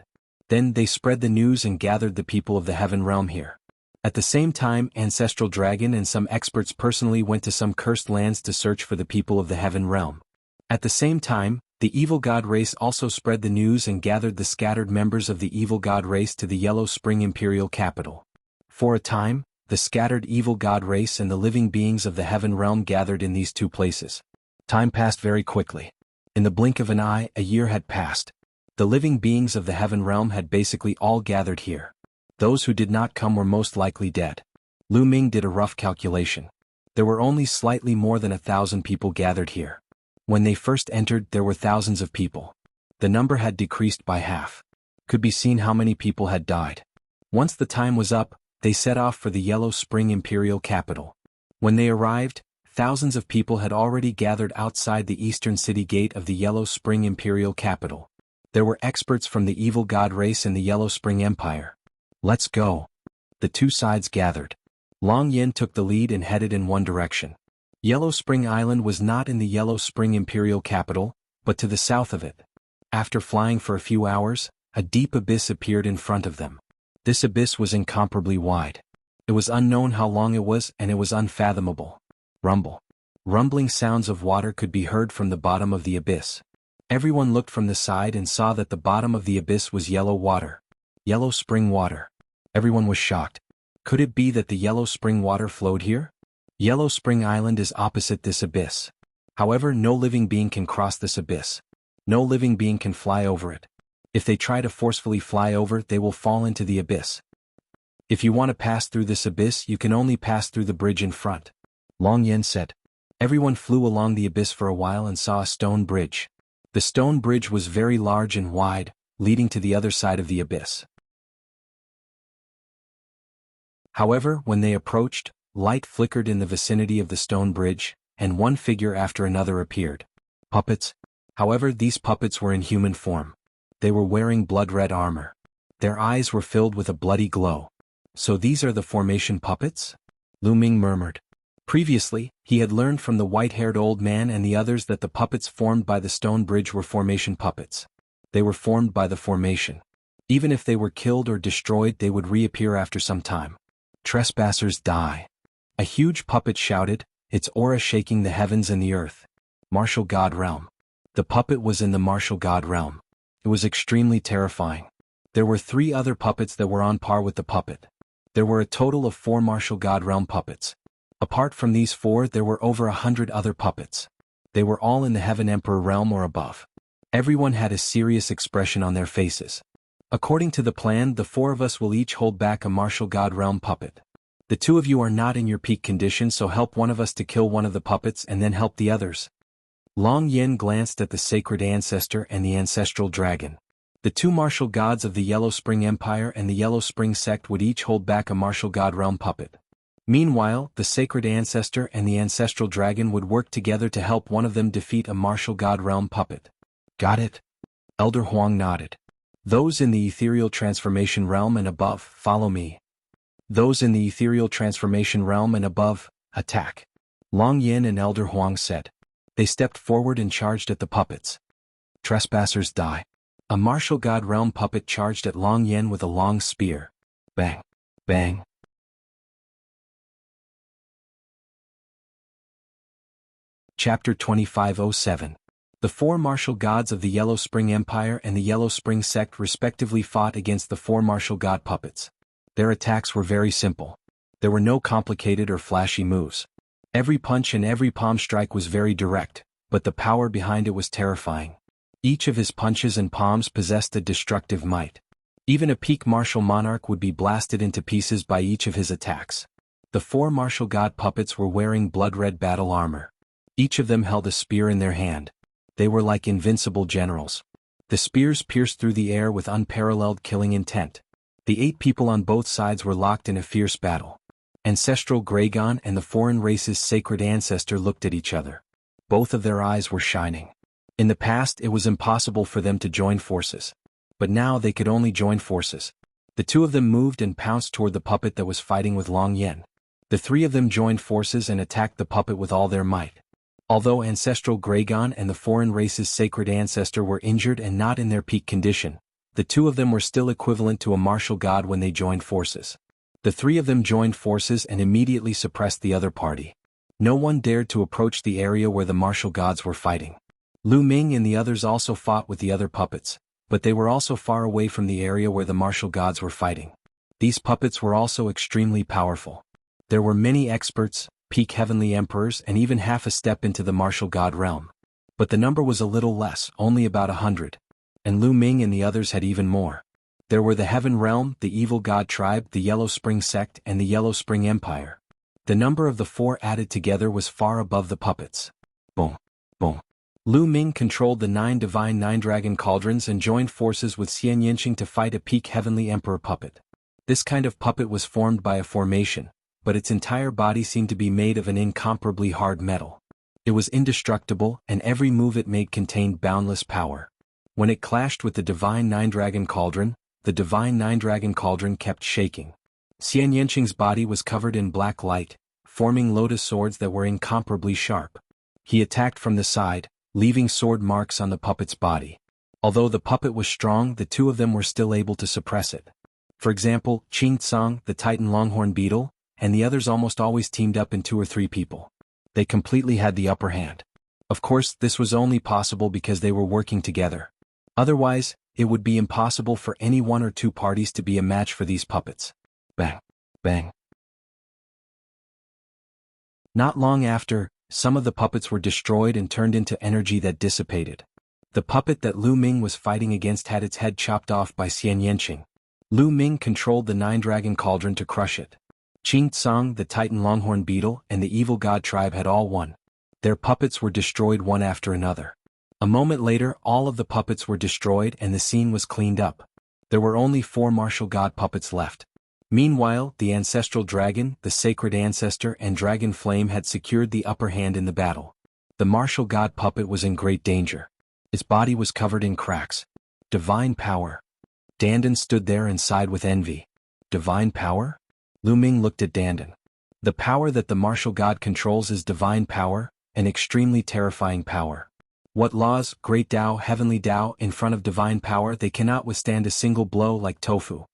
Then they spread the news and gathered the people of the Heaven Realm here. At the same time, Ancestral Dragon and some experts personally went to some cursed lands to search for the people of the Heaven Realm. At the same time, the Evil God race also spread the news and gathered the scattered members of the Evil God race to the Yellow Spring Imperial Capital. For a time, the scattered Evil God race and the living beings of the Heaven Realm gathered in these two places. Time passed very quickly. In the blink of an eye, a year had passed. The living beings of the Heaven Realm had basically all gathered here. Those who did not come were most likely dead. Lu Ming did a rough calculation. There were only slightly more than 1,000 people gathered here. When they first entered, there were thousands of people. The number had decreased by half. Could be seen how many people had died. Once the time was up, they set off for the Yellow Spring Imperial Capital. When they arrived, thousands of people had already gathered outside the eastern city gate of the Yellow Spring Imperial Capital. There were experts from the Evil God race and the Yellow Spring Empire. Let's go. The two sides gathered. Long Yin took the lead and headed in one direction. Yellow Spring Island was not in the Yellow Spring Imperial Capital, but to the south of it. After flying for a few hours, a deep abyss appeared in front of them. This abyss was incomparably wide. It was unknown how long it was, and it was unfathomable. Rumble. Rumbling sounds of water could be heard from the bottom of the abyss. Everyone looked from the side and saw that the bottom of the abyss was yellow water. Yellow spring water. Everyone was shocked. Could it be that the yellow spring water flowed here? Yellow Spring Island is opposite this abyss. However, no living being can cross this abyss. No living being can fly over it. If they try to forcefully fly over, they will fall into the abyss. If you want to pass through this abyss, you can only pass through the bridge in front. Long Yen said. Everyone flew along the abyss for a while and saw a stone bridge. The stone bridge was very large and wide, leading to the other side of the abyss. However, when they approached, light flickered in the vicinity of the stone bridge, and one figure after another appeared. Puppets. However, these puppets were in human form. They were wearing blood-red armor. Their eyes were filled with a bloody glow. So these are the formation puppets? Lu Ming murmured. Previously, he had learned from the white-haired old man and the others that the puppets formed by the stone bridge were formation puppets. They were formed by the formation. Even if they were killed or destroyed, they would reappear after some time. Trespassers die. A huge puppet shouted, its aura shaking the heavens and the earth. Martial God Realm. The puppet was in the Martial God Realm. It was extremely terrifying. There were 3 other puppets that were on par with the puppet. There were a total of 4 Martial God Realm puppets. Apart from these 4, there were over 100 other puppets. They were all in the Heaven Emperor realm or above. Everyone had a serious expression on their faces. According to the plan, the 4 of us will each hold back a Martial God Realm puppet. The 2 of you are not in your peak condition, so help one of us to kill one of the puppets and then help the others. Long Yen glanced at the Sacred Ancestor and the Ancestral Dragon. The 2 martial gods of the Yellow Spring Empire and the Yellow Spring Sect would each hold back a Martial God Realm puppet. Meanwhile, the Sacred Ancestor and the Ancestral Dragon would work together to help one of them defeat a Martial God Realm puppet. Got it? Elder Huang nodded. Those in the Ethereal Transformation Realm and above, follow me. Those in the Ethereal Transformation Realm and above, attack. Long Yin and Elder Huang said. They stepped forward and charged at the puppets. Trespassers die. A Martial God Realm puppet charged at Long Yin with a long spear. Bang. Bang. Chapter 2507. The four martial gods of the Yellow Spring Empire and the Yellow Spring Sect respectively fought against the four martial god puppets. Their attacks were very simple. There were no complicated or flashy moves. Every punch and every palm strike was very direct, but the power behind it was terrifying. Each of his punches and palms possessed a destructive might. Even a peak martial monarch would be blasted into pieces by each of his attacks. The four martial god puppets were wearing blood-red battle armor. Each of them held a spear in their hand. They were like invincible generals. The spears pierced through the air with unparalleled killing intent. The 8 people on both sides were locked in a fierce battle. Ancestral Gragon and the foreign race's sacred ancestor looked at each other. Both of their eyes were shining. In the past it was impossible for them to join forces. But now they could only join forces. The 2 of them moved and pounced toward the puppet that was fighting with Long Yen. The 3 of them joined forces and attacked the puppet with all their might. Although Ancestral Gragon and the foreign race's sacred ancestor were injured and not in their peak condition, the 2 of them were still equivalent to a martial god when they joined forces. The 3 of them joined forces and immediately suppressed the other party. No one dared to approach the area where the martial gods were fighting. Lu Ming and the others also fought with the other puppets, but they were also far away from the area where the martial gods were fighting. These puppets were also extremely powerful. There were many experts, peak heavenly emperors, and even half a step into the martial god realm. But the number was a little less, only about 100. And Lu Ming and the others had even more. There were the Heaven Realm, the Evil God Tribe, the Yellow Spring Sect, and the Yellow Spring Empire. The number of the 4 added together was far above the puppets. Boom. Boom. Lu Ming controlled the 9 divine 9-dragon cauldrons and joined forces with Xian Yinqing to fight a peak heavenly emperor puppet. This kind of puppet was formed by a formation, but its entire body seemed to be made of an incomparably hard metal. It was indestructible, and every move it made contained boundless power. When it clashed with the divine 9-dragon cauldron, the divine 9-dragon cauldron kept shaking. Xian Yinqing's body was covered in black light, forming lotus swords that were incomparably sharp. He attacked from the side, leaving sword marks on the puppet's body. Although the puppet was strong, the 2 of them were still able to suppress it. For example, Qing Tsang, the Titan Longhorn Beetle, and the others almost always teamed up in 2 or 3 people. They completely had the upper hand. Of course, this was only possible because they were working together. Otherwise, it would be impossible for any 1 or 2 parties to be a match for these puppets. Bang. Bang. Not long after, some of the puppets were destroyed and turned into energy that dissipated. The puppet that Lu Ming was fighting against had its head chopped off by Xian Yinqing. Lu Ming controlled the 9-dragon cauldron to crush it. Qing Tsang, the Titan Longhorn Beetle, and the Evil God Tribe had all won. Their puppets were destroyed one after another. A moment later, all of the puppets were destroyed and the scene was cleaned up. There were only 4 martial god puppets left. Meanwhile, the Ancestral Dragon, the Sacred Ancestor, and Dragon Flame had secured the upper hand in the battle. The martial god puppet was in great danger. Its body was covered in cracks. Divine power. Dandan stood there and sighed with envy. Divine power? Lu Ming looked at Dandan. The power that the martial god controls is divine power, an extremely terrifying power. What laws, great Tao, heavenly Tao, in front of divine power, they cannot withstand a single blow like tofu.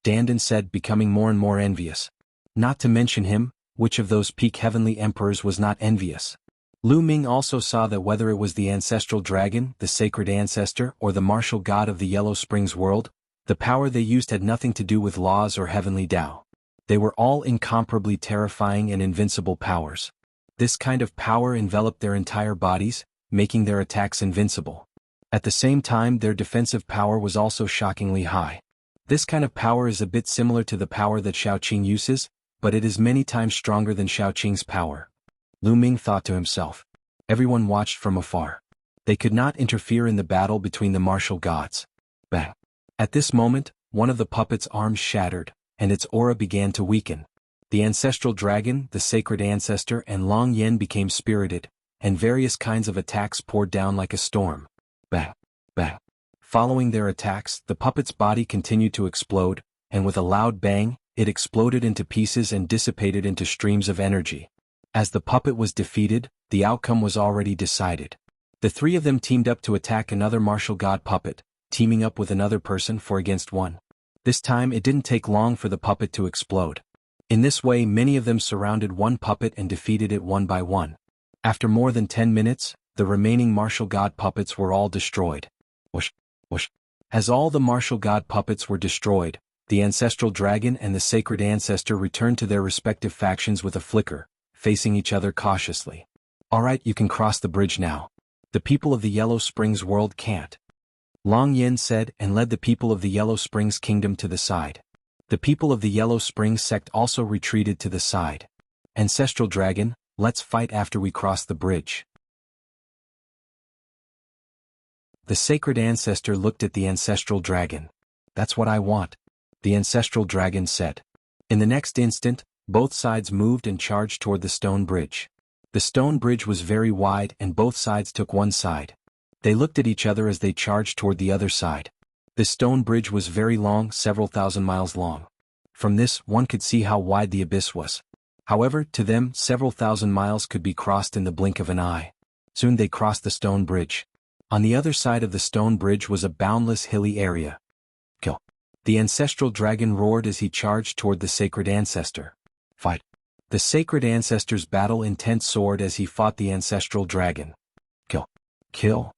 Dandan said, becoming more and more envious. Not to mention him, which of those peak heavenly emperors was not envious? Lu Ming also saw that whether it was the ancestral dragon, the sacred ancestor, or the martial god of the Yellow Springs world, the power they used had nothing to do with laws or heavenly Tao. They were all incomparably terrifying and invincible powers. This kind of power enveloped their entire bodies, making their attacks invincible. At the same time, their defensive power was also shockingly high. This kind of power is a bit similar to the power that Shaoqing uses, but it is many times stronger than Shaoqing's power. Lu Ming thought to himself. Everyone watched from afar. They could not interfere in the battle between the martial gods. Bang! At this moment, one of the puppet's arms shattered, and its aura began to weaken. The ancestral dragon, the sacred ancestor, and Long Yen became spirited, and various kinds of attacks poured down like a storm. Bang! Bang! Following their attacks, the puppet's body continued to explode, and with a loud bang, it exploded into pieces and dissipated into streams of energy. As the puppet was defeated, the outcome was already decided. The 3 of them teamed up to attack another martial god puppet, teaming up with another person for against one. This time it didn't take long for the puppet to explode. In this way many of them surrounded one puppet and defeated it one by one. After more than 10 minutes, the remaining martial god puppets were all destroyed. Whoosh, whoosh. As all the martial god puppets were destroyed, the ancestral dragon and the sacred ancestor returned to their respective factions with a flicker, facing each other cautiously. Alright, you can cross the bridge now. The people of the Yellow Springs world can't. Long Yin said and led the people of the Yellow Springs kingdom to the side. The people of the Yellow Springs sect also retreated to the side. Ancestral dragon, let's fight after we cross the bridge. The sacred ancestor looked at the ancestral dragon. That's what I want, the ancestral dragon said. In the next instant, both sides moved and charged toward the stone bridge. The stone bridge was very wide and both sides took one side. They looked at each other as they charged toward the other side. The stone bridge was very long, several thousand miles long. From this, one could see how wide the abyss was. However, to them, several thousand miles could be crossed in the blink of an eye. Soon they crossed the stone bridge. On the other side of the stone bridge was a boundless hilly area. Kill. The ancestral dragon roared as he charged toward the sacred ancestor. Fight. The sacred ancestor's battle-intent soared as he fought the ancestral dragon. Kill. Kill.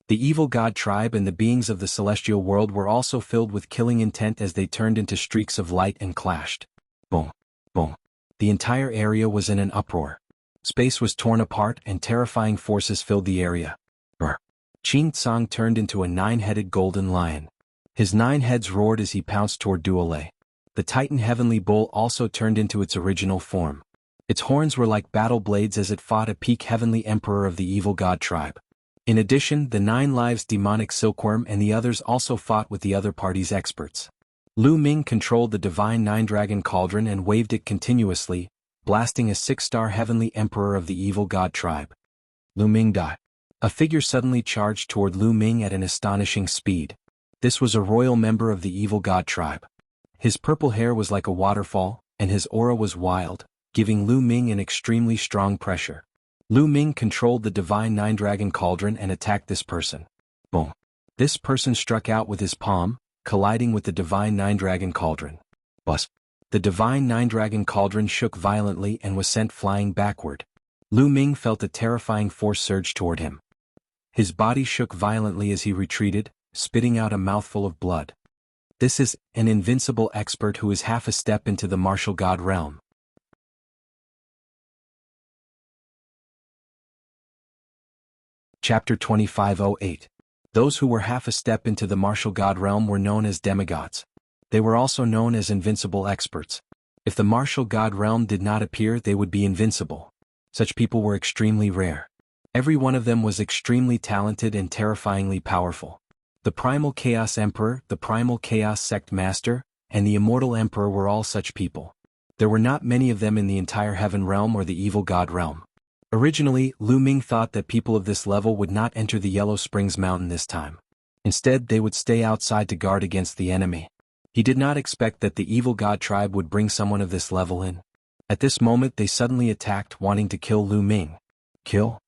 The evil god tribe and the beings of the celestial world were also filled with killing intent as they turned into streaks of light and clashed. Boom. Boom. The entire area was in an uproar. Space was torn apart and terrifying forces filled the area. Brr. Qing Tsang turned into a 9-headed golden lion. His 9 heads roared as he pounced toward Duolei. The Titan Heavenly Bull also turned into its original form. Its horns were like battle blades as it fought a peak heavenly emperor of the evil god tribe. In addition, the 9 lives demonic silkworm and the others also fought with the other party's experts. Lu Ming controlled the divine 9-dragon cauldron and waved it continuously, blasting a 6-star heavenly emperor of the evil god tribe. Lu Ming died. A figure suddenly charged toward Lu Ming at an astonishing speed. This was a royal member of the evil god tribe. His purple hair was like a waterfall, and his aura was wild, giving Lu Ming an extremely strong pressure. Lu Ming controlled the divine 9-dragon cauldron and attacked this person. Boom. This person struck out with his palm, colliding with the divine 9-dragon cauldron. Bust. The divine 9-dragon cauldron shook violently and was sent flying backward. Lu Ming felt a terrifying force surge toward him. His body shook violently as he retreated, spitting out a mouthful of blood. This is an invincible expert who is half a step into the martial god realm. Chapter 2508. Those who were half a step into the martial god realm were known as demigods. They were also known as invincible experts. If the martial god realm did not appear, they would be invincible. Such people were extremely rare. Every one of them was extremely talented and terrifyingly powerful. The Primal Chaos Emperor, the Primal Chaos Sect Master, and the Immortal Emperor were all such people. There were not many of them in the entire Heaven Realm or the Evil God Realm. Originally, Lu Ming thought that people of this level would not enter the Yellow Springs Mountain this time. Instead, they would stay outside to guard against the enemy. He did not expect that the Evil God Tribe would bring someone of this level in. At this moment they suddenly attacked, wanting to kill Lu Ming. Kill?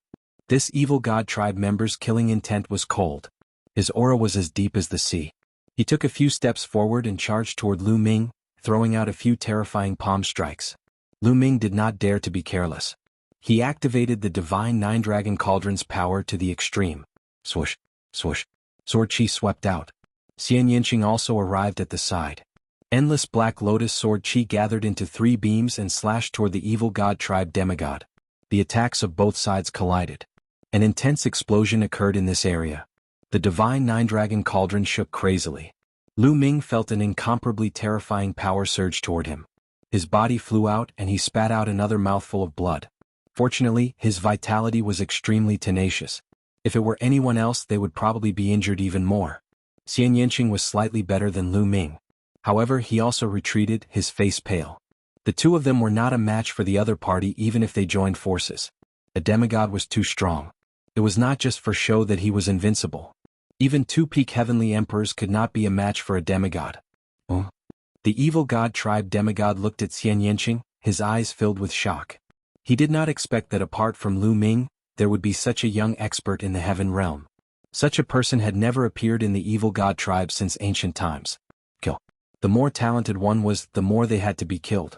This Evil God Tribe member's killing intent was cold. His aura was as deep as the sea. He took a few steps forward and charged toward Lu Ming, throwing out a few terrifying palm strikes. Lu Ming did not dare to be careless. He activated the divine 9-dragon cauldron's power to the extreme. Swoosh, swoosh. Sword chi swept out. Xian Yinqing also arrived at the side. Endless black lotus sword chi gathered into 3 beams and slashed toward the evil god tribe demigod. The attacks of both sides collided. An intense explosion occurred in this area. The divine 9-dragon cauldron shook crazily. Lu Ming felt an incomparably terrifying power surge toward him. His body flew out and he spat out another mouthful of blood. Fortunately, his vitality was extremely tenacious. If it were anyone else, they would probably be injured even more. Xian Yinqing was slightly better than Lu Ming. However, he also retreated, his face pale. The two of them were not a match for the other party even if they joined forces. A demigod was too strong. It was not just for show that he was invincible. Even 2 peak heavenly emperors could not be a match for a demigod. The evil god tribe demigod looked at Xian Yinqing, his eyes filled with shock. He did not expect that apart from Lu Ming, there would be such a young expert in the heaven realm. Such a person had never appeared in the evil god tribe since ancient times. Kill. The more talented one was, the more they had to be killed.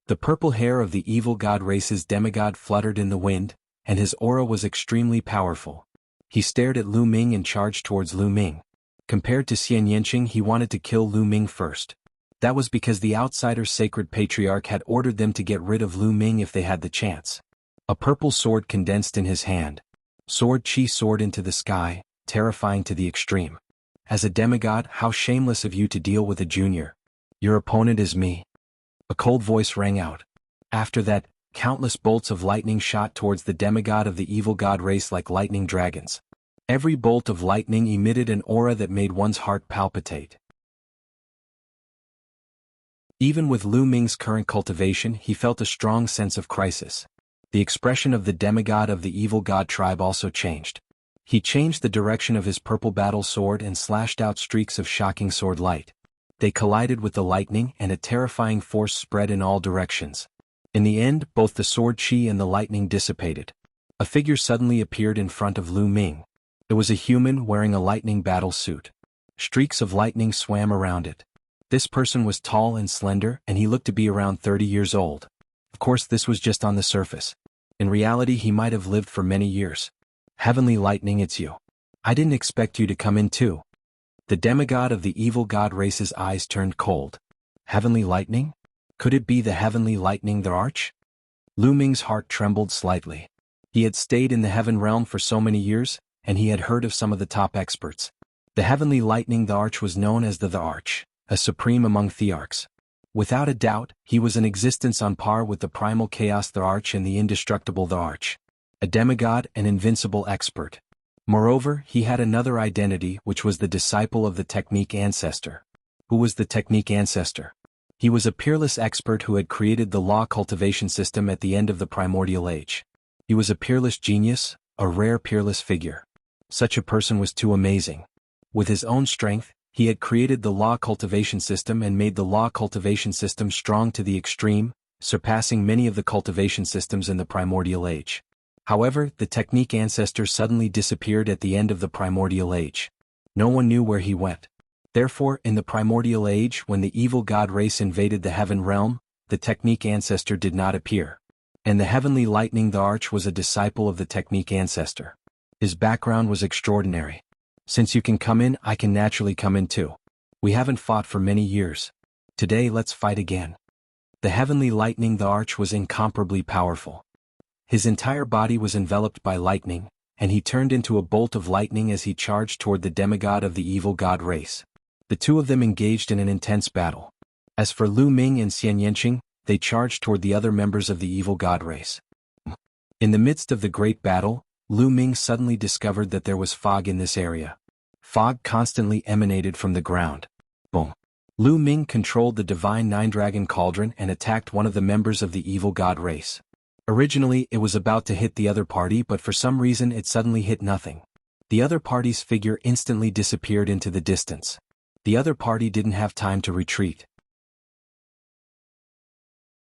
The purple hair of the evil god race's demigod fluttered in the wind, and his aura was extremely powerful. He stared at Lu Ming and charged towards Lu Ming. Compared to Xian Yanqing, he wanted to kill Lu Ming first. That was because the outsider's sacred patriarch had ordered them to get rid of Lu Ming if they had the chance. A purple sword condensed in his hand. Sword chi soared into the sky, terrifying to the extreme. As a demigod, how shameless of you to deal with a junior. Your opponent is me. A cold voice rang out. After that, countless bolts of lightning shot towards the demigod of the evil god race like lightning dragons. Every bolt of lightning emitted an aura that made one's heart palpitate. Even with Lu Ming's current cultivation, he felt a strong sense of crisis. The expression of the demigod of the evil god tribe also changed. He changed the direction of his purple battle sword and slashed out streaks of shocking sword light. They collided with the lightning and a terrifying force spread in all directions. In the end, both the sword chi and the lightning dissipated. A figure suddenly appeared in front of Lu Ming. It was a human wearing a lightning battle suit. Streaks of lightning swam around it. This person was tall and slender, and he looked to be around 30 years old. Of course, this was just on the surface. In reality, he might have lived for many years. Heavenly Lightning, it's you. I didn't expect you to come in too. The demigod of the evil god race's eyes turned cold. Heavenly Lightning? Could it be the Heavenly Lightning the Arch? Lu Ming's heart trembled slightly. He had stayed in the heaven realm for so many years, and he had heard of some of the top experts. The Heavenly Lightning the Arch was known as the Arch, a supreme among thearchs. Without a doubt, he was in existence on par with the primal chaos the Arch and the indestructible the Arch. A demigod, an invincible expert. Moreover, he had another identity, which was the disciple of the Technique Ancestor. Who was the Technique Ancestor? He was a peerless expert who had created the law cultivation system at the end of the primordial age. He was a peerless genius, a rare peerless figure. Such a person was too amazing. With his own strength, he had created the law cultivation system and made the law cultivation system strong to the extreme, surpassing many of the cultivation systems in the primordial age. However, the Technique Ancestor suddenly disappeared at the end of the primordial age. No one knew where he went. Therefore, in the primordial age, when the evil god race invaded the heaven realm, the Technique Ancestor did not appear. And the Heavenly Lightning the Arch was a disciple of the Technique Ancestor. His background was extraordinary. Since you can come in, I can naturally come in too. We haven't fought for many years. Today let's fight again. The Heavenly Lightning the Arch was incomparably powerful. His entire body was enveloped by lightning, and he turned into a bolt of lightning as he charged toward the demigod of the evil god race. The two of them engaged in an intense battle. As for Lu Ming and Xian Yanqing, they charged toward the other members of the evil god race. In the midst of the great battle, Lu Ming suddenly discovered that there was fog in this area. Fog constantly emanated from the ground. Boom. Lu Ming controlled the divine nine-dragon cauldron and attacked one of the members of the evil god race. Originally, it was about to hit the other party, but for some reason it suddenly hit nothing. The other party's figure instantly disappeared into the distance. The other party didn't have time to retreat.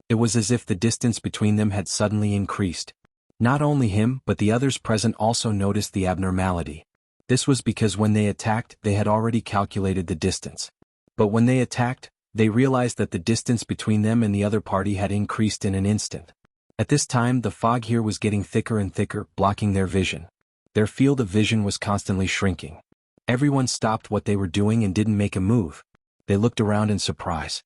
It was as if the distance between them had suddenly increased. Not only him, but the others present also noticed the abnormality. This was because when they attacked, they had already calculated the distance. But when they attacked, they realized that the distance between them and the other party had increased in an instant. At this time, the fog here was getting thicker and thicker, blocking their vision. Their field of vision was constantly shrinking. Everyone stopped what they were doing and didn't make a move. They looked around in surprise.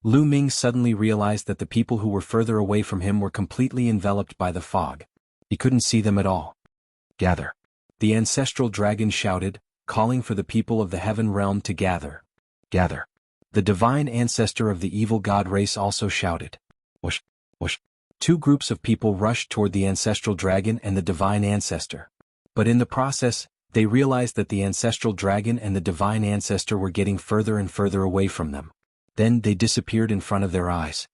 Lu Ming suddenly realized that the people who were further away from him were completely enveloped by the fog. He couldn't see them at all. Gather. The ancestral dragon shouted, calling for the people of the heaven realm to gather. Gather. The divine ancestor of the evil god race also shouted. Whoosh, whoosh. Two groups of people rushed toward the ancestral dragon and the divine ancestor. But in the process, they realized that the ancestral dragon and the divine ancestor were getting further and further away from them. Then they disappeared in front of their eyes.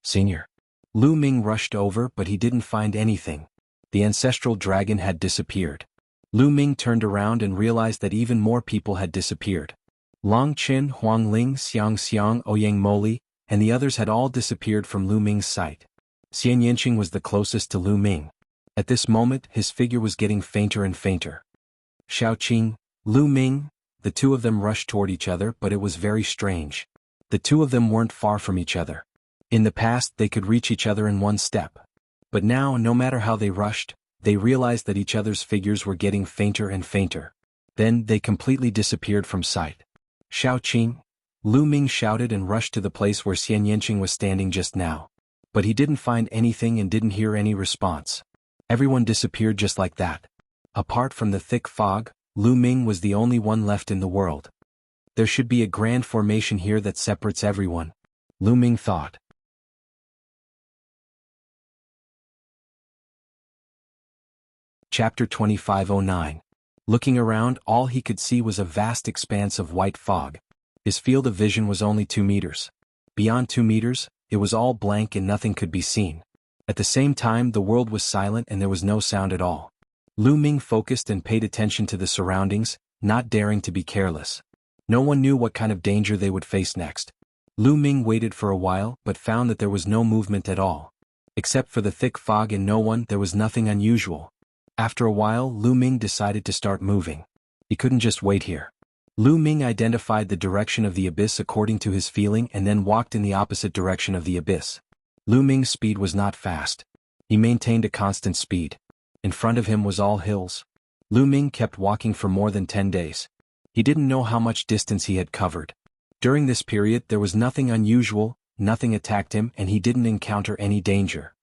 Senior. Lu Ming rushed over, but he didn't find anything. The ancestral dragon had disappeared. Lu Ming turned around and realized that even more people had disappeared. Long Qin, Huang Ling, Xiang Xiang, Ouyang Moli, and the others had all disappeared from Lu Ming's sight. Xian Yanqing was the closest to Lu Ming. At this moment, his figure was getting fainter and fainter. Xiaoqing, Lu Ming, the two of them rushed toward each other, but it was very strange. The two of them weren't far from each other. In the past, they could reach each other in one step. But now, no matter how they rushed, they realized that each other's figures were getting fainter and fainter. Then, they completely disappeared from sight. Xiaoqing! Lu Ming shouted and rushed to the place where Xian Yanqing was standing just now. But he didn't find anything and didn't hear any response. Everyone disappeared just like that. Apart from the thick fog, Lu Ming was the only one left in the world. There should be a grand formation here that separates everyone, Lu Ming thought. Chapter 2509. Looking around, all he could see was a vast expanse of white fog. His field of vision was only 2 meters. Beyond 2 meters, it was all blank and nothing could be seen. At the same time, the world was silent and there was no sound at all. Lu Ming focused and paid attention to the surroundings, not daring to be careless. No one knew what kind of danger they would face next. Lu Ming waited for a while but found that there was no movement at all. Except for the thick fog and no one, there was nothing unusual. After a while, Lu Ming decided to start moving. He couldn't just wait here. Lu Ming identified the direction of the abyss according to his feeling and then walked in the opposite direction of the abyss. Lu Ming's speed was not fast. He maintained a constant speed. In front of him was all hills. Lu Ming kept walking for more than 10 days. He didn't know how much distance he had covered. During this period there was nothing unusual, nothing attacked him and he didn't encounter any danger.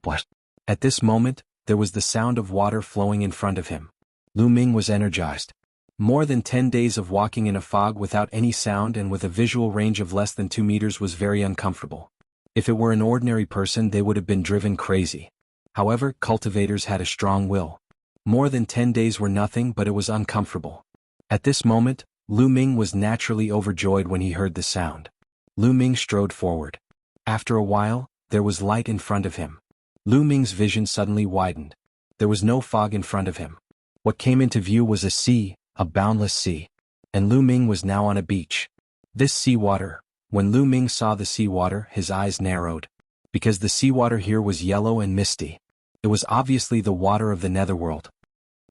What? At this moment, there was the sound of water flowing in front of him. Lu Ming was energized. More than 10 days of walking in a fog without any sound and with a visual range of less than 2 meters was very uncomfortable. If it were an ordinary person they would have been driven crazy. However, cultivators had a strong will. More than 10 days were nothing but it was uncomfortable. At this moment, Lu Ming was naturally overjoyed when he heard the sound. Lu Ming strode forward. After a while, there was light in front of him. Lu Ming's vision suddenly widened. There was no fog in front of him. What came into view was a sea, a boundless sea. And Lu Ming was now on a beach. This seawater, when Lu Ming saw the seawater, his eyes narrowed. Because the seawater here was yellow and misty. It was obviously the water of the netherworld.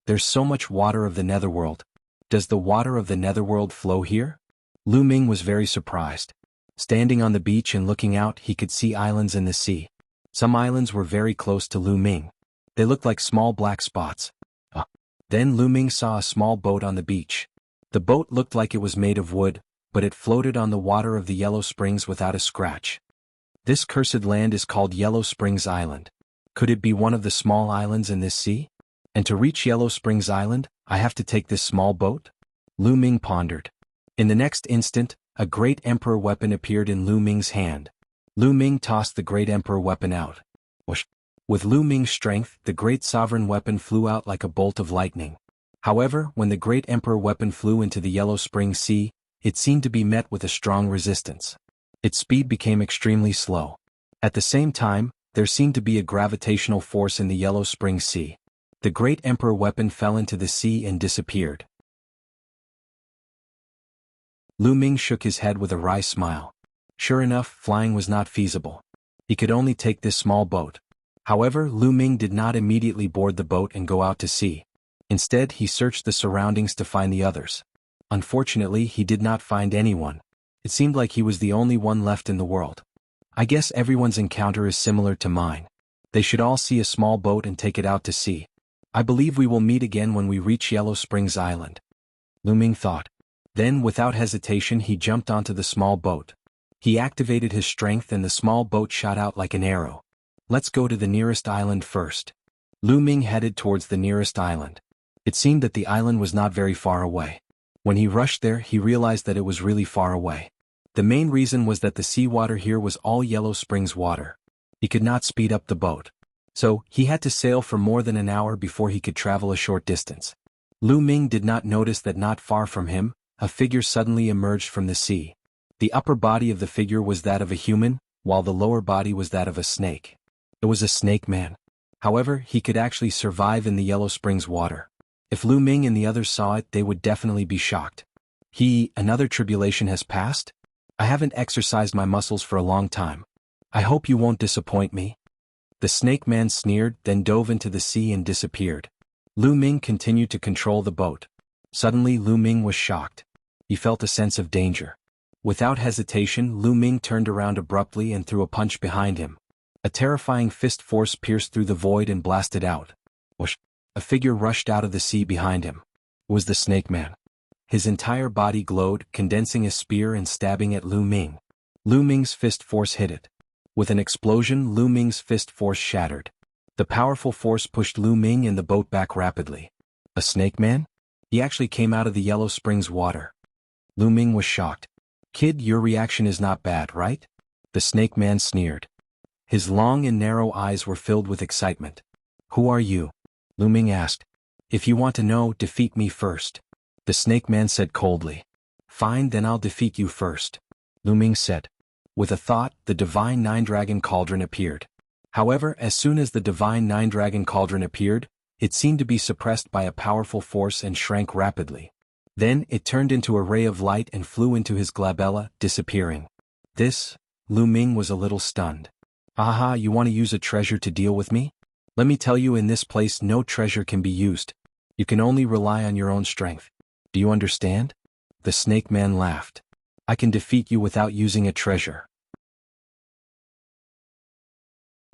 There's so much water of the netherworld. Does the water of the netherworld flow here? Lu Ming was very surprised. Standing on the beach and looking out, he could see islands in the sea. Some islands were very close to Lu Ming. They looked like small black spots. Then Lu Ming saw a small boat on the beach. The boat looked like it was made of wood, but it floated on the water of the Yellow Springs without a scratch. This cursed land is called Yellow Springs Island. Could it be one of the small islands in this sea? And to reach Yellow Springs Island, I have to take this small boat? Lu Ming pondered. In the next instant, a great emperor weapon appeared in Lu Ming's hand. Lu Ming tossed the great emperor weapon out. Whoosh! With Lu Ming's strength, the great sovereign weapon flew out like a bolt of lightning. However, when the great emperor weapon flew into the Yellow Spring Sea, it seemed to be met with a strong resistance. Its speed became extremely slow. At the same time, there seemed to be a gravitational force in the Yellow Spring Sea. The great emperor weapon fell into the sea and disappeared. Lu Ming shook his head with a wry smile. Sure enough, flying was not feasible. He could only take this small boat. However, Lu Ming did not immediately board the boat and go out to sea. Instead, he searched the surroundings to find the others. Unfortunately, he did not find anyone. It seemed like he was the only one left in the world. I guess everyone's encounter is similar to mine. They should all see a small boat and take it out to sea. I believe we will meet again when we reach Yellow Springs Island. Lu Ming thought. Then, without hesitation, he jumped onto the small boat. He activated his strength and the small boat shot out like an arrow. Let's go to the nearest island first. Lu Ming headed towards the nearest island. It seemed that the island was not very far away. When he rushed there, he realized that it was really far away. The main reason was that the seawater here was all Yellow Springs water. He could not speed up the boat. So, he had to sail for more than an hour before he could travel a short distance. Lu Ming did not notice that not far from him, a figure suddenly emerged from the sea. The upper body of the figure was that of a human, while the lower body was that of a snake. It was a snake man. However, he could actually survive in the Yellow Springs water. If Lu Ming and the others saw it, they would definitely be shocked. Another tribulation has passed? I haven't exercised my muscles for a long time. I hope you won't disappoint me. The snake man sneered, then dove into the sea and disappeared. Lu Ming continued to control the boat. Suddenly Lu Ming was shocked. He felt a sense of danger. Without hesitation, Lu Ming turned around abruptly and threw a punch behind him. A terrifying fist force pierced through the void and blasted out. Whoosh! A figure rushed out of the sea behind him. It was the Snake Man. His entire body glowed, condensing a spear and stabbing at Lu Ming. Lu Ming's fist force hit it. With an explosion, Lu Ming's fist force shattered. The powerful force pushed Lu Ming and the boat back rapidly. A Snake Man? He actually came out of the Yellow Springs water. Lu Ming was shocked. Kid, your reaction is not bad, right? The Snake Man sneered. His long and narrow eyes were filled with excitement. Who are you? Lu Ming asked. If you want to know, defeat me first. The Snake Man said coldly. Fine, then I'll defeat you first. Lu Ming said. With a thought, the Divine Nine-Dragon Cauldron appeared. However, as soon as the Divine Nine-Dragon Cauldron appeared, it seemed to be suppressed by a powerful force and shrank rapidly. Then, it turned into a ray of light and flew into his glabella, disappearing. Lu Ming was a little stunned. Aha, you want to use a treasure to deal with me? Let me tell you, in this place no treasure can be used. You can only rely on your own strength. Do you understand? The Snake Man laughed. I can defeat you without using a treasure.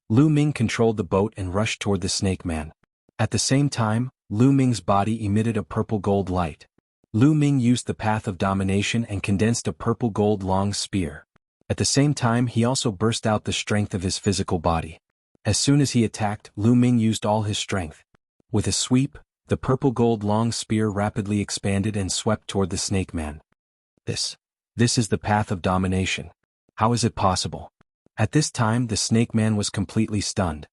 Lu Ming controlled the boat and rushed toward the Snake Man. At the same time, Lu Ming's body emitted a purple-gold light. Lu Ming used the path of domination and condensed a purple-gold long spear. At the same time, he also burst out the strength of his physical body. As soon as he attacked, Lu Ming used all his strength. With a sweep, the purple-gold long spear rapidly expanded and swept toward the Snake Man. This is the path of domination. How is it possible? At this time, the Snake Man was completely stunned.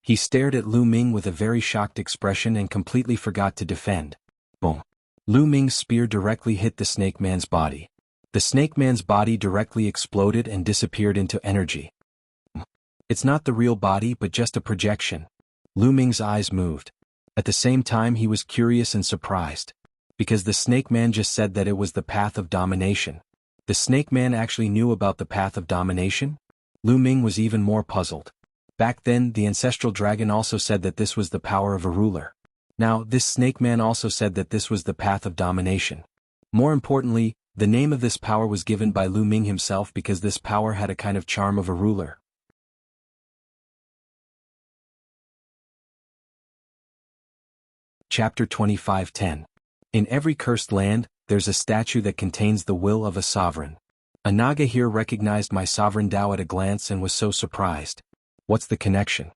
He stared at Lu Ming with a very shocked expression and completely forgot to defend. Boom! Lu Ming's spear directly hit the Snake Man's body. The Snake Man's body directly exploded and disappeared into energy. It's not the real body but just a projection. Lu Ming's eyes moved. At the same time, he was curious and surprised. Because the Snake Man just said that it was the path of domination. The Snake Man actually knew about the path of domination? Lu Ming was even more puzzled. Back then, the ancestral dragon also said that this was the power of a ruler. Now, this Snake Man also said that this was the path of domination. More importantly, the name of this power was given by Lu Ming himself because this power had a kind of charm of a ruler. Chapter 25:10. In every cursed land, there's a statue that contains the will of a sovereign. A Naga here recognized my sovereign Tao at a glance and was so surprised. What's the connection?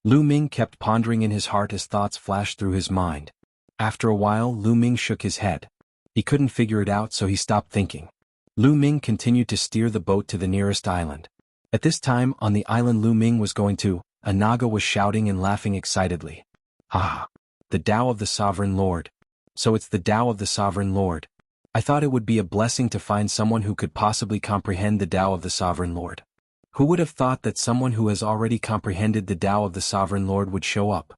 Lu Ming kept pondering in his heart as thoughts flashed through his mind. After a while, Lu Ming shook his head. He couldn't figure it out, so he stopped thinking. Lu Ming continued to steer the boat to the nearest island. At this time, on the island Lu Ming was going to, a Naga was shouting and laughing excitedly. Ah! The Tao of the Sovereign Lord. So it's the Tao of the Sovereign Lord. I thought it would be a blessing to find someone who could possibly comprehend the Tao of the Sovereign Lord. Who would have thought that someone who has already comprehended the Tao of the Sovereign Lord would show up?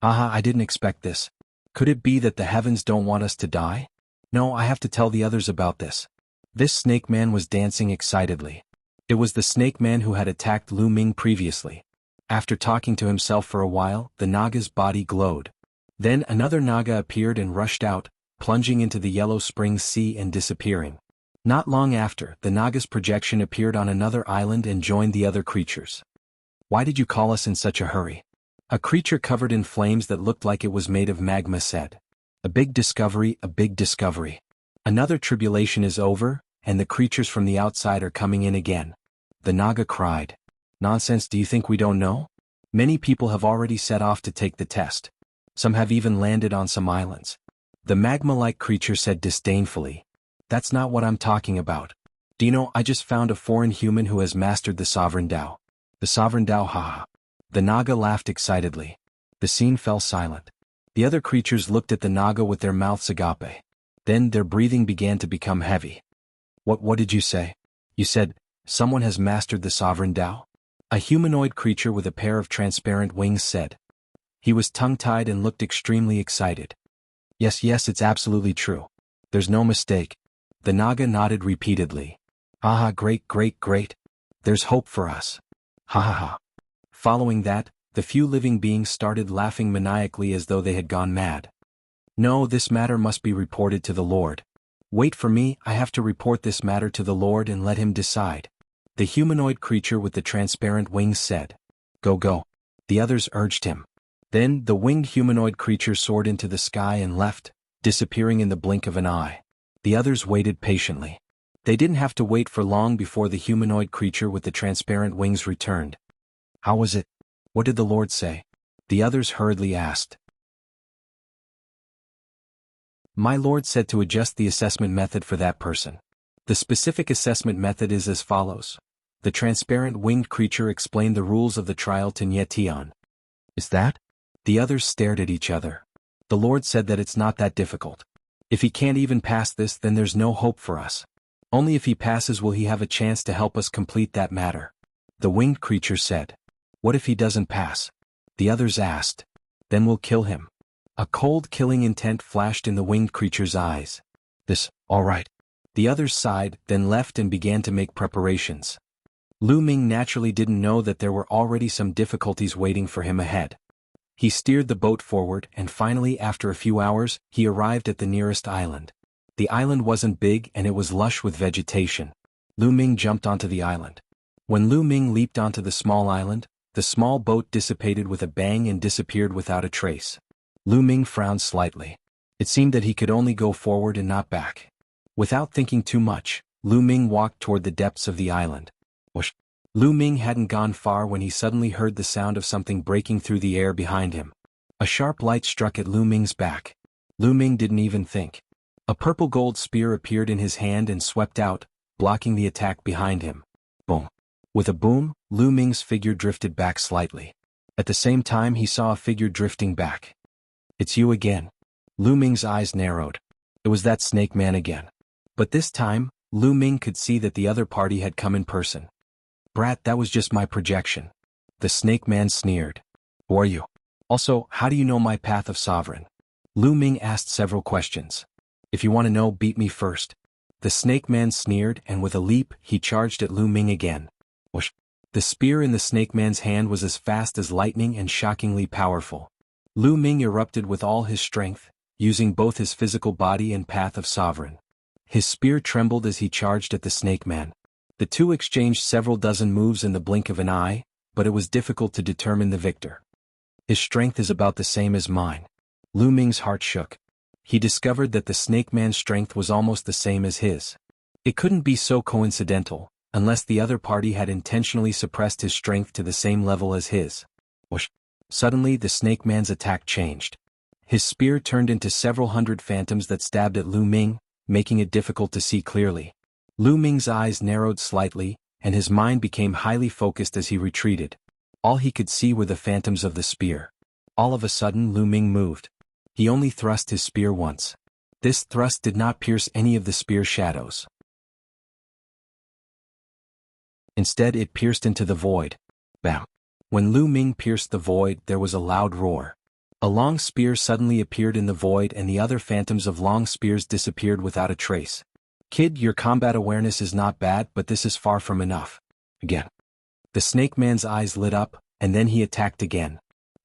Aha, I didn't expect this. Could it be that the heavens don't want us to die? No, I have to tell the others about this. This Snake Man was dancing excitedly. It was the Snake Man who had attacked Lu Ming previously. After talking to himself for a while, the Naga's body glowed. Then another Naga appeared and rushed out, plunging into the Yellow Springs Sea and disappearing. Not long after, the Naga's projection appeared on another island and joined the other creatures. Why did you call us in such a hurry? A creature covered in flames that looked like it was made of magma said. A big discovery, a big discovery. Another tribulation is over, and the creatures from the outside are coming in again. The Naga cried. Nonsense, do you think we don't know? Many people have already set off to take the test. Some have even landed on some islands. The magma-like creature said disdainfully. That's not what I'm talking about. Do you know, I just found a foreign human who has mastered the Sovereign Tao. The Sovereign Tao, haha. The Naga laughed excitedly. The scene fell silent. The other creatures looked at the Naga with their mouths agape. Then their breathing began to become heavy. What did you say? You said, someone has mastered the Sovereign Tao? A humanoid creature with a pair of transparent wings said. He was tongue-tied and looked extremely excited. Yes, it's absolutely true. There's no mistake. The Naga nodded repeatedly. Aha, great. There's hope for us. Ha ha ha. Following that, the few living beings started laughing maniacally as though they had gone mad. No, this matter must be reported to the Lord. Wait for me, I have to report this matter to the Lord and let him decide. The humanoid creature with the transparent wings said. Go go. The others urged him. Then, the winged humanoid creature soared into the sky and left, disappearing in the blink of an eye. The others waited patiently. They didn't have to wait for long before the humanoid creature with the transparent wings returned. How was it? What did the Lord say? The others hurriedly asked. My Lord said to adjust the assessment method for that person. The specific assessment method is as follows. The transparent winged creature explained the rules of the trial to Nyetian. Is that? The others stared at each other. The Lord said that it's not that difficult. If he can't even pass this, then there's no hope for us. Only if he passes will he have a chance to help us complete that matter. The winged creature said. What if he doesn't pass? The others asked. Then we'll kill him. A cold killing intent flashed in the winged creature's eyes. All right. The others sighed, then left and began to make preparations. Lu Ming naturally didn't know that there were already some difficulties waiting for him ahead. He steered the boat forward and finally, after a few hours, he arrived at the nearest island. The island wasn't big and it was lush with vegetation. Lu Ming jumped onto the island. When Lu Ming leaped onto the small island, the small boat dissipated with a bang and disappeared without a trace. Lu Ming frowned slightly. It seemed that he could only go forward and not back. Without thinking too much, Lu Ming walked toward the depths of the island. Whoosh! Lu Ming hadn't gone far when he suddenly heard the sound of something breaking through the air behind him. A sharp light struck at Lu Ming's back. Lu Ming didn't even think. A purple gold spear appeared in his hand and swept out, blocking the attack behind him. Boom! With a boom, Lu Ming's figure drifted back slightly. At the same time he saw a figure drifting back. It's you again. Lu Ming's eyes narrowed. It was that snake man again. But this time, Lu Ming could see that the other party had come in person. Brat, that was just my projection. The snake man sneered. Who are you? Also, how do you know my path of sovereign? Lu Ming asked several questions. If you want to know, beat me first. The snake man sneered and with a leap, he charged at Lu Ming again. Whoosh! The spear in the snake man's hand was as fast as lightning and shockingly powerful. Lu Ming erupted with all his strength, using both his physical body and path of sovereign. His spear trembled as he charged at the snake man. The two exchanged several dozen moves in the blink of an eye, but it was difficult to determine the victor. His strength is about the same as mine. Lu Ming's heart shook. He discovered that the snake man's strength was almost the same as his. It couldn't be so coincidental, unless the other party had intentionally suppressed his strength to the same level as his. Whoosh! Suddenly the snake man's attack changed. His spear turned into several hundred phantoms that stabbed at Lu Ming, making it difficult to see clearly. Lu Ming's eyes narrowed slightly, and his mind became highly focused as he retreated. All he could see were the phantoms of the spear. All of a sudden Lu Ming moved. He only thrust his spear once. This thrust did not pierce any of the spear shadows. Instead it pierced into the void. Bam! When Lu Ming pierced the void, there was a loud roar. A long spear suddenly appeared in the void and the other phantoms of long spears disappeared without a trace. Kid, your combat awareness is not bad, but this is far from enough. Again. The snake man's eyes lit up, and then he attacked again.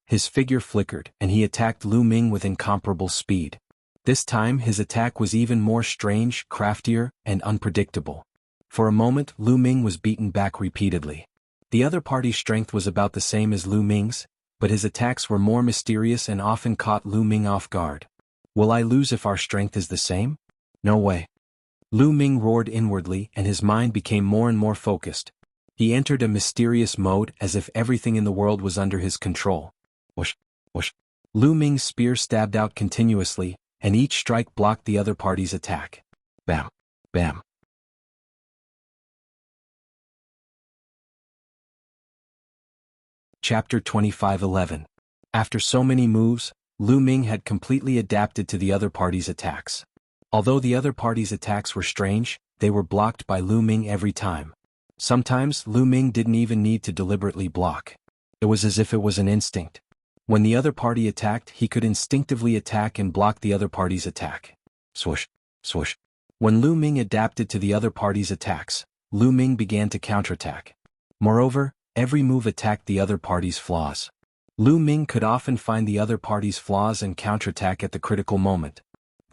His figure flickered, and he attacked Lu Ming with incomparable speed. This time his attack was even more strange, craftier, and unpredictable. For a moment Lu Ming was beaten back repeatedly. The other party's strength was about the same as Lu Ming's, but his attacks were more mysterious and often caught Lu Ming off guard. Will I lose if our strength is the same? No way. Lu Ming roared inwardly and his mind became more and more focused. He entered a mysterious mode as if everything in the world was under his control. Whoosh! Whoosh! Lu Ming's spear stabbed out continuously, and each strike blocked the other party's attack. Bam! Bam! Chapter 25:11. After so many moves, Lu Ming had completely adapted to the other party's attacks. Although the other party's attacks were strange, they were blocked by Lu Ming every time. Sometimes Lu Ming didn't even need to deliberately block. It was as if it was an instinct. When the other party attacked, he could instinctively attack and block the other party's attack. Swoosh! Swoosh! When Lu Ming adapted to the other party's attacks, Lu Ming began to counterattack. Moreover, every move attacked the other party's flaws. Lu Ming could often find the other party's flaws and counterattack at the critical moment.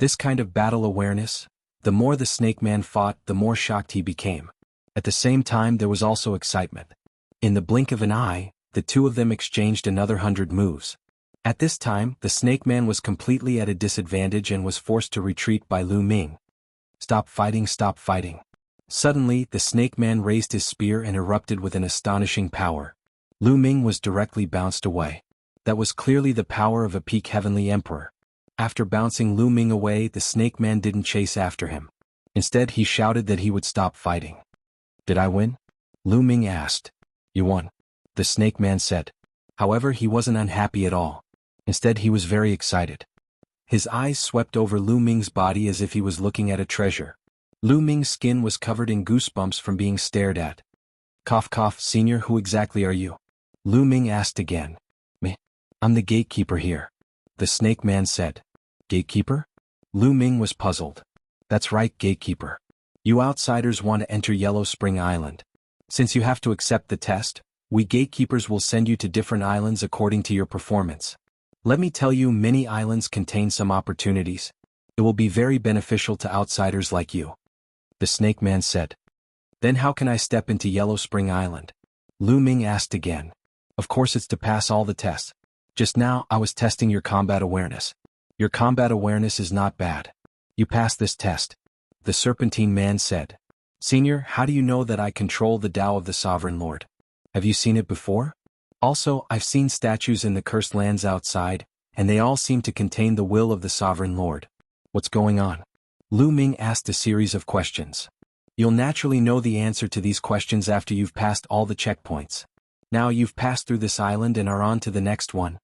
This kind of battle awareness, the more the snake man fought, the more shocked he became. At the same time there was also excitement. In the blink of an eye, the two of them exchanged another 100 moves. At this time, the Snake Man was completely at a disadvantage and was forced to retreat by Lu Ming. Stop fighting, stop fighting. Suddenly, the Snake Man raised his spear and erupted with an astonishing power. Lu Ming was directly bounced away. That was clearly the power of a peak heavenly emperor. After bouncing Lu Ming away, the Snake Man didn't chase after him. Instead, he shouted that he would stop fighting. Did I win? Lu Ming asked. You won, the Snake Man said. However, he wasn't unhappy at all. Instead, he was very excited. His eyes swept over Lu Ming's body as if he was looking at a treasure. Lu Ming's skin was covered in goosebumps from being stared at. Cough cough, senior, who exactly are you? Lu Ming asked again. Me. I'm the gatekeeper here, the Snake Man said. Gatekeeper? Lu Ming was puzzled. That's right, gatekeeper. You outsiders want to enter Yellow Spring Island. Since you have to accept the test, we gatekeepers will send you to different islands according to your performance. Let me tell you, many islands contain some opportunities. It will be very beneficial to outsiders like you, the Snake Man said. Then how can I step into Yellow Spring Island? Lu Ming asked again. Of course it's to pass all the tests. Just now I was testing your combat awareness. Your combat awareness is not bad. You passed this test, the Serpentine Man said. Senior, how do you know that I control the Tao of the Sovereign Lord? Have you seen it before? Also, I've seen statues in the cursed lands outside, and they all seem to contain the will of the Sovereign Lord. What's going on? Lu Ming asked a series of questions. You'll naturally know the answer to these questions after you've passed all the checkpoints. Now you've passed through this island and are on to the next one,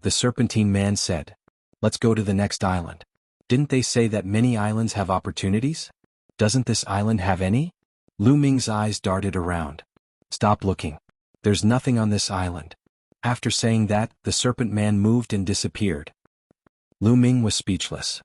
the Serpentine Man said. Let's go to the next island. Didn't they say that many islands have opportunities? Doesn't this island have any? Lu Ming's eyes darted around. Stop looking. There's nothing on this island. After saying that, the Serpent Man moved and disappeared. Lu Ming was speechless.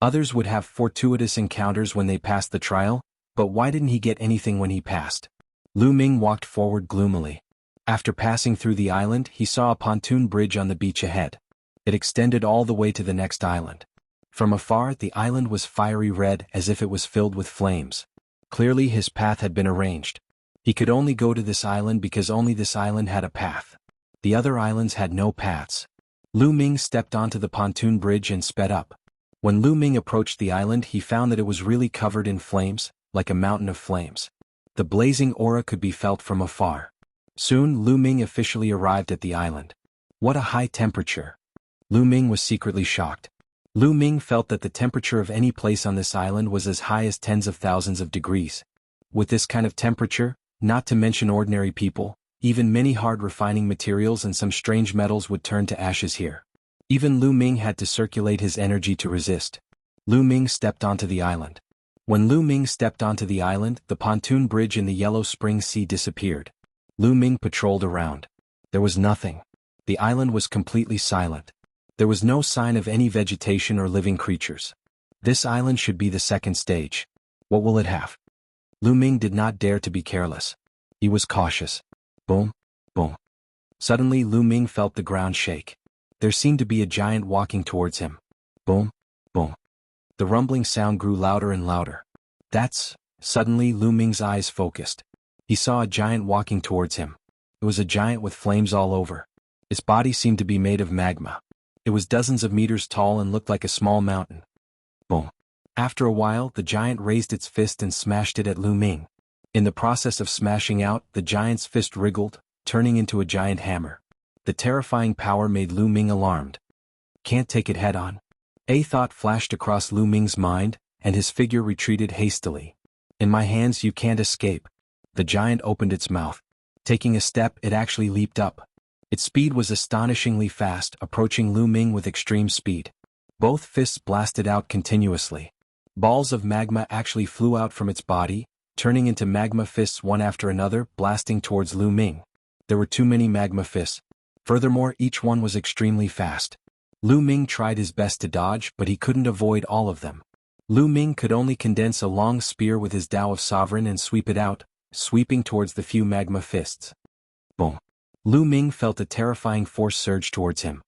Others would have fortuitous encounters when they passed the trial, but why didn't he get anything when he passed? Lu Ming walked forward gloomily. After passing through the island, he saw a pontoon bridge on the beach ahead. It extended all the way to the next island. From afar, the island was fiery red as if it was filled with flames. Clearly his path had been arranged. He could only go to this island because only this island had a path. The other islands had no paths. Lu Ming stepped onto the pontoon bridge and sped up. When Lu Ming approached the island, he found that it was really covered in flames, like a mountain of flames. The blazing aura could be felt from afar. Soon Lu Ming officially arrived at the island. What a high temperature! Lu Ming was secretly shocked. Lu Ming felt that the temperature of any place on this island was as high as tens of thousands of degrees. With this kind of temperature, not to mention ordinary people, even many hard refining materials and some strange metals would turn to ashes here. Even Lu Ming had to circulate his energy to resist. Lu Ming stepped onto the island. When Lu Ming stepped onto the island, the pontoon bridge in the Yellow Spring Sea disappeared. Lu Ming patrolled around. There was nothing. The island was completely silent. There was no sign of any vegetation or living creatures. This island should be the second stage. What will it have? Lu Ming did not dare to be careless. He was cautious. Boom, boom. Suddenly Lu Ming felt the ground shake. There seemed to be a giant walking towards him. Boom, boom. The rumbling sound grew louder and louder. Suddenly Lu Ming's eyes focused. He saw a giant walking towards him. It was a giant with flames all over. Its body seemed to be made of magma. It was dozens of meters tall and looked like a small mountain. Boom. After a while, the giant raised its fist and smashed it at Lu Ming. In the process of smashing out, the giant's fist wriggled, turning into a giant hammer. The terrifying power made Lu Ming alarmed. Can't take it head on. A thought flashed across Lu Ming's mind, and his figure retreated hastily. In my hands you can't escape. The giant opened its mouth. Taking a step, it actually leaped up. Its speed was astonishingly fast, approaching Lu Ming with extreme speed. Both fists blasted out continuously. Balls of magma actually flew out from its body, turning into magma fists one after another, blasting towards Lu Ming. There were too many magma fists. Furthermore, each one was extremely fast. Lu Ming tried his best to dodge, but he couldn't avoid all of them. Lu Ming could only condense a long spear with his Tao of Sovereign and sweep it out, sweeping towards the few magma fists. Boom. Lu Ming felt a terrifying force surge towards him.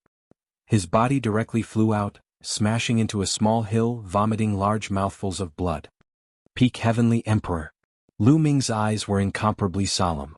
His body directly flew out, smashing into a small hill, vomiting large mouthfuls of blood. Peak Heavenly Emperor. Lu Ming's eyes were incomparably solemn.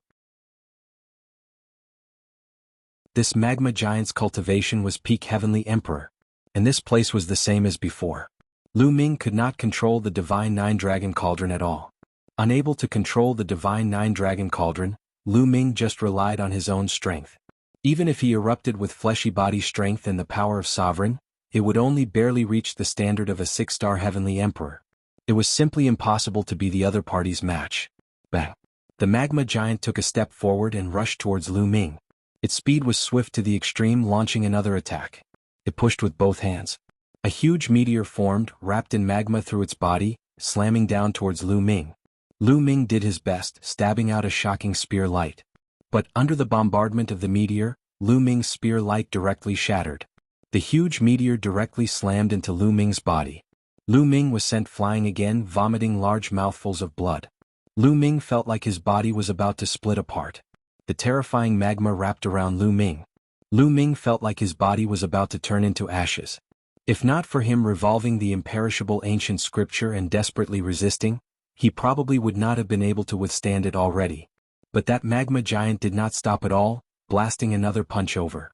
This magma giant's cultivation was Peak Heavenly Emperor, and this place was the same as before. Lu Ming could not control the Divine Nine-Dragon Cauldron at all. Unable to control the Divine Nine-Dragon Cauldron, Lu Ming just relied on his own strength. Even if he erupted with fleshy body strength and the power of Sovereign, it would only barely reach the standard of a 6-star Heavenly Emperor. It was simply impossible to be the other party's match. Bang! The magma giant took a step forward and rushed towards Lu Ming. Its speed was swift to the extreme, launching another attack. It pushed with both hands. A huge meteor formed, wrapped in magma through its body, slamming down towards Lu Ming. Lu Ming did his best, stabbing out a shocking spear light. But under the bombardment of the meteor, Lu Ming's spear light directly shattered. The huge meteor directly slammed into Lu Ming's body. Lu Ming was sent flying again, vomiting large mouthfuls of blood. Lu Ming felt like his body was about to split apart. The terrifying magma wrapped around Lu Ming. Lu Ming felt like his body was about to turn into ashes. If not for him revolving the imperishable ancient scripture and desperately resisting, he probably would not have been able to withstand it already. But that magma giant did not stop at all, blasting another punch over.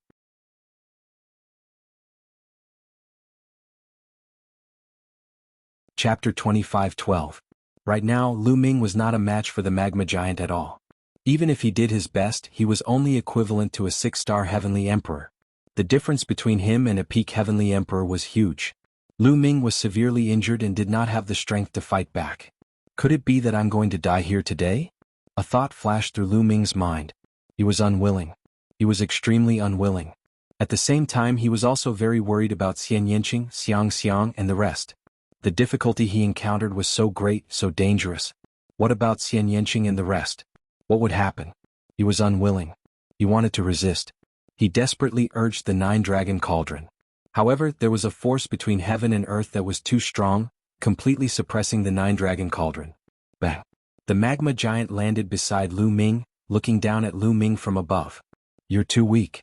Chapter 25:12. Right now, Lu Ming was not a match for the magma giant at all. Even if he did his best, he was only equivalent to a 6-star Heavenly Emperor. The difference between him and a Peak Heavenly Emperor was huge. Lu Ming was severely injured and did not have the strength to fight back. Could it be that I'm going to die here today? A thought flashed through Lu Ming's mind. He was unwilling. He was extremely unwilling. At the same time, he was also very worried about Xian Yanqing, Xiang Xiang, and the rest. The difficulty he encountered was so great, so dangerous. What about Xian Yanqing and the rest? What would happen? He was unwilling. He wanted to resist. He desperately urged the Nine-Dragon Cauldron. However, there was a force between heaven and earth that was too strong, completely suppressing the Nine-Dragon Cauldron. Bang! The magma giant landed beside Lu Ming, looking down at Lu Ming from above. You're too weak.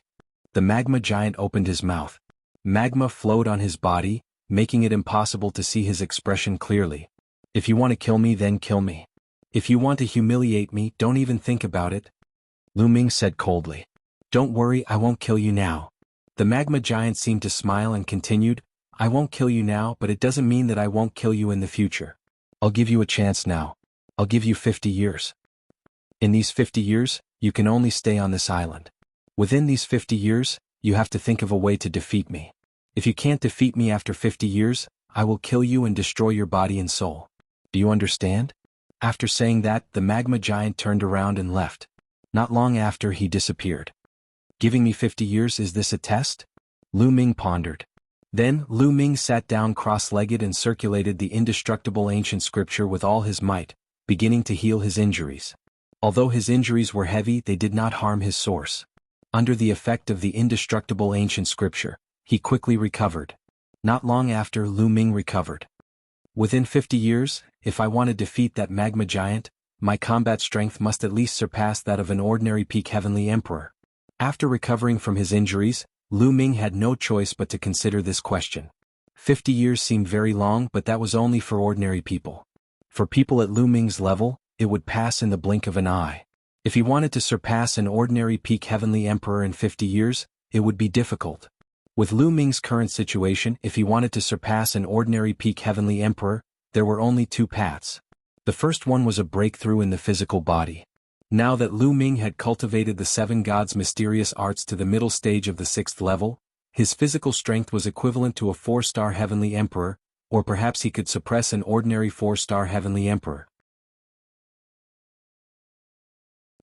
The magma giant opened his mouth. Magma flowed on his body, making it impossible to see his expression clearly. If you want to kill me, then kill me. If you want to humiliate me, don't even think about it. Lu Ming said coldly. Don't worry, I won't kill you now. The magma giant seemed to smile and continued, I won't kill you now, but it doesn't mean that I won't kill you in the future. I'll give you a chance now. I'll give you 50 years. In these 50 years, you can only stay on this island. Within these 50 years, you have to think of a way to defeat me. If you can't defeat me after 50 years, I will kill you and destroy your body and soul. Do you understand? After saying that, the magma giant turned around and left. Not long after, he disappeared. Giving me 50 years, is this a test? Lu Ming pondered. Then, Lu Ming sat down cross-legged and circulated the indestructible ancient scripture with all his might, beginning to heal his injuries. Although his injuries were heavy, they did not harm his source. Under the effect of the indestructible ancient scripture, he quickly recovered. Not long after, Lu Ming recovered. Within 50 years, if I want to defeat that magma giant, my combat strength must at least surpass that of an ordinary Peak Heavenly Emperor. After recovering from his injuries, Lu Ming had no choice but to consider this question. 50 years seemed very long, but that was only for ordinary people. For people at Lu Ming's level, it would pass in the blink of an eye. If he wanted to surpass an ordinary Peak Heavenly Emperor in 50 years, it would be difficult. With Lu Ming's current situation, if he wanted to surpass an ordinary Peak Heavenly Emperor, there were only two paths. The first one was a breakthrough in the physical body. Now that Lu Ming had cultivated the 7 gods' mysterious arts to the middle stage of the 6th level, his physical strength was equivalent to a 4-star Heavenly Emperor, or perhaps he could suppress an ordinary 4-star Heavenly Emperor.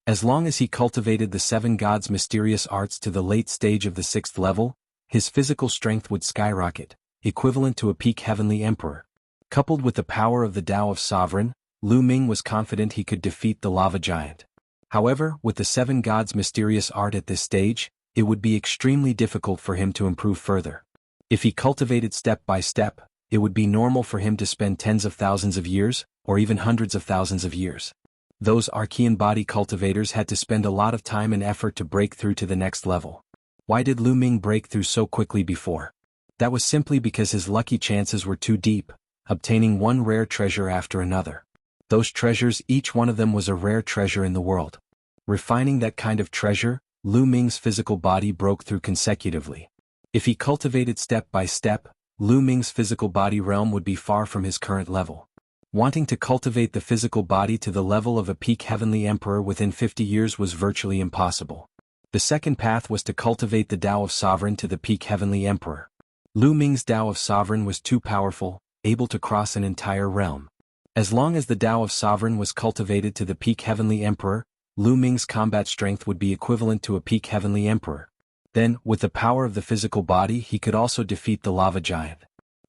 As long as he cultivated the 7 gods' mysterious arts to the late stage of the 6th level, his physical strength would skyrocket, equivalent to a Peak Heavenly Emperor. Coupled with the power of the Tao of Sovereign, Lu Ming was confident he could defeat the lava giant. However, with the 7 gods' mysterious art at this stage, it would be extremely difficult for him to improve further. If he cultivated step by step, it would be normal for him to spend tens of thousands of years, or even hundreds of thousands of years. Those Archean body cultivators had to spend a lot of time and effort to break through to the next level. Why did Lu Ming break through so quickly before? That was simply because his lucky chances were too deep. obtaining one rare treasure after another. Those treasures, each one of them was a rare treasure in the world. Refining that kind of treasure, Lu Ming's physical body broke through consecutively. If he cultivated step by step, Lu Ming's physical body realm would be far from his current level. Wanting to cultivate the physical body to the level of a peak heavenly emperor within 50 years was virtually impossible. The second path was to cultivate the Tao of Sovereign to the peak heavenly emperor. Lu Ming's Tao of Sovereign was too powerful, able to cross an entire realm. As long as the Tao of Sovereign was cultivated to the peak heavenly emperor, Lu Ming's combat strength would be equivalent to a peak heavenly emperor. Then, with the power of the physical body, he could also defeat the lava giant.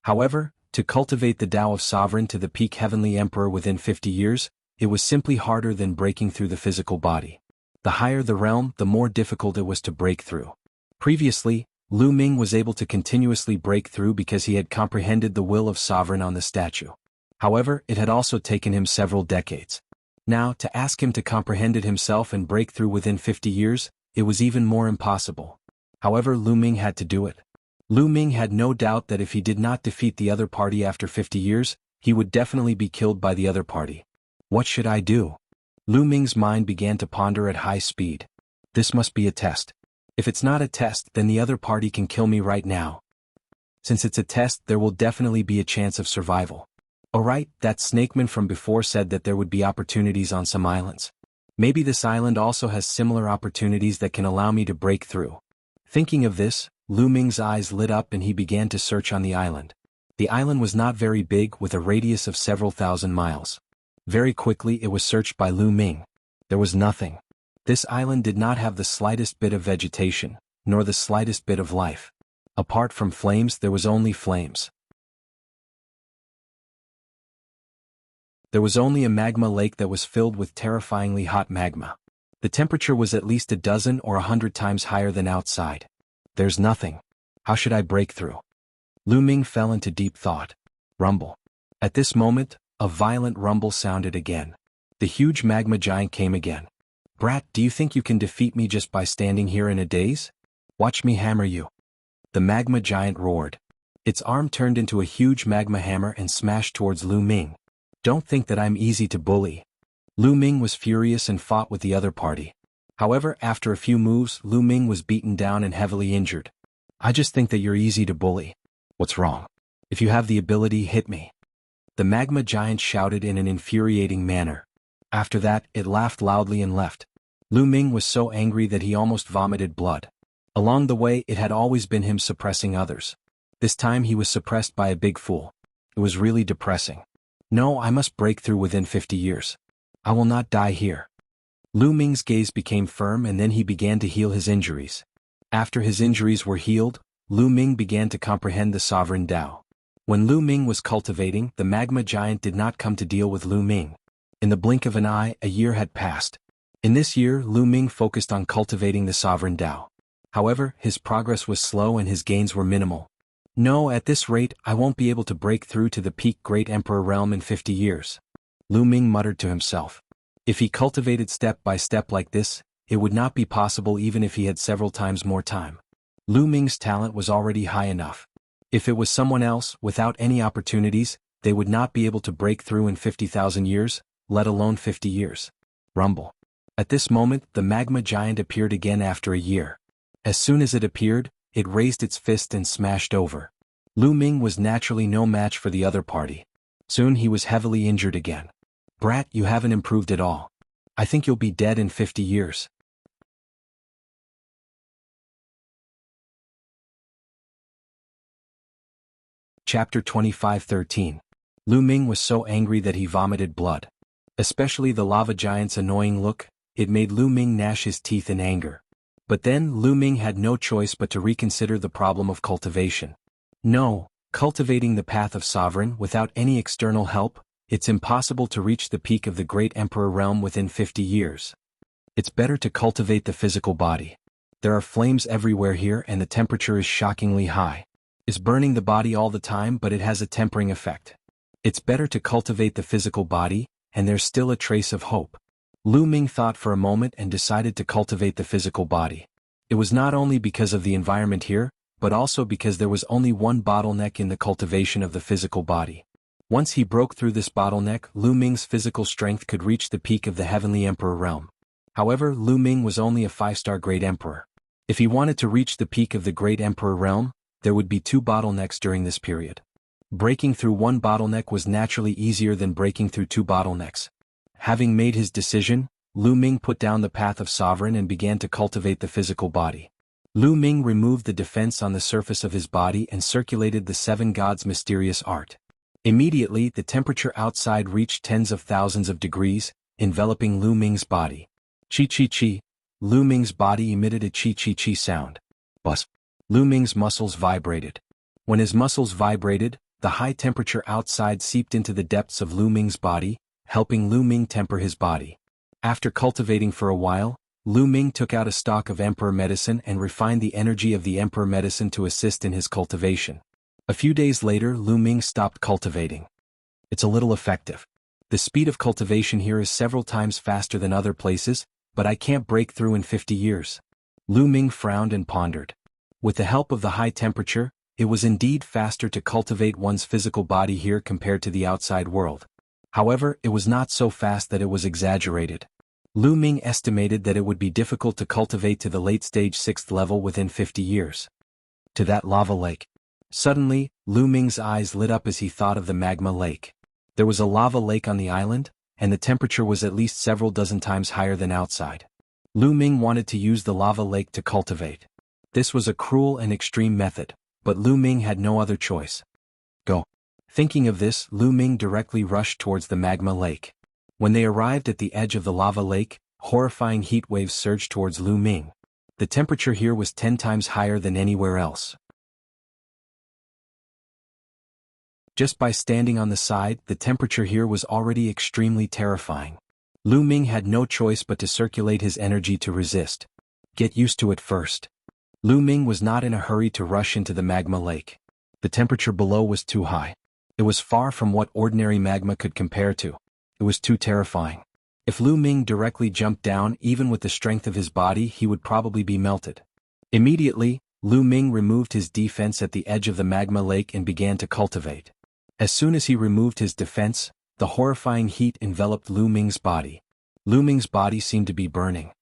However, to cultivate the Tao of Sovereign to the peak heavenly emperor within 50 years, it was simply harder than breaking through the physical body. The higher the realm, the more difficult it was to break through. Previously, Lu Ming was able to continuously break through because he had comprehended the will of Sovereign on the statue. However, it had also taken him several decades. Now, to ask him to comprehend it himself and break through within 50 years, it was even more impossible. However, Lu Ming had to do it. Lu Ming had no doubt that if he did not defeat the other party after 50 years, he would definitely be killed by the other party. What should I do? Lu Ming's mind began to ponder at high speed. This must be a test. If it's not a test, then the other party can kill me right now. Since it's a test, there will definitely be a chance of survival. Alright, that snakeman from before said that there would be opportunities on some islands. Maybe this island also has similar opportunities that can allow me to break through. Thinking of this, Lu Ming's eyes lit up and he began to search on the island. The island was not very big, with a radius of several thousand miles. Very quickly it was searched by Lu Ming. There was nothing. This island did not have the slightest bit of vegetation, nor the slightest bit of life. Apart from flames, there was only flames. There was only a magma lake that was filled with terrifyingly hot magma. The temperature was at least a dozen or 100 times higher than outside. There's nothing. How should I break through? Lu Ming fell into deep thought. Rumble. At this moment, a violent rumble sounded again. The huge magma giant came again. Brat, do you think you can defeat me just by standing here in a daze? Watch me hammer you. The magma giant roared. Its arm turned into a huge magma hammer and smashed towards Lu Ming. Don't think that I'm easy to bully. Lu Ming was furious and fought with the other party. However, after a few moves, Lu Ming was beaten down and heavily injured. I just think that you're easy to bully. What's wrong? If you have the ability, hit me. The magma giant shouted in an infuriating manner. After that, it laughed loudly and left. Lu Ming was so angry that he almost vomited blood. Along the way, it had always been him suppressing others. This time he was suppressed by a big fool. It was really depressing. No, I must break through within 50 years. I will not die here. Lu Ming's gaze became firm and then he began to heal his injuries. After his injuries were healed, Lu Ming began to comprehend the sovereign Tao. When Lu Ming was cultivating, the magma giant did not come to deal with Lu Ming. In the blink of an eye, a year had passed. In this year, Lu Ming focused on cultivating the sovereign Tao. However, his progress was slow and his gains were minimal. No, at this rate, I won't be able to break through to the peak Great Emperor realm in 50 years. Lu Ming muttered to himself. If he cultivated step by step like this, it would not be possible even if he had several times more time. Lu Ming's talent was already high enough. If it was someone else, without any opportunities, they would not be able to break through in 50,000 years, let alone 50 years. Rumble. At this moment, the magma giant appeared again after a year. As soon as it appeared, it raised its fist and smashed over. Lu Ming was naturally no match for the other party. Soon he was heavily injured again. Brat, you haven't improved at all. I think you'll be dead in 50 years. Chapter 25:13. Lu Ming was so angry that he vomited blood. Especially the lava giant's annoying look, it made Lu Ming gnash his teeth in anger. But then Lu Ming had no choice but to reconsider the problem of cultivation. No, cultivating the path of sovereign without any external help, it's impossible to reach the peak of the Great Emperor realm within 50 years. It's better to cultivate the physical body. There are flames everywhere here and the temperature is shockingly high. It's burning the body all the time, but it has a tempering effect. It's better to cultivate the physical body, and there's still a trace of hope. Lu Ming thought for a moment and decided to cultivate the physical body. It was not only because of the environment here, but also because there was only one bottleneck in the cultivation of the physical body. Once he broke through this bottleneck, Lu Ming's physical strength could reach the peak of the Heavenly Emperor realm. However, Lu Ming was only a 5-star Great Emperor. If he wanted to reach the peak of the Great Emperor realm, there would be 2 bottlenecks during this period. Breaking through one bottleneck was naturally easier than breaking through 2 bottlenecks. Having made his decision, Lu Ming put down the path of sovereign and began to cultivate the physical body. Lu Ming removed the defense on the surface of his body and circulated the 7 gods' mysterious art. Immediately, the temperature outside reached tens of thousands of degrees, enveloping Lu Ming's body. Chi-chi-chi. Lu Ming's body emitted a chi-chi-chi sound. Buzz. Lu Ming's muscles vibrated. When his muscles vibrated, the high temperature outside seeped into the depths of Lu Ming's body, helping Lu Ming temper his body. After cultivating for a while, Lu Ming took out a stock of Emperor medicine and refined the energy of the Emperor medicine to assist in his cultivation. A few days later, Lu Ming stopped cultivating. It's a little effective. The speed of cultivation here is several times faster than other places, but I can't break through in 50 years. Lu Ming frowned and pondered. With the help of the high temperature, it was indeed faster to cultivate one's physical body here compared to the outside world. However, it was not so fast that it was exaggerated. Lu Ming estimated that it would be difficult to cultivate to the late-stage 6th level within 50 years. To that lava lake. Suddenly, Lu Ming's eyes lit up as he thought of the magma lake. There was a lava lake on the island, and the temperature was at least several dozen times higher than outside. Lu Ming wanted to use the lava lake to cultivate. This was a cruel and extreme method, but Lu Ming had no other choice. Go. Thinking of this, Lu Ming directly rushed towards the magma lake. When they arrived at the edge of the lava lake, horrifying heat waves surged towards Lu Ming. The temperature here was 10 times higher than anywhere else. Just by standing on the side, the temperature here was already extremely terrifying. Lu Ming had no choice but to circulate his energy to resist. Get used to it first. Lu Ming was not in a hurry to rush into the magma lake. The temperature below was too high. It was far from what ordinary magma could compare to. It was too terrifying. If Lu Ming directly jumped down, even with the strength of his body, he would probably be melted. Immediately, Lu Ming removed his defense at the edge of the magma lake and began to cultivate. As soon as he removed his defense, the horrifying heat enveloped Lu Ming's body. Lu Ming's body seemed to be burning.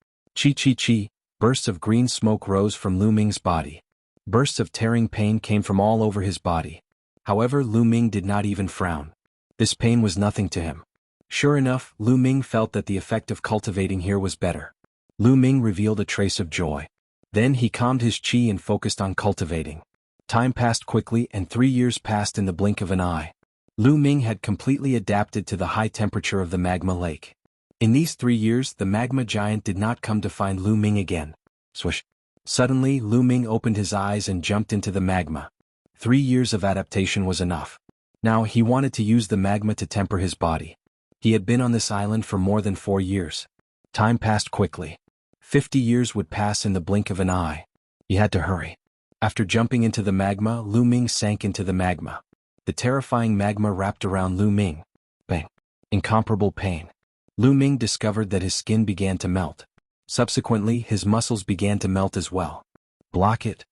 Chi-chi-chi, bursts of green smoke rose from Lu Ming's body. Bursts of tearing pain came from all over his body. However, Lu Ming did not even frown. This pain was nothing to him. Sure enough, Lu Ming felt that the effect of cultivating here was better. Lu Ming revealed a trace of joy. Then he calmed his chi and focused on cultivating. Time passed quickly and 3 years passed in the blink of an eye. Lu Ming had completely adapted to the high temperature of the magma lake. In these 3 years, the magma giant did not come to find Lu Ming again. Swish. Suddenly, Lu Ming opened his eyes and jumped into the magma. 3 years of adaptation was enough. Now he wanted to use the magma to temper his body. He had been on this island for more than 4 years. Time passed quickly. 50 years would pass in the blink of an eye. He had to hurry. After jumping into the magma, Lu Ming sank into the magma. The terrifying magma wrapped around Lu Ming. Bang. Incomparable pain. Lu Ming discovered that his skin began to melt. Subsequently, his muscles began to melt as well. Block it.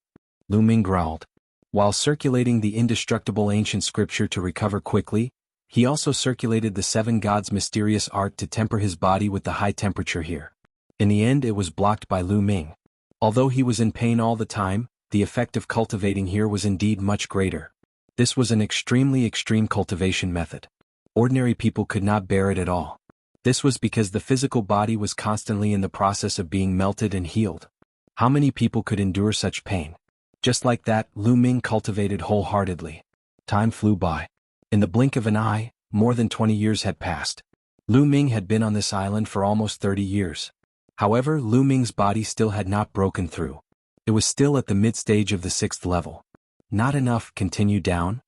Lu Ming growled. While circulating the indestructible ancient scripture to recover quickly, he also circulated the 7 gods' mysterious art to temper his body with the high temperature here. In the end, it was blocked by Lu Ming. Although he was in pain all the time, the effect of cultivating here was indeed much greater. This was an extremely extreme cultivation method. Ordinary people could not bear it at all. This was because the physical body was constantly in the process of being melted and healed. How many people could endure such pain? Just like that, Lu Ming cultivated wholeheartedly. Time flew by. In the blink of an eye, more than 20 years had passed. Lu Ming had been on this island for almost 30 years. However, Lu Ming's body still had not broken through. It was still at the mid-stage of the 6th level. Not enough, continue down.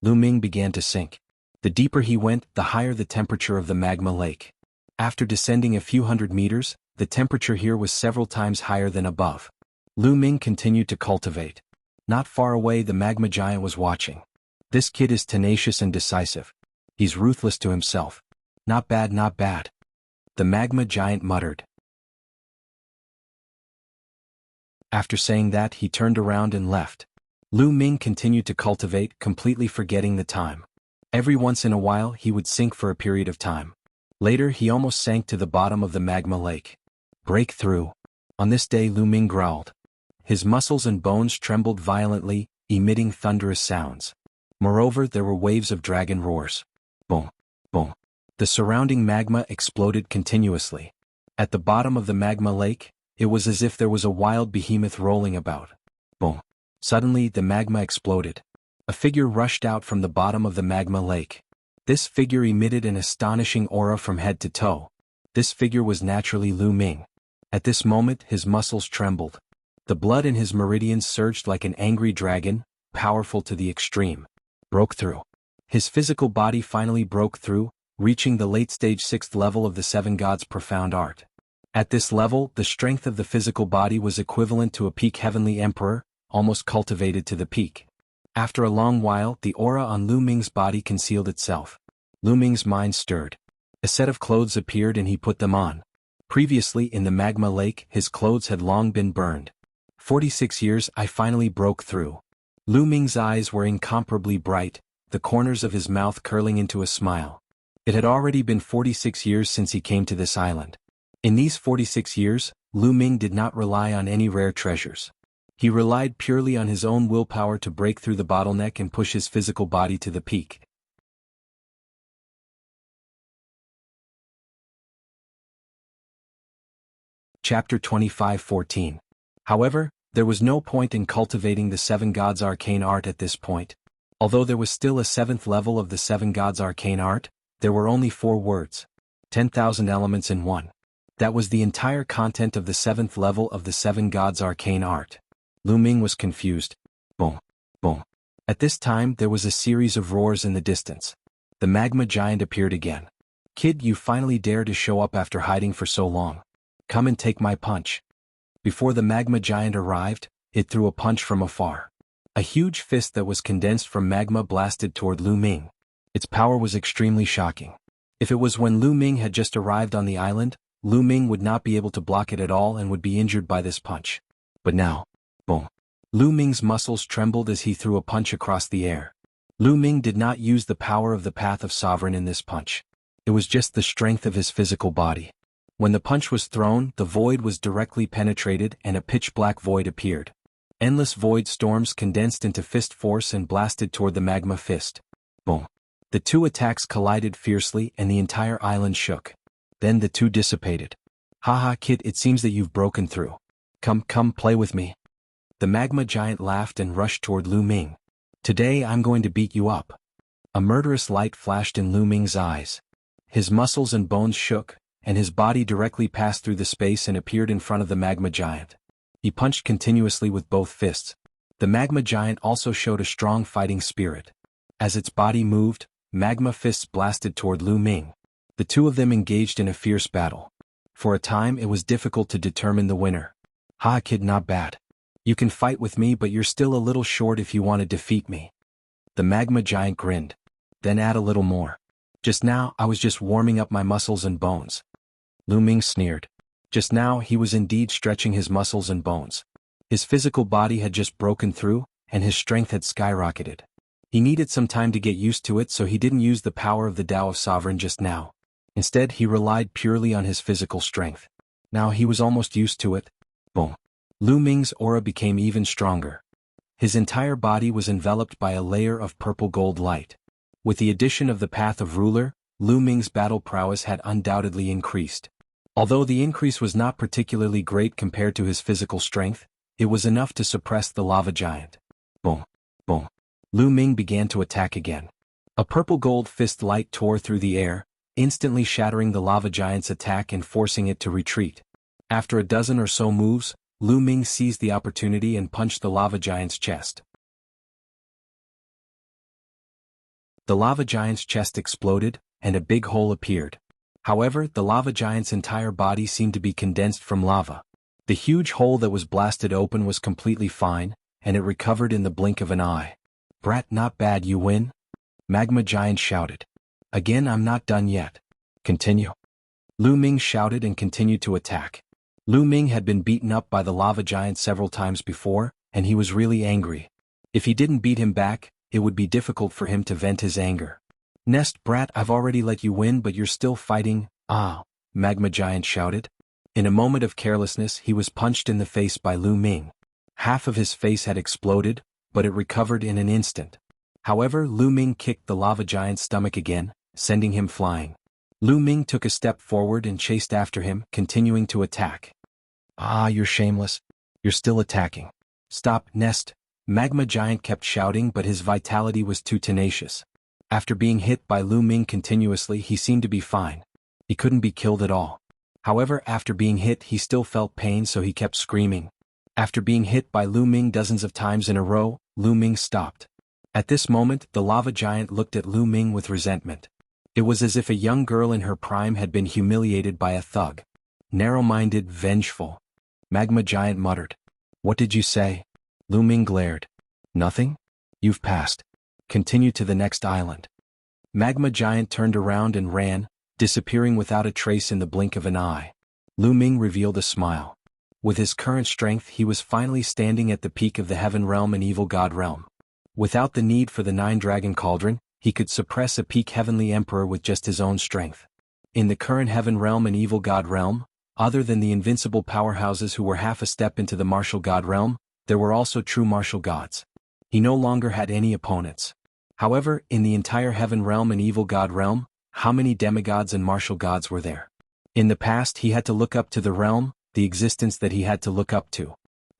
Lu Ming began to sink. The deeper he went, the higher the temperature of the magma lake. After descending a few hundred meters, the temperature here was several times higher than above. Lu Ming continued to cultivate. Not far away, the magma giant was watching. This kid is tenacious and decisive. He's ruthless to himself. Not bad, not bad. The magma giant muttered. After saying that, he turned around and left. Lu Ming continued to cultivate, completely forgetting the time. Every once in a while he would sink for a period of time. Later he almost sank to the bottom of the magma lake. Break through. On this day Lu Ming growled. His muscles and bones trembled violently, emitting thunderous sounds. Moreover, there were waves of dragon roars. Boom, boom. The surrounding magma exploded continuously. At the bottom of the magma lake, it was as if there was a wild behemoth rolling about. Boom. Suddenly the magma exploded. A figure rushed out from the bottom of the magma lake. This figure emitted an astonishing aura from head to toe. This figure was naturally Lu Ming. At this moment his muscles trembled. The blood in his meridians surged like an angry dragon, powerful to the extreme. Broke through. His physical body finally broke through, reaching the late-stage 6th level of the Seven Gods' profound art. At this level, the strength of the physical body was equivalent to a peak heavenly emperor, almost cultivated to the peak. After a long while, the aura on Lu Ming's body concealed itself. Lu Ming's mind stirred. A set of clothes appeared and he put them on. Previously in the magma lake, his clothes had long been burned. 46 years I finally broke through. Lu Ming's eyes were incomparably bright, the corners of his mouth curling into a smile. It had already been 46 years since he came to this island. In these 46 years, Lu Ming did not rely on any rare treasures. He relied purely on his own willpower to break through the bottleneck and push his physical body to the peak. Chapter 25:14. However, there was no point in cultivating the Seven Gods' arcane art at this point. Although there was still a 7th level of the Seven Gods' arcane art, there were only 4 words. 10,000 elements in one. That was the entire content of the 7th level of the Seven Gods' arcane art. Lu Ming was confused. Boom, boom. At this time there was a series of roars in the distance. The magma giant appeared again. Kid, you finally dare to show up after hiding for so long. Come and take my punch. Before the magma giant arrived, it threw a punch from afar. A huge fist that was condensed from magma blasted toward Lu Ming. Its power was extremely shocking. If it was when Lu Ming had just arrived on the island, Lu Ming would not be able to block it at all and would be injured by this punch. But now, boom. Lu Ming's muscles trembled as he threw a punch across the air. Lu Ming did not use the power of the Path of Sovereign in this punch. It was just the strength of his physical body. When the punch was thrown, the void was directly penetrated and a pitch-black void appeared. Endless void storms condensed into fist force and blasted toward the magma fist. Boom. The two attacks collided fiercely and the entire island shook. Then the two dissipated. Haha kid, it seems that you've broken through. Come play with me. The magma giant laughed and rushed toward Lu Ming. Today I'm going to beat you up. A murderous light flashed in Lu Ming's eyes. His muscles and bones shook, and his body directly passed through the space and appeared in front of the magma giant. He punched continuously with both fists. The magma giant also showed a strong fighting spirit. As its body moved, magma fists blasted toward Lu Ming. The two of them engaged in a fierce battle. For a time it was difficult to determine the winner. Ha kid, not bad. You can fight with me, but you're still a little short if you want to defeat me. The magma giant grinned. Then add a little more. Just now I was just warming up my muscles and bones. Lu Ming sneered. Just now he was indeed stretching his muscles and bones. His physical body had just broken through, and his strength had skyrocketed. He needed some time to get used to it, so he didn't use the power of the Tao of Sovereign just now. Instead he relied purely on his physical strength. Now he was almost used to it. Boom. Lu Ming's aura became even stronger. His entire body was enveloped by a layer of purple gold light. With the addition of the Path of Ruler, Lu Ming's battle prowess had undoubtedly increased. Although the increase was not particularly great compared to his physical strength, it was enough to suppress the lava giant. Boom, boom. Lu Ming began to attack again. A purple gold fist light tore through the air, instantly shattering the lava giant's attack and forcing it to retreat. After a dozen or so moves, Lu Ming seized the opportunity and punched the lava giant's chest. The lava giant's chest exploded, and a big hole appeared. However, the lava giant's entire body seemed to be condensed from lava. The huge hole that was blasted open was completely fine, and it recovered in the blink of an eye. Brat, not bad, you win? Magma giant shouted. Again, I'm not done yet. Continue. Lu Ming shouted and continued to attack. Lu Ming had been beaten up by the lava giant several times before, and he was really angry. If he didn't beat him back, it would be difficult for him to vent his anger. Nest brat, I've already let you win, but you're still fighting. Ah, Magma Giant shouted. In a moment of carelessness, he was punched in the face by Lu Ming. Half of his face had exploded, but it recovered in an instant. However, Lu Ming kicked the lava giant's stomach again, sending him flying. Lu Ming took a step forward and chased after him, continuing to attack. Ah, you're shameless. You're still attacking. Stop, Nest. Magma Giant kept shouting, but his vitality was too tenacious. After being hit by Lu Ming continuously, he seemed to be fine. He couldn't be killed at all. However, after being hit, he still felt pain, so he kept screaming. After being hit by Lu Ming dozens of times in a row, Lu Ming stopped. At this moment, the lava giant looked at Lu Ming with resentment. It was as if a young girl in her prime had been humiliated by a thug. Narrow-minded, vengeful. Magma Giant muttered. What did you say? Lu Ming glared. Nothing? You've passed. Continue to the next island. Magma Giant turned around and ran, disappearing without a trace in the blink of an eye. Lu Ming revealed a smile. With his current strength, he was finally standing at the peak of the Heaven Realm and Evil God Realm. Without the need for the 9-dragon cauldron, he could suppress a peak heavenly emperor with just his own strength. In the current Heaven Realm and Evil God Realm, other than the invincible powerhouses who were half a step into the martial god realm, there were also true martial gods. He no longer had any opponents. However, in the entire Heaven Realm and Evil God Realm, how many demigods and martial gods were there? In the past, he had to look up to the realm, the existence that he had to look up to.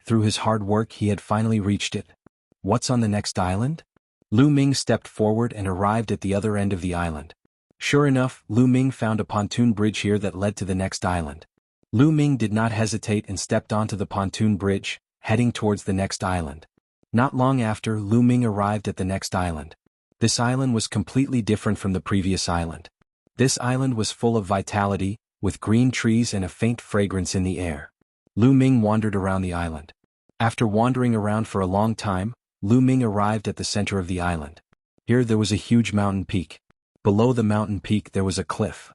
Through his hard work, he had finally reached it. What's on the next island? Lu Ming stepped forward and arrived at the other end of the island. Sure enough, Lu Ming found a pontoon bridge here that led to the next island. Lu Ming did not hesitate and stepped onto the pontoon bridge, heading towards the next island. Not long after, Lu Ming arrived at the next island. This island was completely different from the previous island. This island was full of vitality, with green trees and a faint fragrance in the air. Lu Ming wandered around the island. After wandering around for a long time, Lu Ming arrived at the center of the island. Here there was a huge mountain peak. Below the mountain peak there was a cliff.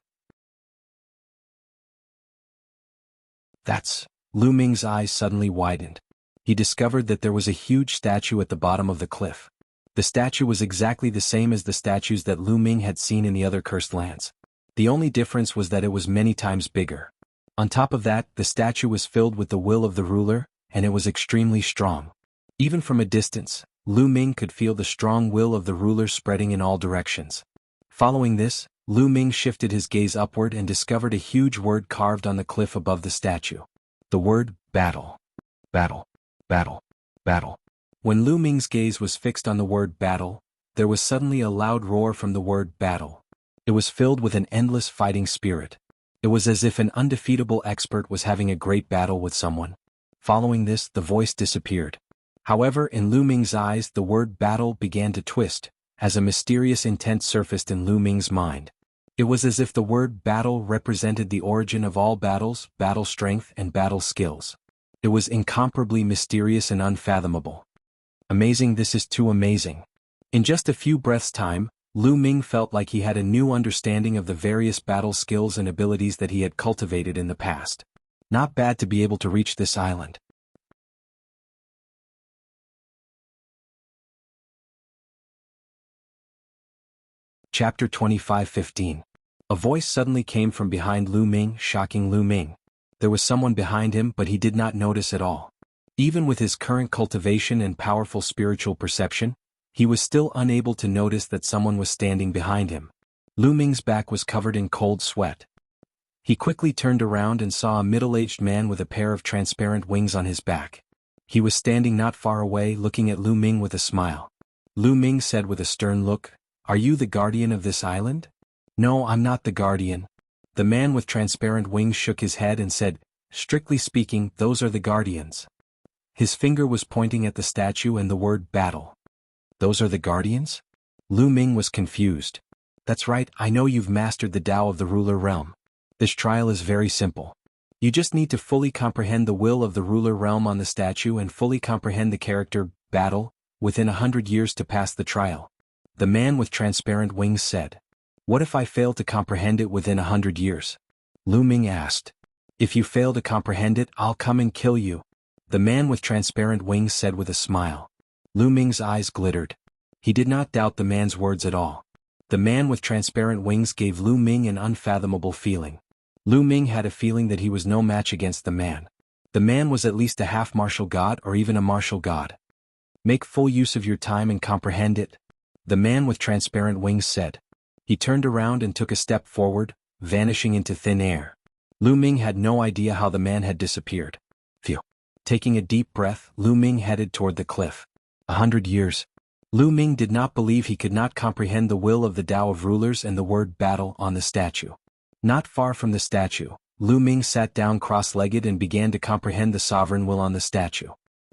That's... Lu Ming's eyes suddenly widened. He discovered that there was a huge statue at the bottom of the cliff. The statue was exactly the same as the statues that Lu Ming had seen in the other cursed lands. The only difference was that it was many times bigger. On top of that, the statue was filled with the will of the ruler, and it was extremely strong. Even from a distance, Lu Ming could feel the strong will of the ruler spreading in all directions. Following this, Lu Ming shifted his gaze upward and discovered a huge word carved on the cliff above the statue. The word, battle. Battle. Battle. Battle. When Lu Ming's gaze was fixed on the word battle, there was suddenly a loud roar from the word battle. It was filled with an endless fighting spirit. It was as if an undefeatable expert was having a great battle with someone. Following this, the voice disappeared. However, in Lu Ming's eyes, the word battle began to twist, as a mysterious intent surfaced in Lu Ming's mind. It was as if the word battle represented the origin of all battles, battle strength, and battle skills. It was incomparably mysterious and unfathomable. Amazing, this is too amazing. In just a few breaths' time, Lu Ming felt like he had a new understanding of the various battle skills and abilities that he had cultivated in the past. Not bad to be able to reach this island. Chapter 25:15. A voice suddenly came from behind Lu Ming, shocking Lu Ming. There was someone behind him, but he did not notice at all. Even with his current cultivation and powerful spiritual perception, he was still unable to notice that someone was standing behind him. Lu Ming's back was covered in cold sweat. He quickly turned around and saw a middle-aged man with a pair of transparent wings on his back. He was standing not far away, looking at Lu Ming with a smile. Lu Ming said with a stern look, "Are you the guardian of this island?" "No, I'm not the guardian." The man with transparent wings shook his head and said, "Strictly speaking, those are the guardians." His finger was pointing at the statue and the word battle. "Those are the guardians?" Lu Ming was confused. "That's right, I know you've mastered the Tao of the ruler realm. This trial is very simple. You just need to fully comprehend the will of the ruler realm on the statue and fully comprehend the character, battle, within 100 years to pass the trial." The man with transparent wings said. "What if I fail to comprehend it within 100 years?" Lu Ming asked. "If you fail to comprehend it, I'll come and kill you," the man with transparent wings said with a smile. Lu Ming's eyes glittered. He did not doubt the man's words at all. The man with transparent wings gave Lu Ming an unfathomable feeling. Lu Ming had a feeling that he was no match against the man. The man was at least a half-martial god or even a martial god. Make full use of your time and comprehend it, the man with transparent wings said. He turned around and took a step forward, vanishing into thin air. Lu Ming had no idea how the man had disappeared. Phew. Taking a deep breath, Lu Ming headed toward the cliff. 100 years. Lu Ming did not believe he could not comprehend the will of the Tao of rulers and the word battle on the statue. Not far from the statue, Lu Ming sat down cross-legged and began to comprehend the sovereign will on the statue.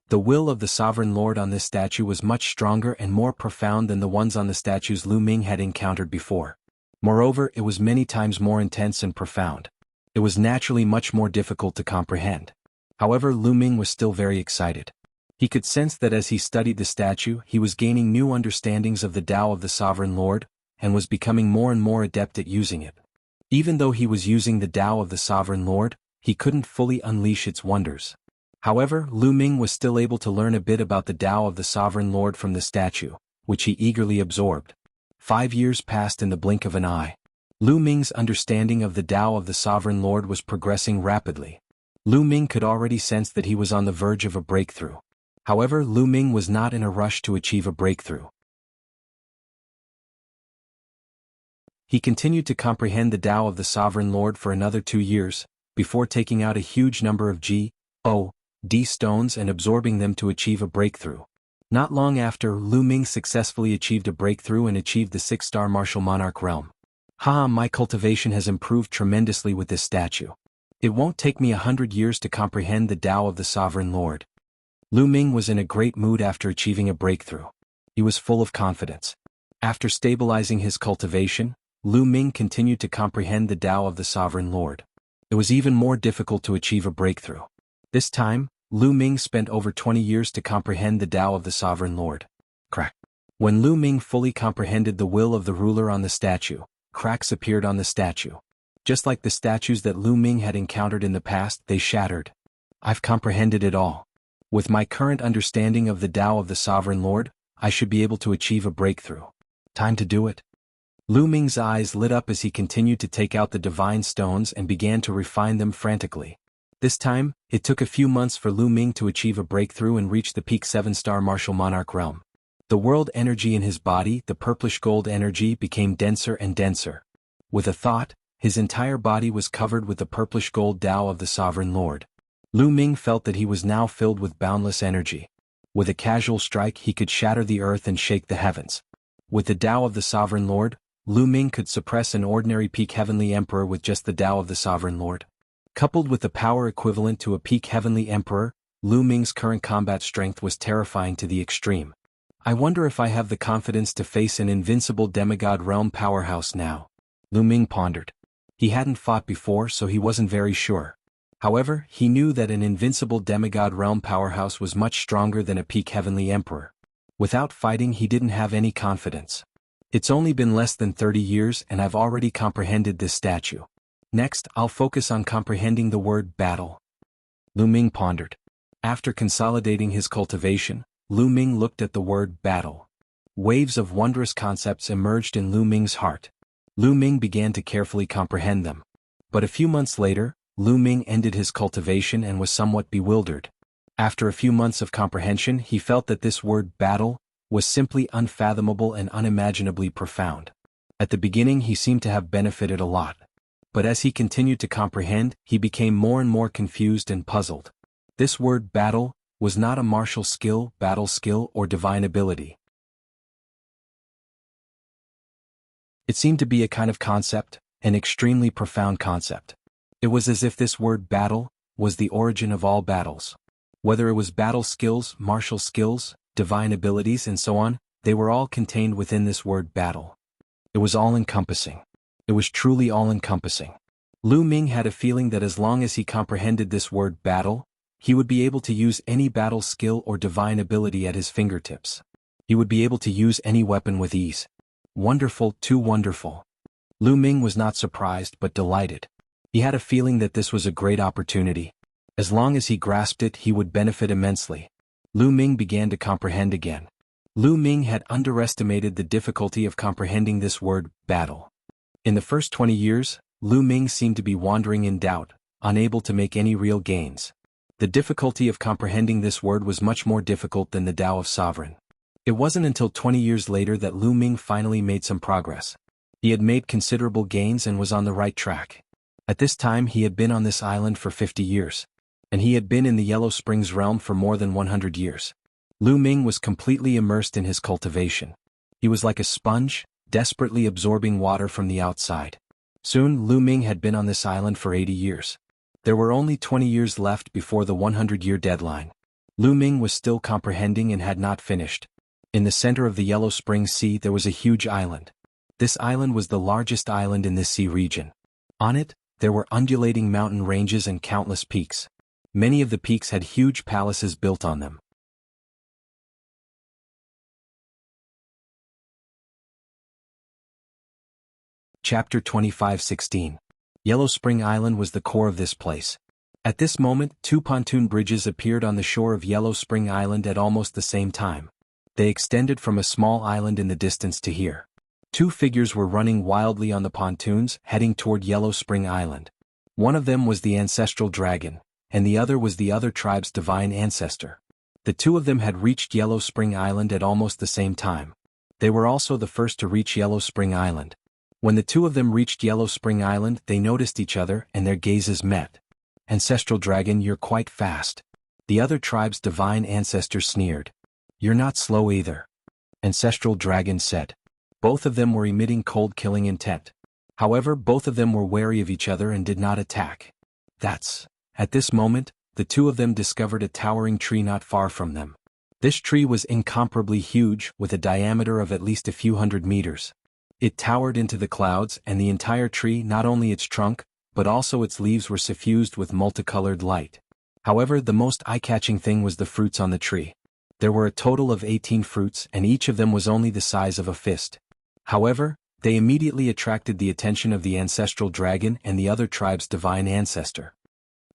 The will of the sovereign lord on this statue was much stronger and more profound than the ones on the statues Lu Ming had encountered before. Moreover, it was many times more intense and profound. It was naturally much more difficult to comprehend. However, Lu Ming was still very excited. He could sense that as he studied the statue, he was gaining new understandings of the Tao of the Sovereign Lord, and was becoming more and more adept at using it. Even though he was using the Tao of the Sovereign Lord, he couldn't fully unleash its wonders. However, Lu Ming was still able to learn a bit about the Tao of the Sovereign Lord from the statue, which he eagerly absorbed. 5 years passed in the blink of an eye. Lu Ming's understanding of the Tao of the Sovereign Lord was progressing rapidly. Lu Ming could already sense that he was on the verge of a breakthrough. However, Lu Ming was not in a rush to achieve a breakthrough. He continued to comprehend the Tao of the Sovereign Lord for another 2 years, before taking out a huge number of G.O.D. stones and absorbing them to achieve a breakthrough. Not long after, Lu Ming successfully achieved a breakthrough and achieved the 6-star martial monarch realm. My cultivation has improved tremendously with this statue. It won't take me 100 years to comprehend the Tao of the Sovereign Lord. Lu Ming was in a great mood after achieving a breakthrough. He was full of confidence. After stabilizing his cultivation, Lu Ming continued to comprehend the Tao of the Sovereign Lord. It was even more difficult to achieve a breakthrough. This time, Lu Ming spent over 20 years to comprehend the Tao of the Sovereign Lord. Crack. When Lu Ming fully comprehended the will of the ruler on the statue, cracks appeared on the statue. Just like the statues that Lu Ming had encountered in the past, they shattered. I've comprehended it all. With my current understanding of the Tao of the Sovereign Lord, I should be able to achieve a breakthrough. Time to do it. Lu Ming's eyes lit up as he continued to take out the divine stones and began to refine them frantically. This time, it took a few months for Lu Ming to achieve a breakthrough and reach the peak 7-star martial monarch realm. The world energy in his body, the purplish gold energy, became denser and denser. With a thought, his entire body was covered with the purplish gold Tao of the Sovereign Lord. Lu Ming felt that he was now filled with boundless energy. With a casual strike he could shatter the earth and shake the heavens. With the Tao of the Sovereign Lord, Lu Ming could suppress an ordinary peak heavenly emperor with just the Tao of the Sovereign Lord. Coupled with the power equivalent to a peak heavenly emperor, Lu Ming's current combat strength was terrifying to the extreme. I wonder if I have the confidence to face an invincible demigod realm powerhouse now. Lu Ming pondered. He hadn't fought before, so he wasn't very sure. However, he knew that an invincible demigod realm powerhouse was much stronger than a peak heavenly emperor. Without fighting, he didn't have any confidence. It's only been less than 30 years and I've already comprehended this statue. Next, I'll focus on comprehending the word battle. Lu Ming pondered. After consolidating his cultivation, Lu Ming looked at the word battle. Waves of wondrous concepts emerged in Lu Ming's heart. Lu Ming began to carefully comprehend them. But a few months later, Lu Ming ended his cultivation and was somewhat bewildered. After a few months of comprehension, he felt that this word battle was simply unfathomable and unimaginably profound. At the beginning he seemed to have benefited a lot. But as he continued to comprehend, he became more and more confused and puzzled. This word battle was not a martial skill, battle skill, or divine ability. It seemed to be a kind of concept, an extremely profound concept. It was as if this word battle was the origin of all battles. Whether it was battle skills, martial skills, divine abilities, and so on, they were all contained within this word battle. It was all-encompassing. It was truly all-encompassing. Lu Ming had a feeling that as long as he comprehended this word battle, he would be able to use any battle skill or divine ability at his fingertips. He would be able to use any weapon with ease. Wonderful, too wonderful. Lu Ming was not surprised but delighted. He had a feeling that this was a great opportunity. As long as he grasped it, he would benefit immensely. Lu Ming began to comprehend again. Lu Ming had underestimated the difficulty of comprehending this word, battle. In the first 20 years, Lu Ming seemed to be wandering in doubt, unable to make any real gains. The difficulty of comprehending this word was much more difficult than the Tao of Sovereign. It wasn't until 20 years later that Lu Ming finally made some progress. He had made considerable gains and was on the right track. At this time he had been on this island for 50 years. And he had been in the Yellow Springs realm for more than 100 years. Lu Ming was completely immersed in his cultivation. He was like a sponge, desperately absorbing water from the outside. Soon Lu Ming had been on this island for 80 years. There were only 20 years left before the 100-year deadline. Lu Ming was still comprehending and had not finished. In the center of the Yellow Springs Sea there was a huge island. This island was the largest island in this sea region. On it, there were undulating mountain ranges and countless peaks. Many of the peaks had huge palaces built on them. Chapter 25:16. Yellow Spring Island was the core of this place. At this moment, two pontoon bridges appeared on the shore of Yellow Spring Island at almost the same time. They extended from a small island in the distance to here. Two figures were running wildly on the pontoons, heading toward Yellow Spring Island. One of them was the ancestral dragon, and the other was the other tribe's divine ancestor. The two of them had reached Yellow Spring Island at almost the same time. They were also the first to reach Yellow Spring Island. When the two of them reached Yellow Spring Island, they noticed each other and their gazes met. "Ancestral dragon, you're quite fast." The other tribe's divine ancestor sneered. "You're not slow either," Ancestral dragon said. Both of them were emitting cold killing intent. However, both of them were wary of each other and did not attack. At this moment, the two of them discovered a towering tree not far from them. This tree was incomparably huge, with a diameter of at least a few hundred meters. It towered into the clouds, and the entire tree, not only its trunk, but also its leaves, were suffused with multicolored light. However, the most eye-catching thing was the fruits on the tree. There were a total of 18 fruits, and each of them was only the size of a fist. However, they immediately attracted the attention of the ancestral dragon and the other tribe's divine ancestor.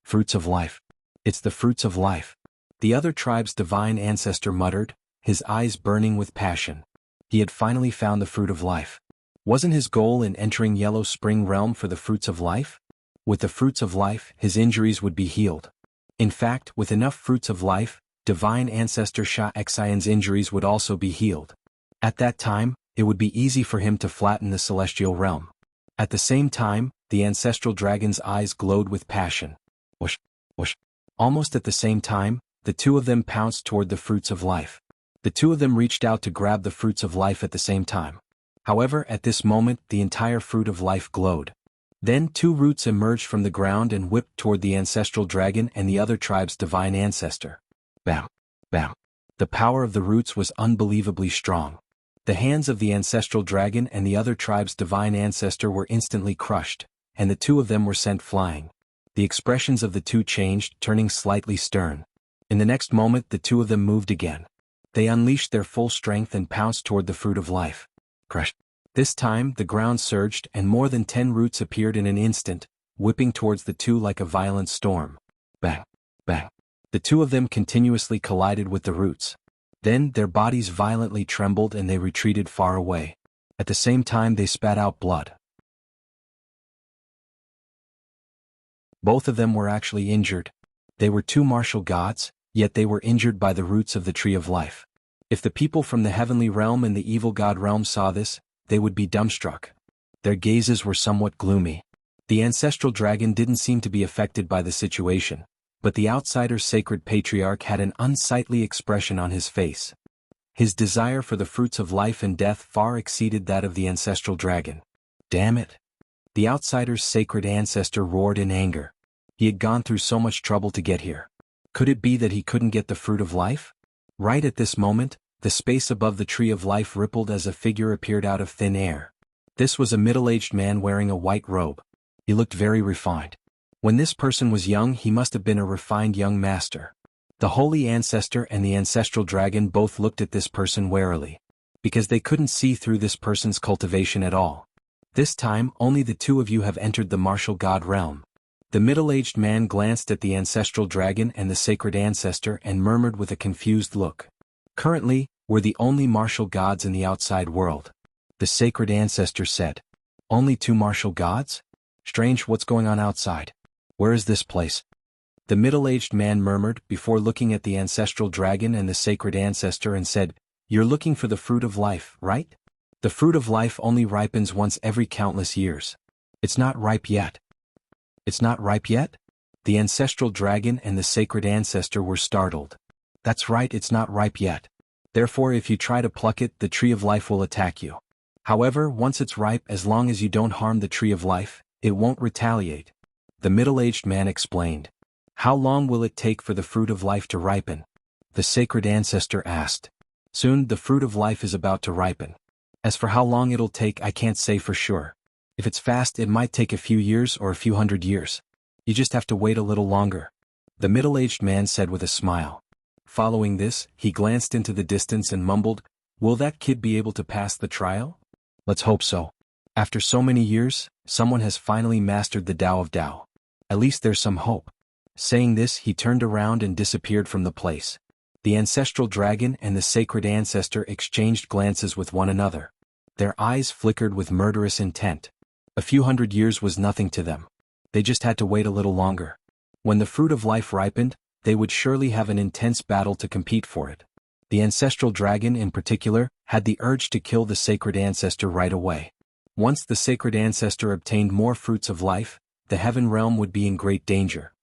"Fruits of life. It's the fruits of life," the other tribe's divine ancestor muttered, his eyes burning with passion. He had finally found the fruit of life. Wasn't his goal in entering Yellow Spring Realm for the fruits of life? With the fruits of life, his injuries would be healed. In fact, with enough fruits of life, divine ancestor Sha Xian's injuries would also be healed. At that time, it would be easy for him to flatten the celestial realm. At the same time, the ancestral dragon's eyes glowed with passion. Whoosh, whoosh. Almost at the same time, the two of them pounced toward the fruits of life. The two of them reached out to grab the fruits of life at the same time. However, at this moment, the entire fruit of life glowed. Then two roots emerged from the ground and whipped toward the ancestral dragon and the other tribe's divine ancestor. Bam! Bam! The power of the roots was unbelievably strong. The hands of the ancestral dragon and the other tribe's divine ancestor were instantly crushed, and the two of them were sent flying. The expressions of the two changed, turning slightly stern. In the next moment, the two of them moved again. They unleashed their full strength and pounced toward the fruit of life. Crush. This time, the ground surged and more than 10 roots appeared in an instant, whipping towards the two like a violent storm. Bang! Bang! The two of them continuously collided with the roots. Then, their bodies violently trembled and they retreated far away. At the same time they spat out blood. Both of them were actually injured. They were two martial gods, yet they were injured by the roots of the tree of life. If the people from the heavenly realm and the evil god realm saw this, they would be dumbstruck. Their gazes were somewhat gloomy. The ancestral dragon didn't seem to be affected by the situation, but the outsider's sacred patriarch had an unsightly expression on his face. His desire for the fruits of life and death far exceeded that of the ancestral dragon. Damn it! The outsider's sacred ancestor roared in anger. He had gone through so much trouble to get here. Could it be that he couldn't get the fruit of life? Right at this moment, the space above the tree of life rippled as a figure appeared out of thin air. This was a middle-aged man wearing a white robe. He looked very refined. When this person was young, he must have been a refined young master. The holy ancestor and the ancestral dragon both looked at this person warily, because they couldn't see through this person's cultivation at all. This time, only the two of you have entered the martial god realm. The middle-aged man glanced at the ancestral dragon and the sacred ancestor and murmured with a confused look. Currently, We're the only martial gods in the outside world. The sacred ancestor said. Only two martial gods? Strange, what's going on outside? Where is this place? The middle-aged man murmured before looking at the ancestral dragon and the sacred ancestor and said, You're looking for the fruit of life, right? The fruit of life only ripens once every countless years. It's not ripe yet. It's not ripe yet? The ancestral dragon and the sacred ancestor were startled. That's right, it's not ripe yet. Therefore, if you try to pluck it, the tree of life will attack you. However, once it's ripe, as long as you don't harm the tree of life, it won't retaliate. The middle-aged man explained. How long will it take for the fruit of life to ripen? The sacred ancestor asked. Soon, the fruit of life is about to ripen. As for how long it'll take, I can't say for sure. If it's fast, it might take a few years or a few hundred years. You just have to wait a little longer. The middle-aged man said with a smile. Following this, he glanced into the distance and mumbled, Will that kid be able to pass the trial? Let's hope so. After so many years, someone has finally mastered the Tao of Tao. At least there's some hope. Saying this, he turned around and disappeared from the place. The ancestral dragon and the sacred ancestor exchanged glances with one another. Their eyes flickered with murderous intent. A few hundred years was nothing to them. They just had to wait a little longer. When the fruit of life ripened, they would surely have an intense battle to compete for it. The ancestral dragon in particular had the urge to kill the sacred ancestor right away. Once the sacred ancestor obtained more fruits of life, the heaven realm would be in great danger.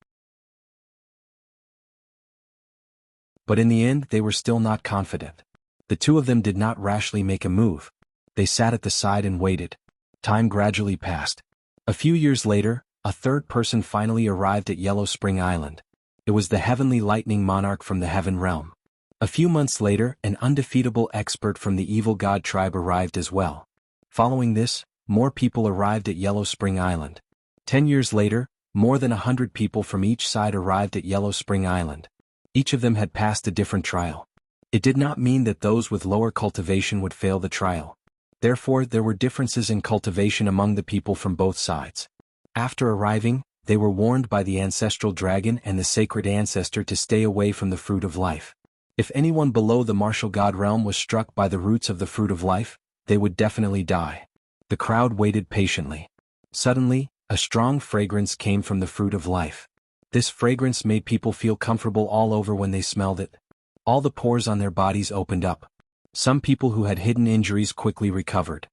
But in the end, they were still not confident. The two of them did not rashly make a move. They sat at the side and waited. Time gradually passed. A few years later, a third person finally arrived at Yellow Spring Island. It was the heavenly lightning monarch from the heaven realm. A few months later, an undefeatable expert from the evil god tribe arrived as well. Following this, more people arrived at Yellow Spring Island. 10 years later, more than 100 people from each side arrived at Yellow Spring Island. Each of them had passed a different trial. It did not mean that those with lower cultivation would fail the trial. Therefore, there were differences in cultivation among the people from both sides. After arriving, they were warned by the ancestral dragon and the sacred ancestor to stay away from the fruit of life. If anyone below the martial god realm was struck by the roots of the fruit of life, they would definitely die. The crowd waited patiently. Suddenly, a strong fragrance came from the fruit of life. This fragrance made people feel comfortable all over when they smelled it. All the pores on their bodies opened up. Some people who had hidden injuries quickly recovered.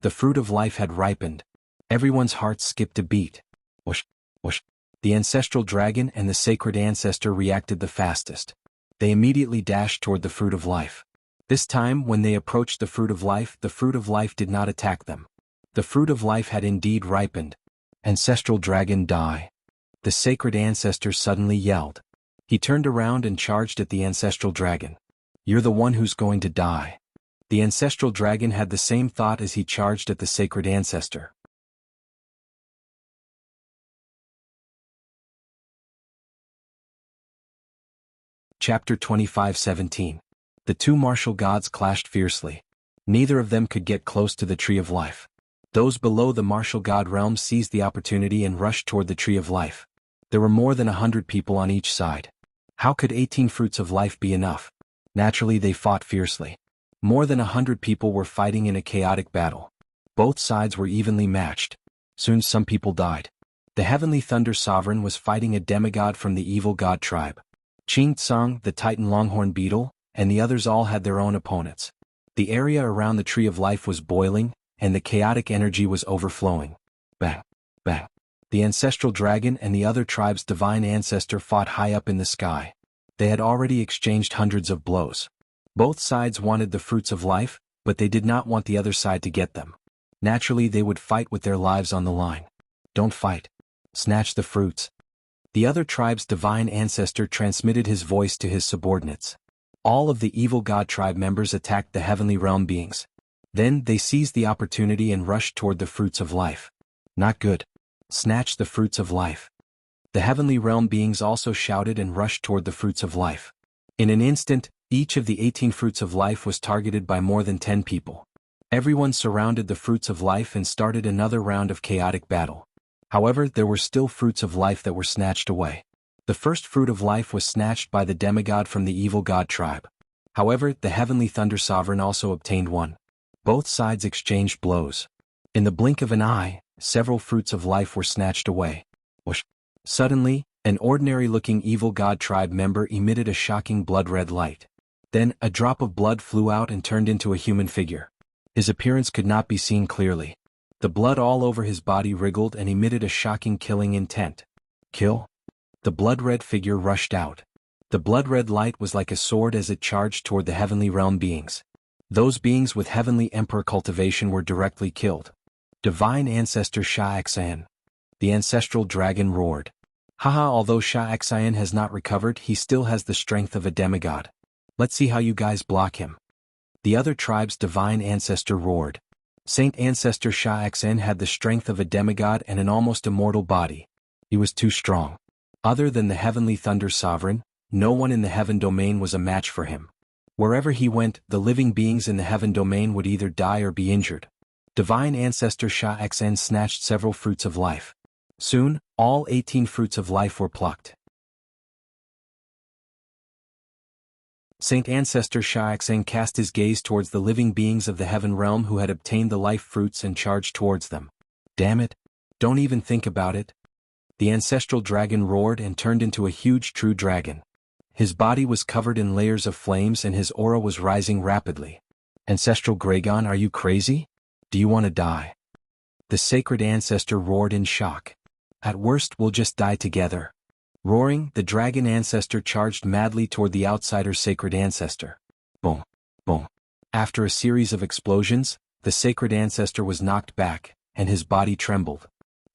The fruit of life had ripened. Everyone's hearts skipped a beat. Whoosh, whoosh. The ancestral dragon and the sacred ancestor reacted the fastest. They immediately dashed toward the fruit of life. This time, when they approached the fruit of life did not attack them. The fruit of life had indeed ripened. Ancestral dragon, die. The sacred ancestor suddenly yelled. He turned around and charged at the ancestral dragon. You're the one who's going to die. The ancestral dragon had the same thought as he charged at the sacred ancestor. Chapter 25:17. The two martial gods clashed fiercely. Neither of them could get close to the tree of life. Those below the martial god realm seized the opportunity and rushed toward the tree of life. There were more than 100 people on each side. How could 18 fruits of life be enough? Naturally, they fought fiercely. More than 100 people were fighting in a chaotic battle. Both sides were evenly matched. Soon some people died. The heavenly thunder sovereign was fighting a demigod from the evil god tribe. Ching Tsung, the titan longhorn beetle, and the others all had their own opponents. The area around the tree of life was boiling, and the chaotic energy was overflowing. Bang, bang. The ancestral dragon and the other tribe's divine ancestor fought high up in the sky. They had already exchanged hundreds of blows. Both sides wanted the fruits of life, but they did not want the other side to get them. Naturally, they would fight with their lives on the line. Don't fight. Snatch the fruits. The other tribe's divine ancestor transmitted his voice to his subordinates. All of the evil god tribe members attacked the heavenly realm beings. Then they seized the opportunity and rushed toward the fruits of life. Not good. Snatch the fruits of life. The heavenly realm beings also shouted and rushed toward the fruits of life. In an instant, each of the 18 fruits of life was targeted by more than 10 people. Everyone surrounded the fruits of life and started another round of chaotic battle. However, there were still fruits of life that were snatched away. The first fruit of life was snatched by the demigod from the evil god tribe. However, the Heavenly Thunder Sovereign also obtained one. Both sides exchanged blows. In the blink of an eye, several fruits of life were snatched away. Whoosh. Suddenly, an ordinary-looking evil god tribe member emitted a shocking blood-red light. Then, a drop of blood flew out and turned into a human figure. His appearance could not be seen clearly. The blood all over his body wriggled and emitted a shocking killing intent. Kill? The blood-red figure rushed out. The blood-red light was like a sword as it charged toward the heavenly realm beings. Those beings with heavenly emperor cultivation were directly killed. Divine Ancestor Sha'axan. The ancestral dragon roared. Haha, although Sha'axan has not recovered, he still has the strength of a demigod. Let's see how you guys block him. The other tribe's divine ancestor roared. Saint Ancestor Sha'axan had the strength of a demigod and an almost immortal body. He was too strong. Other than the Heavenly Thunder Sovereign, no one in the heaven domain was a match for him. Wherever he went, the living beings in the heaven domain would either die or be injured. Divine Ancestor Sha'axan snatched several fruits of life. Soon, all 18 fruits of life were plucked. Saint Ancestor Sha'axan cast his gaze towards the living beings of the heaven realm who had obtained the life fruits and charged towards them. Damn it! Don't even think about it. The ancestral dragon roared and turned into a huge true dragon. His body was covered in layers of flames and his aura was rising rapidly. Ancestral Gragon, are you crazy? Do you want to die? The sacred ancestor roared in shock. At worst, we'll just die together. Roaring, the dragon ancestor charged madly toward the outsider's sacred ancestor. Boom, boom. After a series of explosions, the sacred ancestor was knocked back, and his body trembled.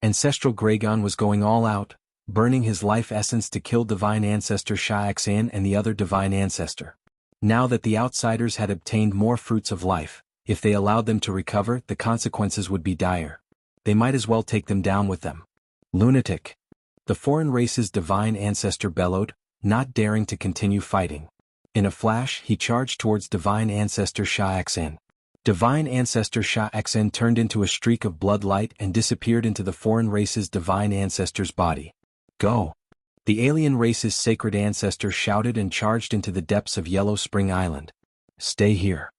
Ancestral Gragon was going all out, burning his life essence to kill divine ancestor Sha'axan and the other divine ancestor. Now that the outsiders had obtained more fruits of life, if they allowed them to recover, the consequences would be dire. They might as well take them down with them. Lunatic. The foreign race's divine ancestor bellowed, not daring to continue fighting. In a flash, he charged towards divine ancestor Sha'axan. Divine ancestor Sha'axan turned into a streak of blood light and disappeared into the foreign race's divine ancestor's body. Go! The alien race's sacred ancestor shouted and charged into the depths of Yellow Spring Island. Stay here.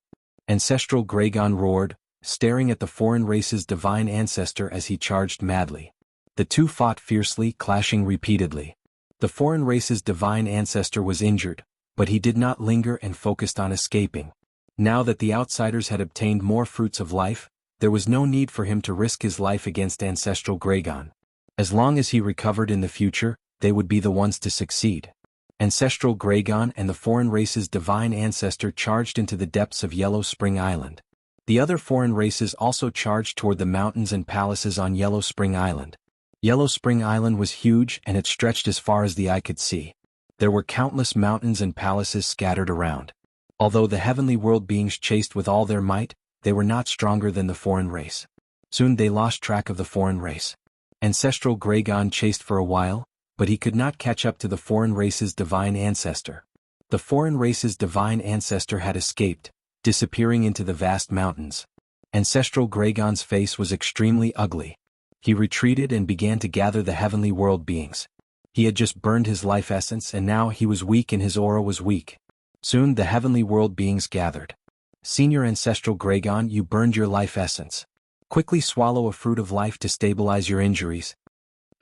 Ancestral Gragon roared, staring at the foreign race's divine ancestor as he charged madly. The two fought fiercely, clashing repeatedly. The foreign race's divine ancestor was injured, but he did not linger and focused on escaping. Now that the outsiders had obtained more fruits of life, there was no need for him to risk his life against ancestral Gragon. As long as he recovered in the future, they would be the ones to succeed. Ancestral Gragon and the foreign race's divine ancestor charged into the depths of Yellow Spring Island. The other foreign races also charged toward the mountains and palaces on Yellow Spring Island. Yellow Spring Island was huge and it stretched as far as the eye could see. There were countless mountains and palaces scattered around. Although the heavenly world beings chased with all their might, they were not stronger than the foreign race. Soon they lost track of the foreign race. Ancestral Gragon chased for a while, but he could not catch up to the foreign race's divine ancestor. The foreign race's divine ancestor had escaped, disappearing into the vast mountains. Ancestral Gragon's face was extremely ugly. He retreated and began to gather the heavenly world beings. He had just burned his life essence and now he was weak and his aura was weak. Soon the heavenly world beings gathered. Senior Ancestral Gragon, you burned your life essence. Quickly swallow a fruit of life to stabilize your injuries.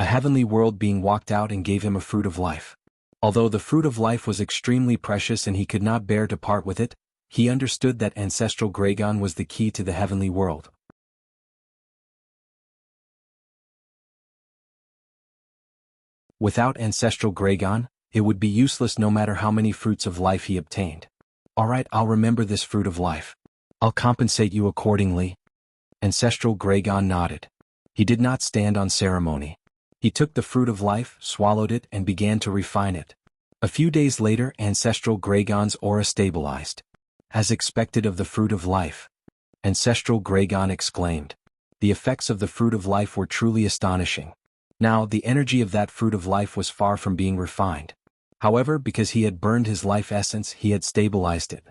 A heavenly world being walked out and gave him a fruit of life. Although the fruit of life was extremely precious and he could not bear to part with it, he understood that Ancestral Gragon was the key to the heavenly world. Without Ancestral Gragon, it would be useless no matter how many fruits of life he obtained. Alright, I'll remember this fruit of life. I'll compensate you accordingly. Ancestral Gragon nodded. He did not stand on ceremony. He took the fruit of life, swallowed it, and began to refine it. A few days later, Ancestral Gragon's aura stabilized. As expected of the fruit of life. Ancestral Gragon exclaimed. The effects of the fruit of life were truly astonishing. Now, the energy of that fruit of life was far from being refined. However, because he had burned his life essence, he had stabilized it.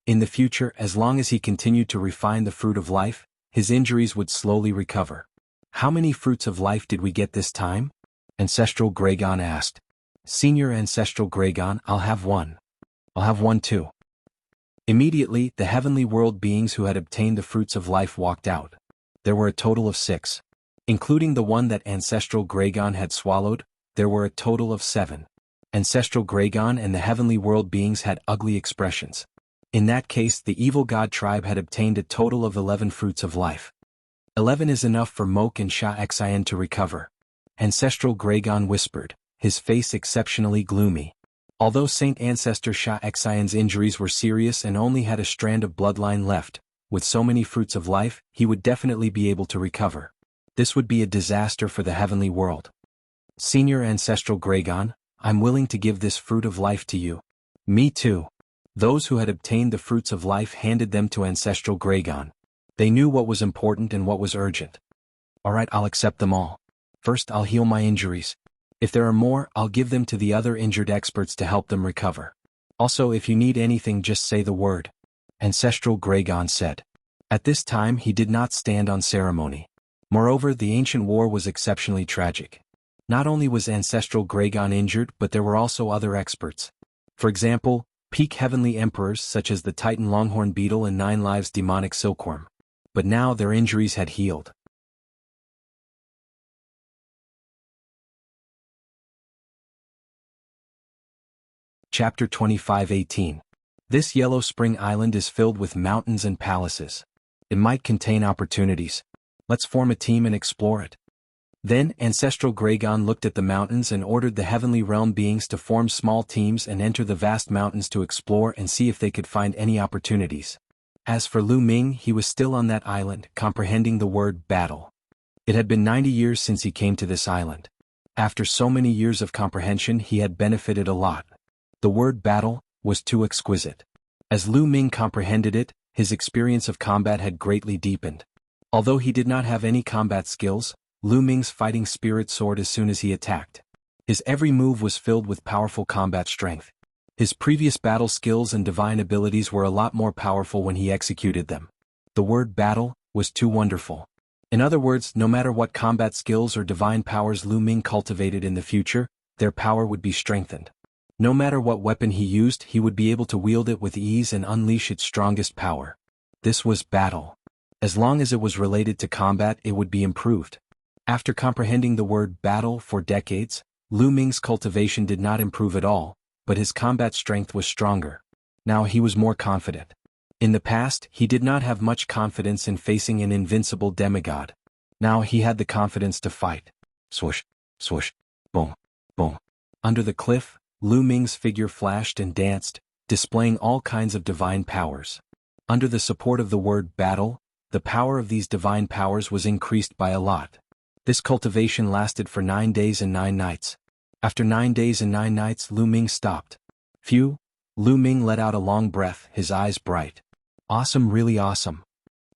In the future, as long as he continued to refine the fruit of life, his injuries would slowly recover. How many fruits of life did we get this time? Ancestral Gragon asked. Senior Ancestral Gragon, I'll have one. I'll have one too. Immediately, the heavenly world beings who had obtained the fruits of life walked out. There were a total of 6. Including the one that Ancestral Gragon had swallowed, there were a total of 7. Ancestral Gragon and the heavenly world beings had ugly expressions. In that case, the evil god tribe had obtained a total of 11 fruits of life. 11 is enough for Mok and Sha Xian to recover. Ancestral Gragon whispered, his face exceptionally gloomy. Although Saint Ancestor Sha Xian's injuries were serious and only had a strand of bloodline left, with so many fruits of life, he would definitely be able to recover. This would be a disaster for the heavenly world. Senior Ancestral Gragon, I'm willing to give this fruit of life to you. Me too. Those who had obtained the fruits of life handed them to Ancestral Gragon. They knew what was important and what was urgent. Alright, I'll accept them all. First, I'll heal my injuries. If there are more, I'll give them to the other injured experts to help them recover. Also, if you need anything, just say the word. Ancestral Gragon said. At this time, he did not stand on ceremony. Moreover, the ancient war was exceptionally tragic. Not only was Ancestral Gragon injured, but there were also other experts. For example, peak heavenly emperors such as the Titan Longhorn Beetle and 9 Lives Demonic Silkworm. But now their injuries had healed. Chapter 25:18. This Yellow Spring Island is filled with mountains and palaces. It might contain opportunities. Let's form a team and explore it. Then Ancestral Gragon looked at the mountains and ordered the heavenly realm beings to form small teams and enter the vast mountains to explore and see if they could find any opportunities. As for Lu Ming, he was still on that island, comprehending the word battle. It had been 90 years since he came to this island. After so many years of comprehension, he had benefited a lot. The word battle was too exquisite. As Lu Ming comprehended it, his experience of combat had greatly deepened. Although he did not have any combat skills, Lu Ming's fighting spirit soared as soon as he attacked. His every move was filled with powerful combat strength. His previous battle skills and divine abilities were a lot more powerful when he executed them. The word battle was too wonderful. In other words, no matter what combat skills or divine powers Lu Ming cultivated in the future, their power would be strengthened. No matter what weapon he used, he would be able to wield it with ease and unleash its strongest power. This was battle. As long as it was related to combat, it would be improved. After comprehending the word battle for decades, Lu Ming's cultivation did not improve at all, but his combat strength was stronger. Now he was more confident. In the past, he did not have much confidence in facing an invincible demigod. Now he had the confidence to fight. Swoosh, swoosh, boom, boom. Under the cliff, Lu Ming's figure flashed and danced, displaying all kinds of divine powers. Under the support of the word battle, the power of these divine powers was increased by a lot. This cultivation lasted for 9 days and 9 nights. After 9 days and 9 nights, Lu Ming stopped. Phew! Lu Ming let out a long breath, his eyes bright. Awesome, really awesome.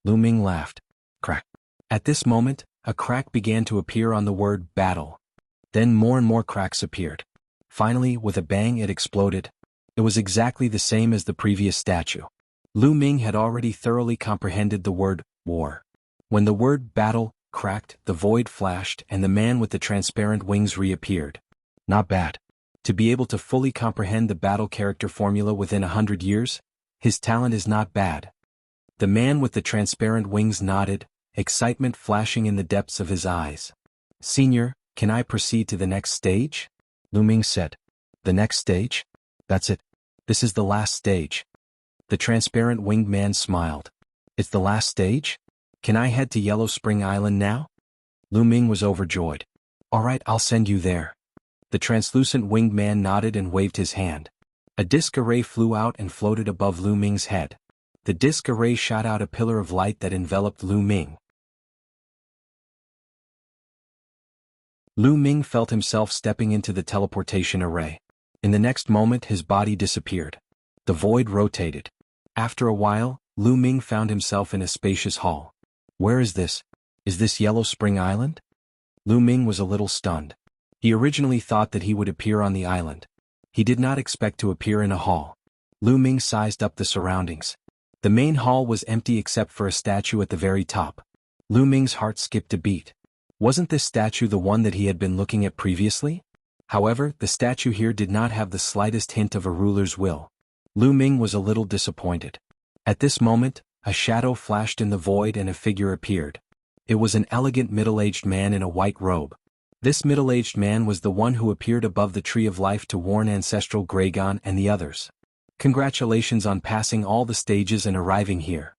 Lu Ming laughed. Crack. At this moment, a crack began to appear on the word battle. Then more and more cracks appeared. Finally, with a bang, it exploded. It was exactly the same as the previous statue. Lu Ming had already thoroughly comprehended the word war. When the word battle cracked, the void flashed and the man with the transparent wings reappeared. Not bad. To be able to fully comprehend the battle character formula within 100 years, his talent is not bad. The man with the transparent wings nodded, excitement flashing in the depths of his eyes. Senior, can I proceed to the next stage? Lu Ming said. The next stage? That's it. This is the last stage. The transparent winged man smiled. It's the last stage? Can I head to Yellow Spring Island now? Lu Ming was overjoyed. Alright, I'll send you there. The translucent winged man nodded and waved his hand. A disc array flew out and floated above Lu Ming's head. The disc array shot out a pillar of light that enveloped Lu Ming. Lu Ming felt himself stepping into the teleportation array. In the next moment, his body disappeared. The void rotated. After a while, Lu Ming found himself in a spacious hall. Where is this? Is this Yellow Spring Island? Lu Ming was a little stunned. He originally thought that he would appear on the island. He did not expect to appear in a hall. Lu Ming sized up the surroundings. The main hall was empty except for a statue at the very top. Lu Ming's heart skipped a beat. Wasn't this statue the one that he had been looking at previously? However, the statue here did not have the slightest hint of a ruler's will. Lu Ming was a little disappointed. At this moment, a shadow flashed in the void and a figure appeared. It was an elegant middle-aged man in a white robe. This middle-aged man was the one who appeared above the Tree of Life to warn Ancestral Gragon and the others. Congratulations on passing all the stages and arriving here.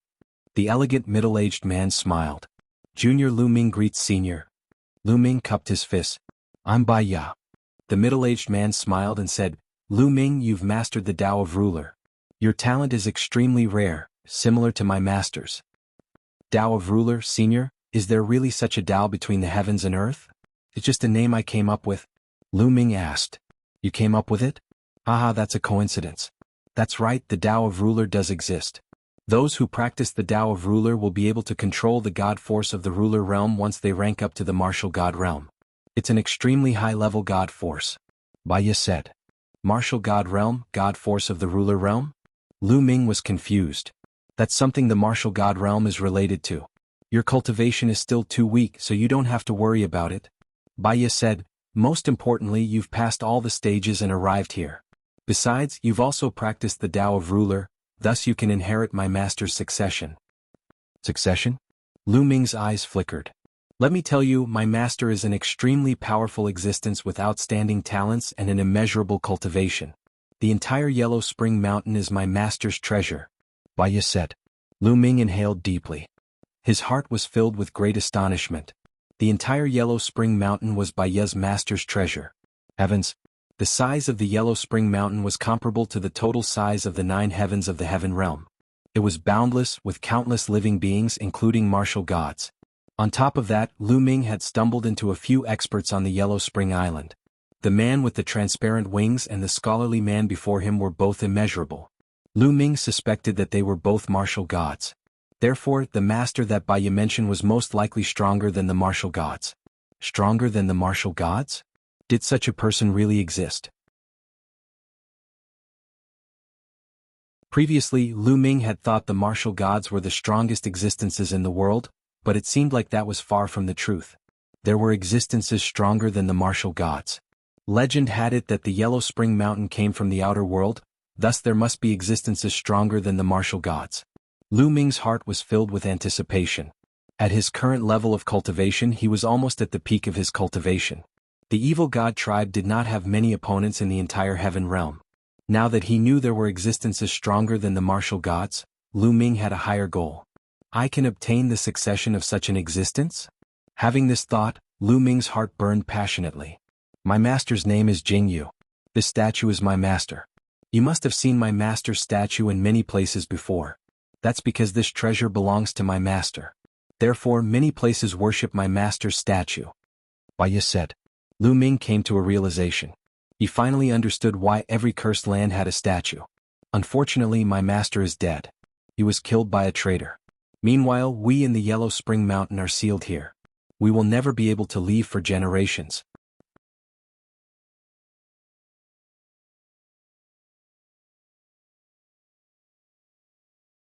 The elegant middle-aged man smiled. Junior Lu Ming greets Senior. Lu Ming cupped his fist. I'm Bai Ya. The middle-aged man smiled and said, Lu Ming, you've mastered the Tao of Ruler. Your talent is extremely rare, similar to my master's. Tao of Ruler, Senior, is there really such a Tao between the heavens and earth? It's just a name I came up with. Lu Ming asked. You came up with it? Haha, that's a coincidence. That's right, the Tao of Ruler does exist. Those who practice the Tao of Ruler will be able to control the God force of the Ruler realm once they rank up to the Martial God realm. It's an extremely high-level God force. Baya said. Martial God realm, God force of the Ruler realm? Lu Ming was confused. That's something the Martial God realm is related to. Your cultivation is still too weak, so you don't have to worry about it. Baya said, most importantly, you've passed all the stages and arrived here. Besides, you've also practiced the Tao of Ruler, thus you can inherit my master's succession. Succession? Lu Ming's eyes flickered. Let me tell you, my master is an extremely powerful existence with outstanding talents and an immeasurable cultivation. The entire Yellow Spring Mountain is my master's treasure. Baya said. Lu Ming inhaled deeply. His heart was filled with great astonishment. The entire Yellow Spring Mountain was Baya's master's treasure. Heavens! The size of the Yellow Spring Mountain was comparable to the total size of the 9 heavens of the Heaven Realm. It was boundless, with countless living beings including martial gods. On top of that, Lu Ming had stumbled into a few experts on the Yellow Spring Island. The man with the transparent wings and the scholarly man before him were both immeasurable. Lu Ming suspected that they were both martial gods. Therefore, the master that Baya mentioned was most likely stronger than the martial gods. Stronger than the martial gods? Did such a person really exist? Previously, Lu Ming had thought the martial gods were the strongest existences in the world, but it seemed like that was far from the truth. There were existences stronger than the martial gods. Legend had it that the Yellow Spring Mountain came from the outer world, thus there must be existences stronger than the martial gods. Lu Ming's heart was filled with anticipation. At his current level of cultivation, he was almost at the peak of his cultivation. The evil god tribe did not have many opponents in the entire Heaven Realm. Now that he knew there were existences stronger than the martial gods, Lu Ming had a higher goal. I can obtain the succession of such an existence? Having this thought, Lu Ming's heart burned passionately. My master's name is Jianghu. This statue is my master. You must have seen my master's statue in many places before. That's because this treasure belongs to my master. Therefore, many places worship my master's statue. Baya said. Lu Ming came to a realization. He finally understood why every cursed land had a statue. Unfortunately, my master is dead. He was killed by a traitor. Meanwhile, we in the Yellow Spring Mountain are sealed here. We will never be able to leave for generations.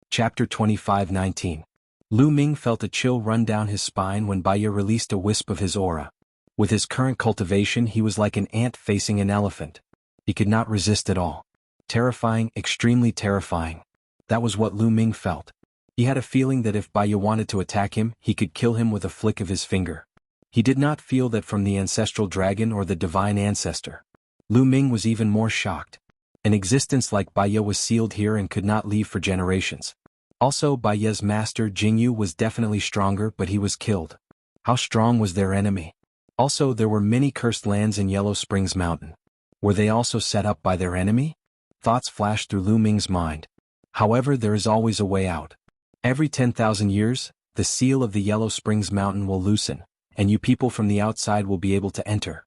Chapter 25:19. Lu Ming felt a chill run down his spine when Baya released a wisp of his aura. With his current cultivation, he was like an ant facing an elephant. He could not resist at all. Terrifying, extremely terrifying. That was what Lu Ming felt. He had a feeling that if Baya wanted to attack him, he could kill him with a flick of his finger. He did not feel that from the ancestral dragon or the divine ancestor. Lu Ming was even more shocked. An existence like Baya was sealed here and could not leave for generations. Also, Baya's master Jianghu was definitely stronger, but he was killed. How strong was their enemy? Also, there were many cursed lands in Yellow Springs Mountain. Were they also set up by their enemy? Thoughts flashed through Lu Ming's mind. However, there is always a way out. Every 10,000 years, the seal of the Yellow Springs Mountain will loosen, and you people from the outside will be able to enter.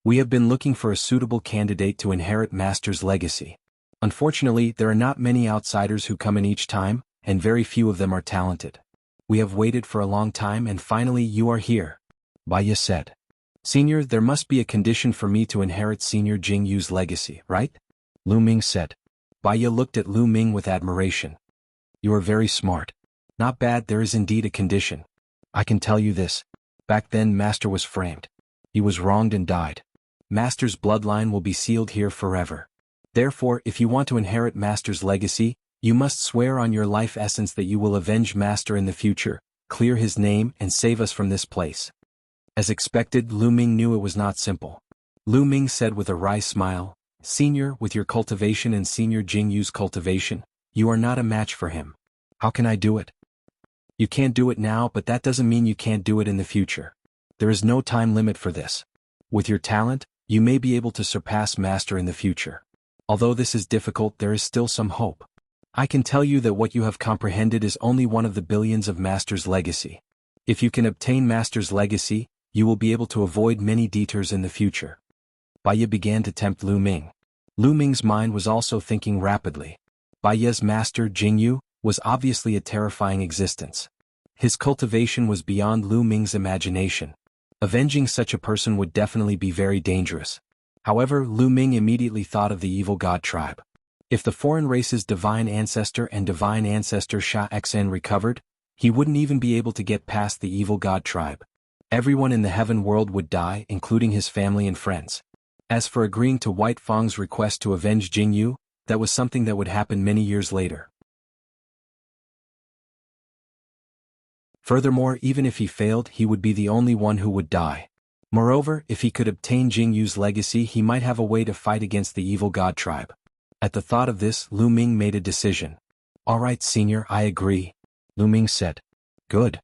We have been looking for a suitable candidate to inherit Master's legacy. Unfortunately, there are not many outsiders who come in each time, and very few of them are talented. We have waited for a long time and finally you are here. Baya said. Senior, there must be a condition for me to inherit Senior Jianghu's legacy, right? Lu Ming said. Baya looked at Lu Ming with admiration. You are very smart. Not bad, there is indeed a condition. I can tell you this. Back then Master was framed. He was wronged and died. Master's bloodline will be sealed here forever. Therefore, if you want to inherit Master's legacy, you must swear on your life essence that you will avenge Master in the future, clear his name and save us from this place. As expected, Lu Ming knew it was not simple. Lu Ming said with a wry smile, "Senior, with your cultivation and Senior Jingyu's cultivation, you are not a match for him. How can I do it?" "You can't do it now, but that doesn't mean you can't do it in the future. There is no time limit for this. With your talent, you may be able to surpass Master in the future. Although this is difficult, there is still some hope. I can tell you that what you have comprehended is only one of the billions of Master's legacy. If you can obtain Master's legacy, you will be able to avoid many detours in the future." Baiye began to tempt Lu Ming. Lu Ming's mind was also thinking rapidly. Baiye's master, Jingyu, was obviously a terrifying existence. His cultivation was beyond Lu Ming's imagination. Avenging such a person would definitely be very dangerous. However, Lu Ming immediately thought of the evil god tribe. If the foreign race's divine ancestor and divine ancestor Sha Xen recovered, he wouldn't even be able to get past the evil god tribe. Everyone in the heaven world would die, including his family and friends. As for agreeing to White Fang's request to avenge Jingyu, that was something that would happen many years later. Furthermore, even if he failed, he would be the only one who would die. Moreover, if he could obtain Jingyu's legacy, he might have a way to fight against the evil god tribe. At the thought of this, Lu Ming made a decision. "All right, Senior, I agree," Lu Ming said. "Good."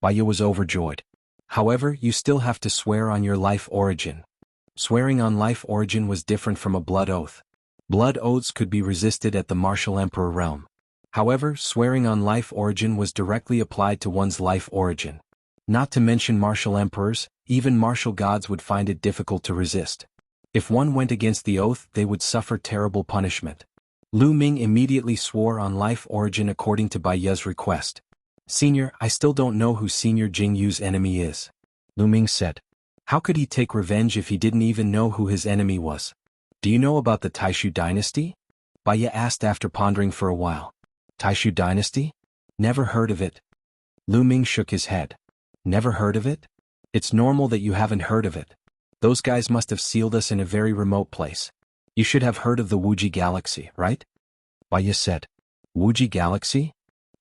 Baiye was overjoyed. "However, you still have to swear on your life origin." Swearing on life origin was different from a blood oath. Blood oaths could be resisted at the martial emperor realm. However, swearing on life origin was directly applied to one's life origin. Not to mention martial emperors, even martial gods would find it difficult to resist. If one went against the oath, they would suffer terrible punishment. Lu Ming immediately swore on life origin according to Baiye's request. "Senior, I still don't know who Senior Jingyu's enemy is," Lu Ming said. "How could he take revenge if he didn't even know who his enemy was?" "Do you know about the Taishu dynasty?" Baiye asked after pondering for a while. "Taishu dynasty? Never heard of it." Lu Ming shook his head. "Never heard of it? It's normal that you haven't heard of it. Those guys must have sealed us in a very remote place. You should have heard of the Wuji galaxy, right?" Baiye said. "Wuji galaxy?"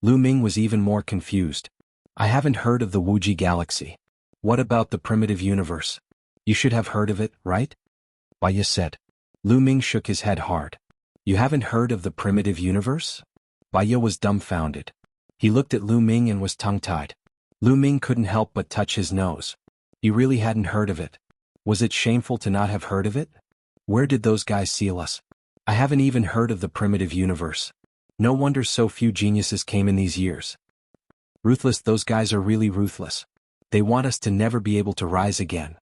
Lu Ming was even more confused. "I haven't heard of the Wuji galaxy. What about the primitive universe? You should have heard of it, right?" Baiye said. Lu Ming shook his head hard. "You haven't heard of the primitive universe?" Baiye was dumbfounded. He looked at Lu Ming and was tongue-tied. Lu Ming couldn't help but touch his nose. He really hadn't heard of it. Was it shameful to not have heard of it? Where did those guys seal us? I haven't even heard of the primitive universe. No wonder so few geniuses came in these years. Ruthless, those guys are really ruthless. They want us to never be able to rise again.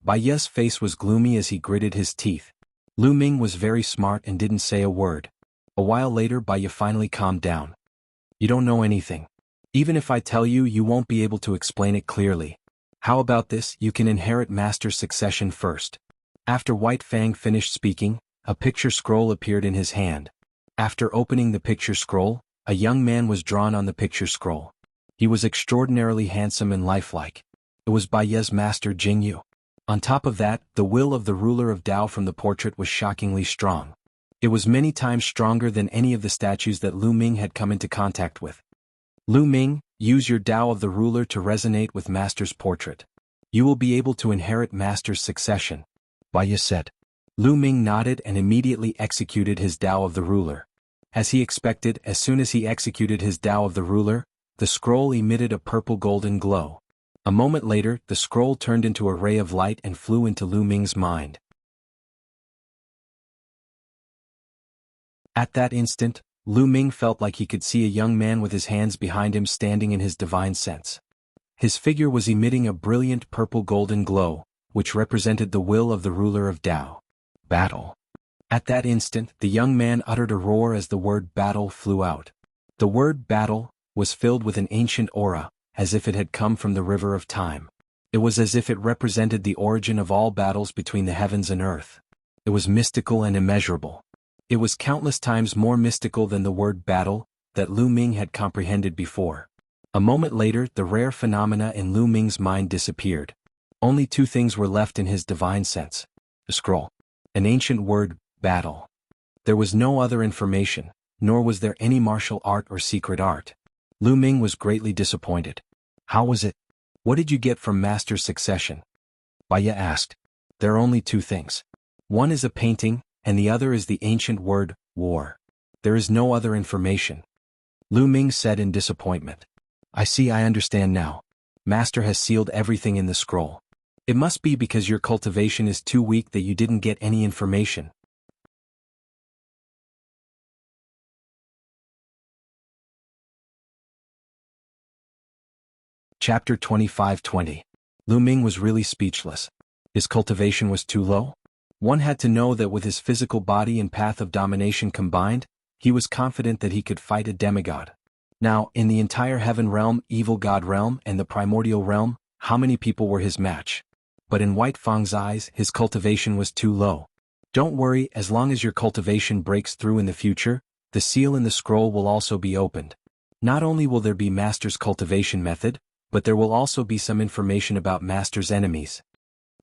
Baiye's face was gloomy as he gritted his teeth. Lu Ming was very smart and didn't say a word. A while later, Baiye finally calmed down. "You don't know anything. Even if I tell you, you won't be able to explain it clearly. How about this? You can inherit Master's succession first." After White Fang finished speaking, a picture scroll appeared in his hand. After opening the picture scroll, a young man was drawn on the picture scroll. He was extraordinarily handsome and lifelike. It was Baiye's master Jingyu. On top of that, the will of the ruler of Tao from the portrait was shockingly strong. It was many times stronger than any of the statues that Lu Ming had come into contact with. "Lu Ming, use your Tao of the ruler to resonate with Master's portrait. You will be able to inherit Master's succession," Baiye said. Lu Ming nodded and immediately executed his Tao of the ruler. As he expected, as soon as he executed his Tao of the ruler, the scroll emitted a purple-golden glow. A moment later, the scroll turned into a ray of light and flew into Lu Ming's mind. At that instant, Lu Ming felt like he could see a young man with his hands behind him standing in his divine sense. His figure was emitting a brilliant purple-golden glow, which represented the will of the ruler of Tao. Battle. At that instant, the young man uttered a roar as the word battle flew out. The word battle was filled with an ancient aura, as if it had come from the river of time. It was as if it represented the origin of all battles between the heavens and earth. It was mystical and immeasurable. It was countless times more mystical than the word battle that Lu Ming had comprehended before. A moment later, the rare phenomena in Lu Ming's mind disappeared. Only two things were left in his divine sense. The scroll. An ancient word, battle. There was no other information, nor was there any martial art or secret art. Lu Ming was greatly disappointed. How was it? What did you get from Master's succession? Baya asked. There are only two things. One is a painting, and the other is the ancient word, war. There is no other information. Lu Ming said in disappointment. I understand now. Master has sealed everything in the scroll. It must be because your cultivation is too weak that you didn't get any information. Chapter 25-20. Lu Ming was really speechless. His cultivation was too low? One had to know that with his physical body and path of domination combined, he was confident that he could fight a demigod. Now, in the entire heaven realm, evil god realm, and the primordial realm, how many people were his match? But in White Fang's eyes, his cultivation was too low. Don't worry, as long as your cultivation breaks through in the future, the seal in the scroll will also be opened. Not only will there be Master's cultivation method, but there will also be some information about Master's enemies.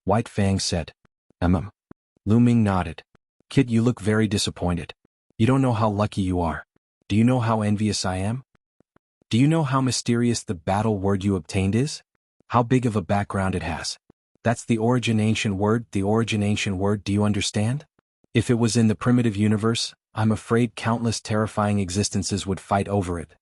White Fang said. Lu Ming nodded. Kid, you look very disappointed. You don't know how lucky you are. Do you know how envious I am? Do you know how mysterious the battle word you obtained is? How big of a background it has? That's the origin ancient word, do you understand? If it was in the primitive universe, I'm afraid countless terrifying existences would fight over it.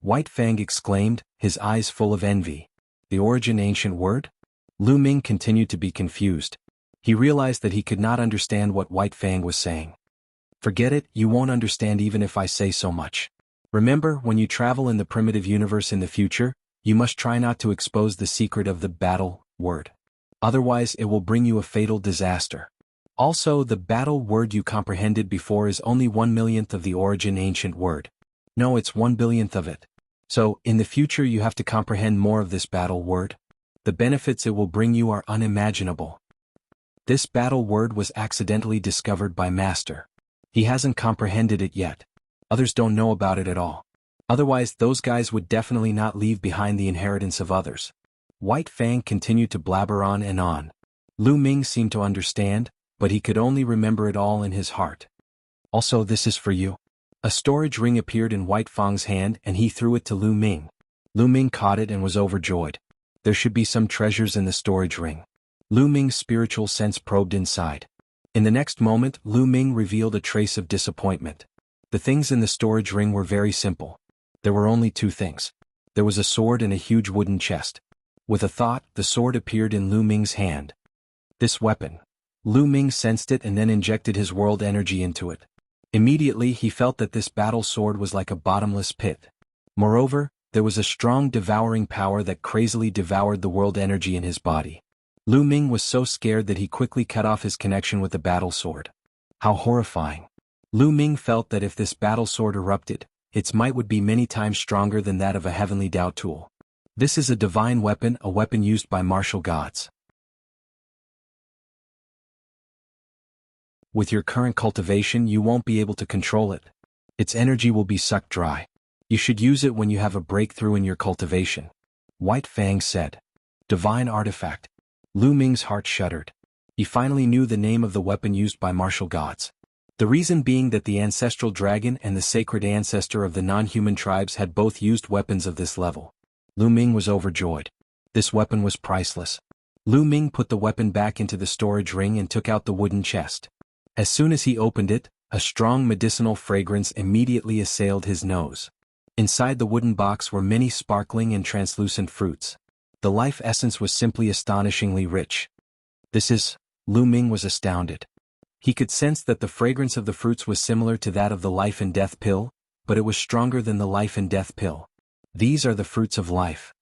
White Fang exclaimed, his eyes full of envy. The origin ancient word? Lu Ming continued to be confused. He realized that he could not understand what White Fang was saying. Forget it, you won't understand even if I say so much. Remember, when you travel in the primitive universe in the future, you must try not to expose the secret of the battle word. Otherwise it will bring you a fatal disaster. Also, the battle word you comprehended before is only 1/millionth of the origin ancient word. No, it's 1/billionth of it. So, in the future you have to comprehend more of this battle word. The benefits it will bring you are unimaginable. This battle word was accidentally discovered by Master. He hasn't comprehended it yet. Others don't know about it at all. Otherwise those guys would definitely not leave behind the inheritance of others. White Fang continued to blabber on and on. Lu Ming seemed to understand, but he could only remember it all in his heart. Also, this is for you. A storage ring appeared in White Fang's hand and he threw it to Lu Ming. Lu Ming caught it and was overjoyed. There should be some treasures in the storage ring. Lu Ming's spiritual sense probed inside. In the next moment, Lu Ming revealed a trace of disappointment. The things in the storage ring were very simple. There were only two things. There was a sword and a huge wooden chest. With a thought, the sword appeared in Lu Ming's hand. This weapon. Lu Ming sensed it and then injected his world energy into it. Immediately he felt that this battle sword was like a bottomless pit. Moreover, there was a strong devouring power that crazily devoured the world energy in his body. Lu Ming was so scared that he quickly cut off his connection with the battle sword. How horrifying. Lu Ming felt that if this battle sword erupted, its might would be many times stronger than that of a heavenly Dao tool. This is a divine weapon, a weapon used by martial gods. With your current cultivation you won't be able to control it. Its energy will be sucked dry. You should use it when you have a breakthrough in your cultivation. White Fang said. Divine artifact. Lu Ming's heart shuddered. He finally knew the name of the weapon used by martial gods. The reason being that the ancestral dragon and the sacred ancestor of the non-human tribes had both used weapons of this level. Lu Ming was overjoyed. This weapon was priceless. Lu Ming put the weapon back into the storage ring and took out the wooden chest. As soon as he opened it, a strong medicinal fragrance immediately assailed his nose. Inside the wooden box were many sparkling and translucent fruits. The life essence was simply astonishingly rich. Lu Ming was astounded. He could sense that the fragrance of the fruits was similar to that of the life and death pill, but it was stronger than the life and death pill. These are the fruits of life.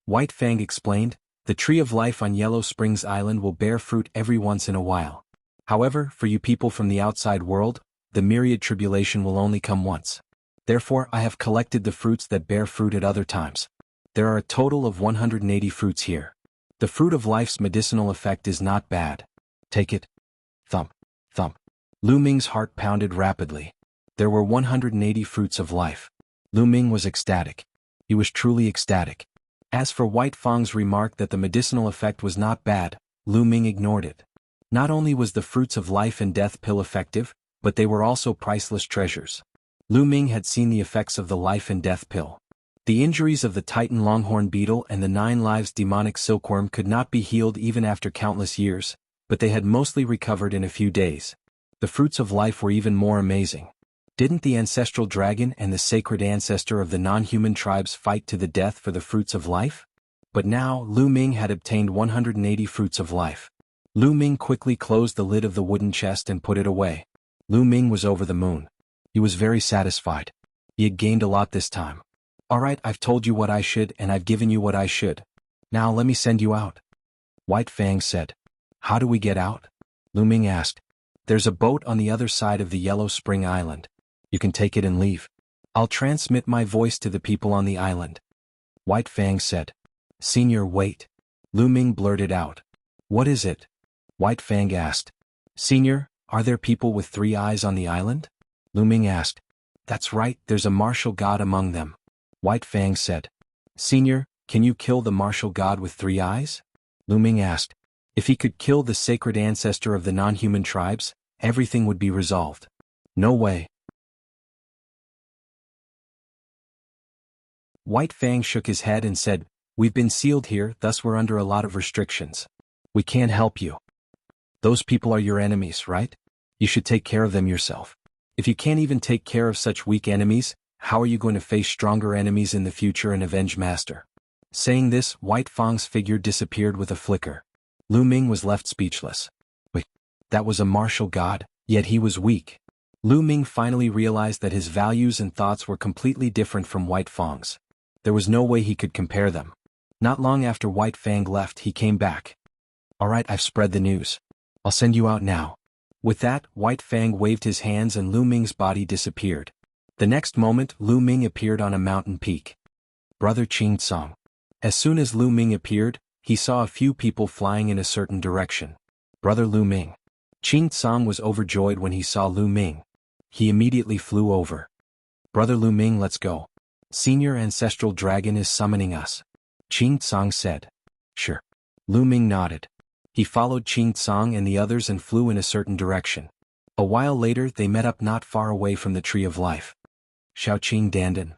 White Fang explained, the tree of life on Yellow Springs Island will bear fruit every once in a while. However, for you people from the outside world, the myriad tribulation will only come once. Therefore I have collected the fruits that bear fruit at other times. There are a total of 180 fruits here. The fruit of life's medicinal effect is not bad. Take it. Thump, thump. Lu Ming's heart pounded rapidly. There were 180 fruits of life. Lu Ming was ecstatic. He was truly ecstatic. As for White Fang's remark that the medicinal effect was not bad, Lu Ming ignored it. Not only was the fruits of life and death pill effective, but they were also priceless treasures. Lu Ming had seen the effects of the life and death pill. The injuries of the Titan longhorn beetle and the 9 lives demonic silkworm could not be healed even after countless years, but they had mostly recovered in a few days. The fruits of life were even more amazing. Didn't the ancestral dragon and the sacred ancestor of the non-human tribes fight to the death for the fruits of life? But now, Lu Ming had obtained 180 fruits of life. Lu Ming quickly closed the lid of the wooden chest and put it away. Lu Ming was over the moon. He was very satisfied. He had gained a lot this time. Alright, I've told you what I should and I've given you what I should. Now let me send you out. White Fang said. How do we get out? Lu Ming asked. There's a boat on the other side of the Yellow Spring Island. You can take it and leave. I'll transmit my voice to the people on the island. White Fang said. Senior, wait. Lu Ming blurted out. What is it? White Fang asked. Senior, are there people with 3 eyes on the island? Lu Ming asked. That's right, there's a martial god among them. White Fang said. Senior, can you kill the martial god with 3 eyes? Lu Ming asked. If he could kill the sacred ancestor of the non-human tribes, everything would be resolved. No way. White Fang shook his head and said, We've been sealed here, thus we're under a lot of restrictions. We can't help you. Those people are your enemies, right? You should take care of them yourself. If you can't even take care of such weak enemies, how are you going to face stronger enemies in the future and avenge Master? Saying this, White Fang's figure disappeared with a flicker. Lu Ming was left speechless. Wait, that was a martial god, yet he was weak. Lu Ming finally realized that his values and thoughts were completely different from White Fang's. There was no way he could compare them. Not long after White Fang left, he came back. Alright, I've spread the news. I'll send you out now. With that, White Fang waved his hands and Lu Ming's body disappeared. The next moment, Lu Ming appeared on a mountain peak. Brother Qing Tsang. As soon as Lu Ming appeared, he saw a few people flying in a certain direction. Brother Lu Ming. Qing Tsang was overjoyed when he saw Lu Ming. He immediately flew over. Brother Lu Ming, let's go. Senior Ancestral Dragon is summoning us. Qing Tsang said. Sure. Lu Ming nodded. He followed Qing Tsang and the others and flew in a certain direction. A while later they met up not far away from the Tree of Life. Shaoqing Dandan.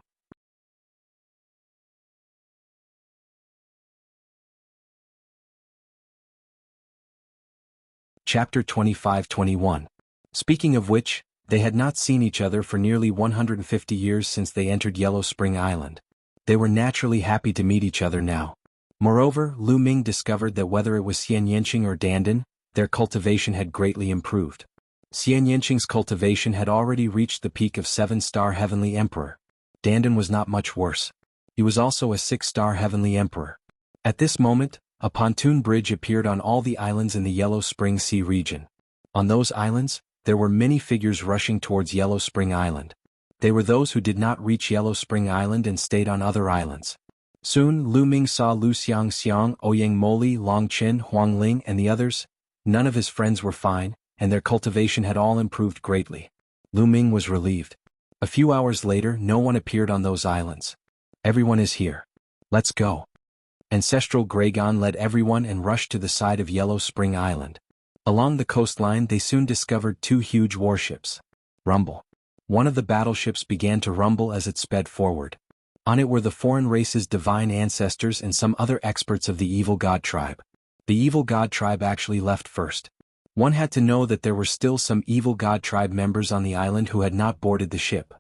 Chapter 25-21. Speaking of which, they had not seen each other for nearly 150 years since they entered Yellow Spring Island. They were naturally happy to meet each other now. Moreover, Lu Ming discovered that whether it was Xian Yanqing or Dandan, their cultivation had greatly improved. Xian Yanqing's cultivation had already reached the peak of 7-star Heavenly Emperor. Dandan was not much worse. He was also a 6-star Heavenly Emperor. At this moment, a pontoon bridge appeared on all the islands in the Yellow Spring Sea region. On those islands, there were many figures rushing towards Yellow Spring Island. They were those who did not reach Yellow Spring Island and stayed on other islands. Soon Lu Ming saw Lu Xiang, Ouyang Moli, Long Qin, Huang Ling and the others. None of his friends were fine, and their cultivation had all improved greatly. Lu Ming was relieved. A few hours later no one appeared on those islands. Everyone is here. Let's go. Ancestral Gragon led everyone and rushed to the side of Yellow Spring Island. Along the coastline they soon discovered 2 huge warships. Rumble. One of the battleships began to rumble as it sped forward. On it were the foreign race's divine ancestors and some other experts of the evil god tribe. The evil god tribe actually left first. One had to know that there were still some evil god tribe members on the island who had not boarded the ship.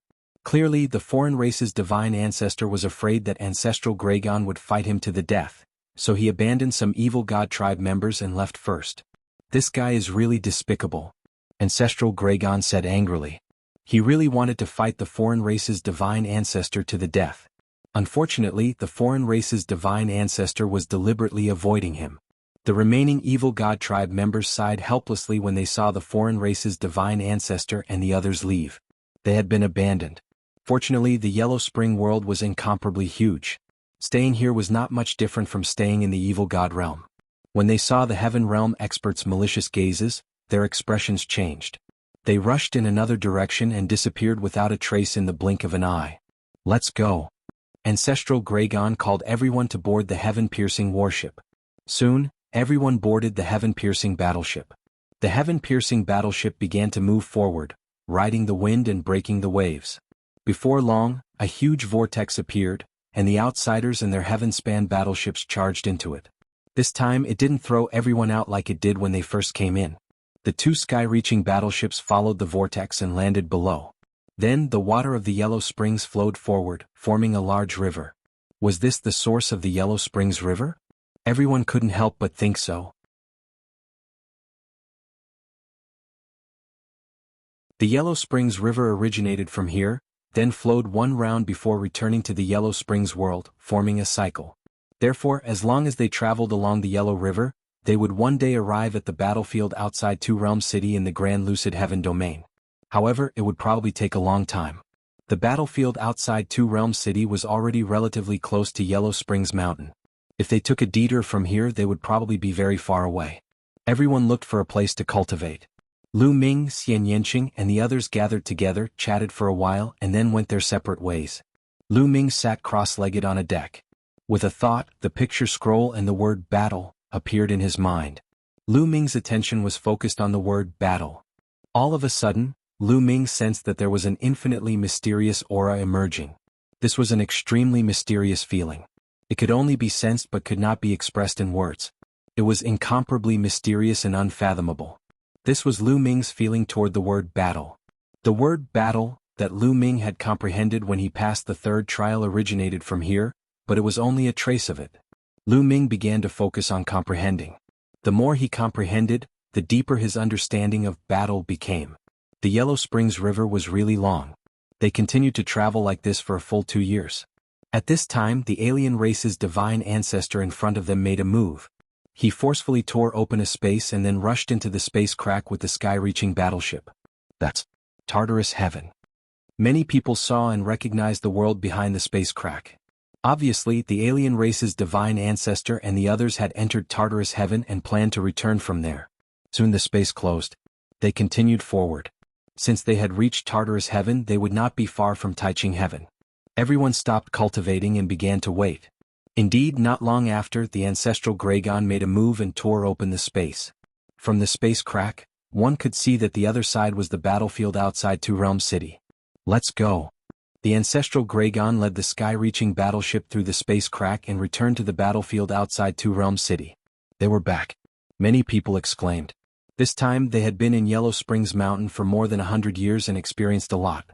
Clearly, the foreign race's divine ancestor was afraid that Ancestral Gragon would fight him to the death, so he abandoned some evil god tribe members and left first. This guy is really despicable, Ancestral Gragon said angrily. He really wanted to fight the foreign race's divine ancestor to the death. Unfortunately, the foreign race's divine ancestor was deliberately avoiding him. The remaining evil god tribe members sighed helplessly when they saw the foreign race's divine ancestor and the others leave. They had been abandoned. Fortunately, the Yellow Spring world was incomparably huge. Staying here was not much different from staying in the evil god realm. When they saw the Heaven Realm experts' malicious gazes, their expressions changed. They rushed in another direction and disappeared without a trace in the blink of an eye. Let's go. Ancestral Gragon called everyone to board the heaven-piercing warship. Soon, everyone boarded the heaven-piercing battleship. The heaven-piercing battleship began to move forward, riding the wind and breaking the waves. Before long, a huge vortex appeared, and the outsiders and their heaven-span battleships charged into it. This time it didn't throw everyone out like it did when they first came in. The two sky-reaching battleships followed the vortex and landed below. Then the water of the Yellow Springs flowed forward, forming a large river. Was this the source of the Yellow Springs River? Everyone couldn't help but think so. The Yellow Springs River originated from here, then flowed one round before returning to the Yellow Springs world, forming a cycle. Therefore, as long as they traveled along the Yellow River, they would one day arrive at the battlefield outside Two Realms City in the Grand Lucid Heaven domain. However, it would probably take a long time. The battlefield outside Two Realms City was already relatively close to Yellow Springs Mountain. If they took a detour from here, they would probably be very far away. Everyone looked for a place to cultivate. Lu Ming, Xian Yanqing, and the others gathered together, chatted for a while, and then went their separate ways. Lu Ming sat cross-legged on a deck. With a thought, the picture scroll and the word battle appeared in his mind. Lu Ming's attention was focused on the word battle. All of a sudden, Lu Ming sensed that there was an infinitely mysterious aura emerging. This was an extremely mysterious feeling. It could only be sensed but could not be expressed in words. It was incomparably mysterious and unfathomable. This was Lu Ming's feeling toward the word battle. The word battle, that Lu Ming had comprehended when he passed the third trial, originated from here, but it was only a trace of it. Lu Ming began to focus on comprehending. The more he comprehended, the deeper his understanding of battle became. The Yellow Springs River was really long. They continued to travel like this for a full 2 years. At this time, the alien race's divine ancestor in front of them made a move. He forcefully tore open a space and then rushed into the space crack with the sky-reaching battleship. That's Tartarus Heaven. Many people saw and recognized the world behind the space crack. Obviously, the alien race's divine ancestor and the others had entered Tartarus Heaven and planned to return from there. Soon the space closed. They continued forward. Since they had reached Tartarus Heaven, they would not be far from Taiching Heaven. Everyone stopped cultivating and began to wait. Indeed, not long after, the ancestral Gragon made a move and tore open the space. From the space crack, one could see that the other side was the battlefield outside Two Realms City. Let's go. The ancestral Gragon led the sky-reaching battleship through the space crack and returned to the battlefield outside Two Realms City. They were back. Many people exclaimed. This time they had been in Yellow Springs Mountain for more than 100 years and experienced a lot.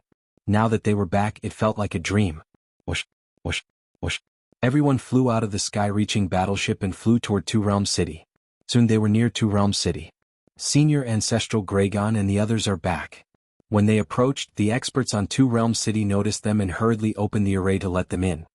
Now that they were back, it felt like a dream. Whoosh, whoosh, whoosh. Everyone flew out of the sky-reaching battleship and flew toward Two Realms City. Soon they were near Two Realms City. Senior Ancestral Gragon and the others are back. When they approached, the experts on Two Realms City noticed them and hurriedly opened the array to let them in.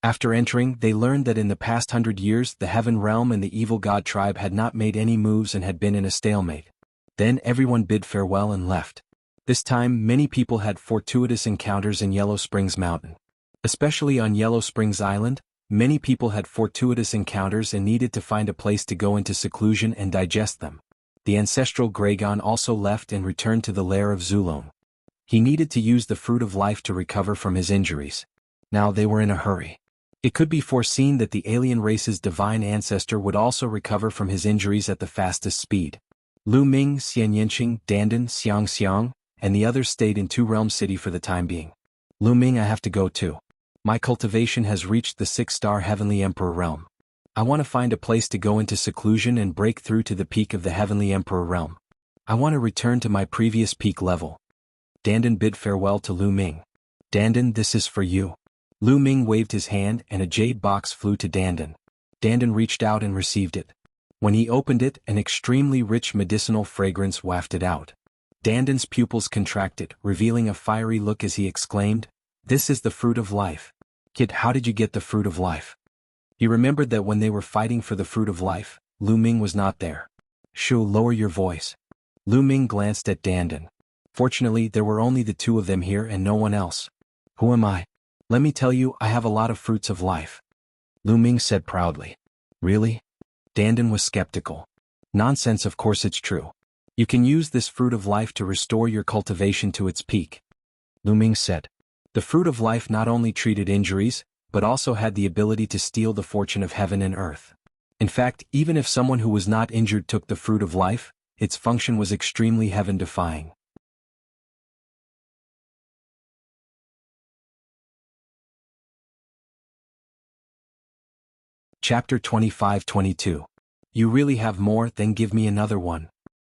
After entering, they learned that in the past 100 years the Heaven Realm and the Evil God Tribe had not made any moves and had been in a stalemate. Then everyone bid farewell and left. This time, many people had fortuitous encounters in Yellow Springs Mountain. Especially on Yellow Springs Island, many people had fortuitous encounters and needed to find a place to go into seclusion and digest them. The ancestral Gragon also left and returned to the lair of Zulon. He needed to use the Fruit of Life to recover from his injuries. Now they were in a hurry. It could be foreseen that the alien race's divine ancestor would also recover from his injuries at the fastest speed. Lu Ming, Xian Yanqing, Dandan, Xiang, and the others stayed in Two Realms City for the time being. Lu Ming, I have to go too. My cultivation has reached the 6-star Heavenly Emperor realm. I want to find a place to go into seclusion and break through to the peak of the Heavenly Emperor realm. I want to return to my previous peak level. Dandan bid farewell to Lu Ming. Dandan, this is for you. Lu Ming waved his hand and a jade box flew to Dandan. Dandan reached out and received it. When he opened it, an extremely rich medicinal fragrance wafted out. Dandan's pupils contracted, revealing a fiery look as he exclaimed, "This is the Fruit of Life. Kid, how did you get the Fruit of Life?" He remembered that when they were fighting for the Fruit of Life, Lu Ming was not there. "Shu, lower your voice." Lu Ming glanced at Dandan. Fortunately, there were only the two of them here and no one else. "Who am I? Let me tell you, I have a lot of fruits of life," Lu Ming said proudly. "Really?" Dandan was skeptical. "Nonsense, of course it's true. You can use this Fruit of Life to restore your cultivation to its peak," Lu Ming said. The Fruit of Life not only treated injuries, but also had the ability to steal the fortune of heaven and earth. In fact, even if someone who was not injured took the Fruit of Life, its function was extremely heaven-defying. Chapter 25-22. You really have more? Then give me another one.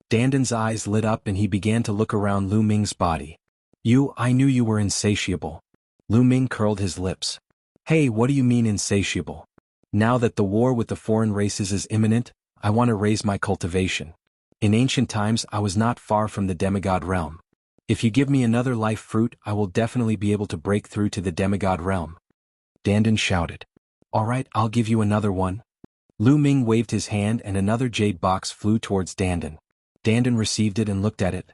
Dandan's eyes lit up and he began to look around Lu Ming's body. I knew you were insatiable. Lu Ming curled his lips. Hey, what do you mean insatiable? Now that the war with the foreign races is imminent, I want to raise my cultivation. In ancient times I was not far from the demigod realm. If you give me another life fruit, I will definitely be able to break through to the demigod realm. Dandan shouted. Alright, I'll give you another one. Lu Ming waved his hand and another jade box flew towards Dandan. Dandan received it and looked at it.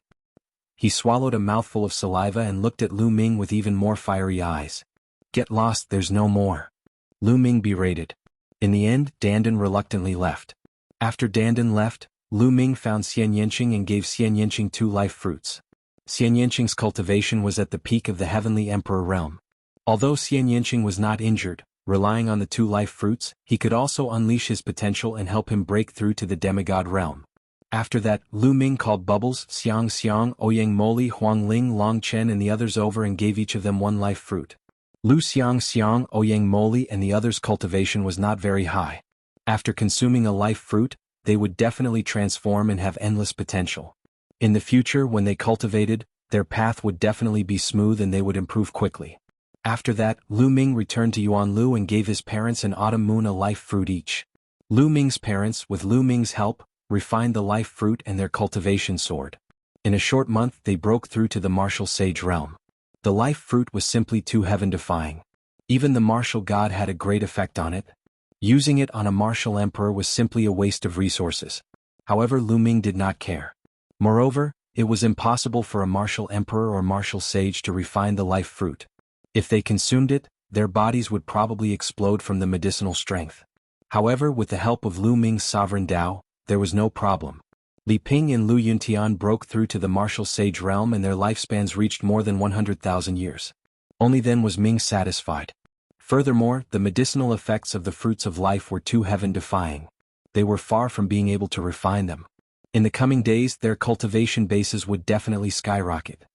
He swallowed a mouthful of saliva and looked at Lu Ming with even more fiery eyes. Get lost, there's no more. Lu Ming berated. In the end, Dandan reluctantly left. After Dandan left, Lu Ming found Xian Yanqing and gave Xian Yanqing 2 life fruits. Xian Yanqing's cultivation was at the peak of the Heavenly Emperor realm. Although Xian Yanqing was not injured, relying on the 2 life fruits, he could also unleash his potential and help him break through to the demigod realm. After that, Lu Ming called Bubbles, Xiang Xiang, Ouyang Moli, Huang Ling, Long Chen and the others over and gave each of them 1 life fruit. Lu Xiang Xiang, Ouyang Moli and the others' cultivation was not very high. After consuming a life fruit, they would definitely transform and have endless potential. In the future, when they cultivated, their path would definitely be smooth and they would improve quickly. After that, Lu Ming returned to Yuanlu and gave his parents and Autumn Moon a life fruit each. Lu Ming's parents, with Lu Ming's help, refined the life fruit and their cultivation soared. In a short month they broke through to the martial sage realm. The life fruit was simply too heaven-defying. Even the martial god had a great effect on it. Using it on a martial emperor was simply a waste of resources. However, Lu Ming did not care. Moreover, it was impossible for a martial emperor or martial sage to refine the life fruit. If they consumed it, their bodies would probably explode from the medicinal strength. However, with the help of Lu Ming's sovereign Dao, there was no problem. Li Ping and Lu Yuntian broke through to the martial sage realm and their lifespans reached more than 100,000 years. Only then was Ming satisfied. Furthermore, the medicinal effects of the fruits of life were too heaven-defying. They were far from being able to refine them. In the coming days, their cultivation bases would definitely skyrocket.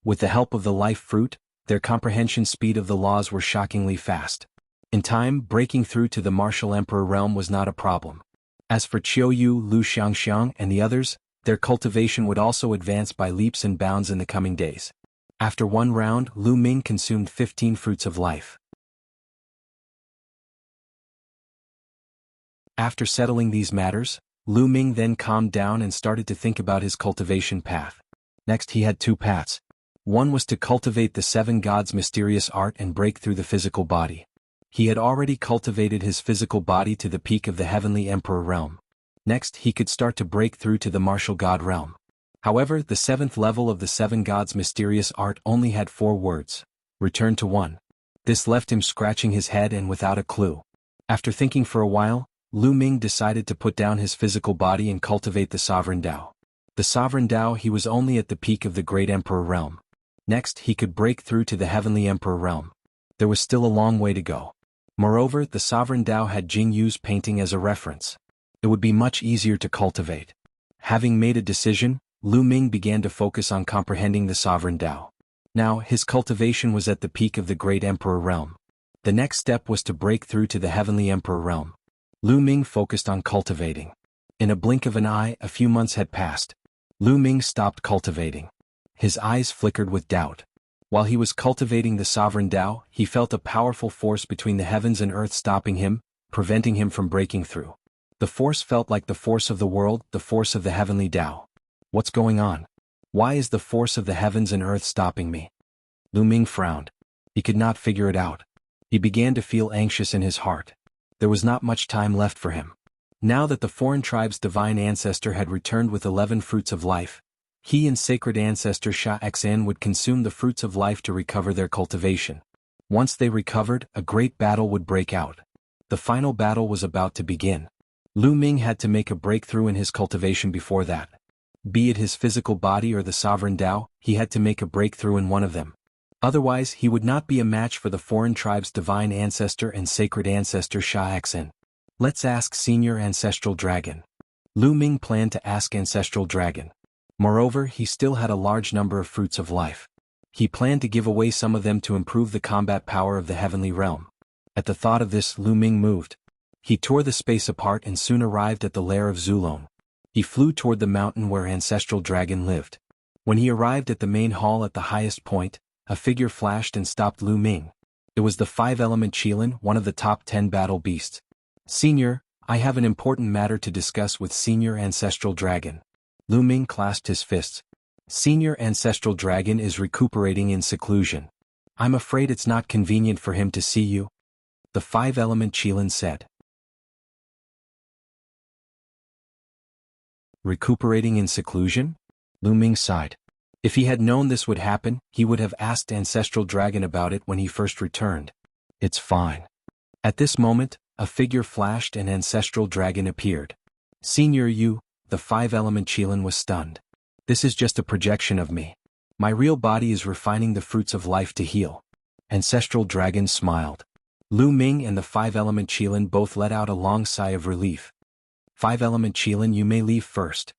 With the help of the life fruit, their comprehension speed of the laws were shockingly fast. In time, breaking through to the martial emperor realm was not a problem. As for Qiuyu, Lu Xiangxiang and the others, their cultivation would also advance by leaps and bounds in the coming days. After 1 round, Lu Ming consumed 15 fruits of life. After settling these matters, Lu Ming then calmed down and started to think about his cultivation path. Next he had 2 paths. One was to cultivate the 7 gods' mysterious art and break through the physical body. He had already cultivated his physical body to the peak of the Heavenly Emperor realm. Next he could start to break through to the martial god realm. However, the 7th level of the 7 gods' mysterious art only had 4 words. Return to 1. This left him scratching his head and without a clue. After thinking for a while, Lu Ming decided to put down his physical body and cultivate the Sovereign Dao. The Sovereign Dao, he was only at the peak of the Great Emperor realm. Next he could break through to the Heavenly Emperor realm. There was still a long way to go. Moreover, the Sovereign Dao had Jingyu's painting as a reference. It would be much easier to cultivate. Having made a decision, Lu Ming began to focus on comprehending the Sovereign Dao. Now, his cultivation was at the peak of the Great Emperor realm. The next step was to break through to the Heavenly Emperor realm. Lu Ming focused on cultivating. In a blink of an eye, a few months had passed. Lu Ming stopped cultivating. His eyes flickered with doubt. While he was cultivating the Sovereign Dao, he felt a powerful force between the heavens and earth stopping him, preventing him from breaking through. The force felt like the force of the world, the force of the Heavenly Dao. What's going on? Why is the force of the heavens and earth stopping me? Lu Ming frowned. He could not figure it out. He began to feel anxious in his heart. There was not much time left for him. Now that the foreign tribe's divine ancestor had returned with 11 fruits of life, he and sacred ancestor Sha Xan would consume the fruits of life to recover their cultivation. Once they recovered, a great battle would break out. The final battle was about to begin. Lu Ming had to make a breakthrough in his cultivation before that. Be it his physical body or the Sovereign Dao, he had to make a breakthrough in one of them. Otherwise, he would not be a match for the foreign tribe's divine ancestor and sacred ancestor Sha Xan. Let's ask Senior Ancestral Dragon. Lu Ming planned to ask Ancestral Dragon. Moreover, he still had a large number of fruits of life. He planned to give away some of them to improve the combat power of the heavenly realm. At the thought of this, Lu Ming moved. He tore the space apart and soon arrived at the lair of Zulong. He flew toward the mountain where Ancestral Dragon lived. When he arrived at the main hall at the highest point, a figure flashed and stopped Lu Ming. It was the five-element Qilin, one of the top 10 battle beasts. Senior, I have an important matter to discuss with Senior Ancestral Dragon. Lu Ming clasped his fists. Senior Ancestral Dragon is recuperating in seclusion. I'm afraid it's not convenient for him to see you. The five-element Qilin said. Recuperating in seclusion? Lu Ming sighed. If he had known this would happen, he would have asked Ancestral Dragon about it when he first returned. It's fine. At this moment, a figure flashed and Ancestral Dragon appeared. Senior you, the five-element Qilin was stunned. This is just a projection of me. My real body is refining the fruits of life to heal. Ancestral Dragon smiled. Lu Ming and the five-element Qilin both let out a long sigh of relief. Five-element Qilin, you may leave first.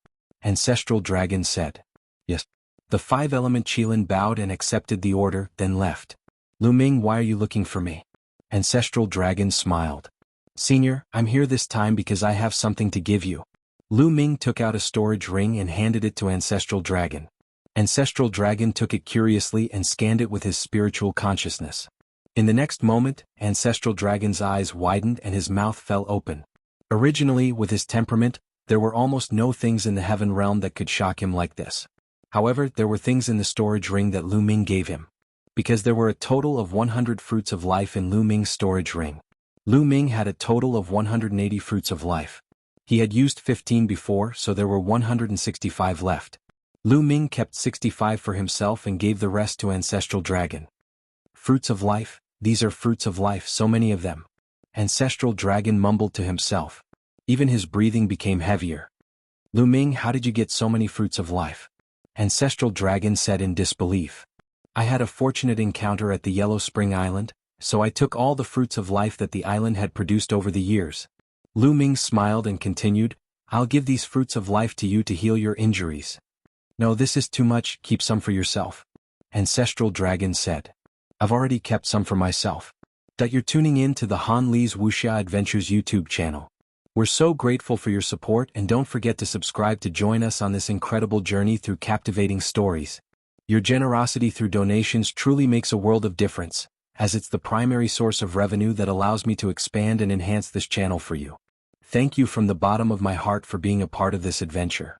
Ancestral Dragon said. Yes. The five-element Qilin bowed and accepted the order, then left. Lu Ming, why are you looking for me? Ancestral Dragon smiled. Senior, I'm here this time because I have something to give you. Lu Ming took out a storage ring and handed it to Ancestral Dragon. Ancestral Dragon took it curiously and scanned it with his spiritual consciousness. In the next moment, Ancestral Dragon's eyes widened and his mouth fell open. Originally, with his temperament, there were almost no things in the heaven realm that could shock him like this. However, there were things in the storage ring that Lu Ming gave him. Because there were a total of 100 fruits of life in Lu Ming's storage ring. Lu Ming had a total of 180 fruits of life. He had used 15 before, so there were 165 left. Lu Ming kept 65 for himself and gave the rest to Ancestral Dragon. Fruits of life, these are fruits of life, so many of them. Ancestral Dragon mumbled to himself. Even his breathing became heavier. Lu Ming, how did you get so many fruits of life? Ancestral Dragon said in disbelief. I had a fortunate encounter at the Yellow Spring Island, so I took all the fruits of life that the island had produced over the years. Lu Ming smiled and continued, I'll give these fruits of life to you to heal your injuries. No, this is too much, keep some for yourself. Ancestral Dragon said. I've already kept some for myself. That you're tuning in to the Han Li's Wuxia Adventures YouTube channel. We're so grateful for your support and don't forget to subscribe to join us on this incredible journey through captivating stories. Your generosity through donations truly makes a world of difference, as it's the primary source of revenue that allows me to expand and enhance this channel for you. Thank you from the bottom of my heart for being a part of this adventure.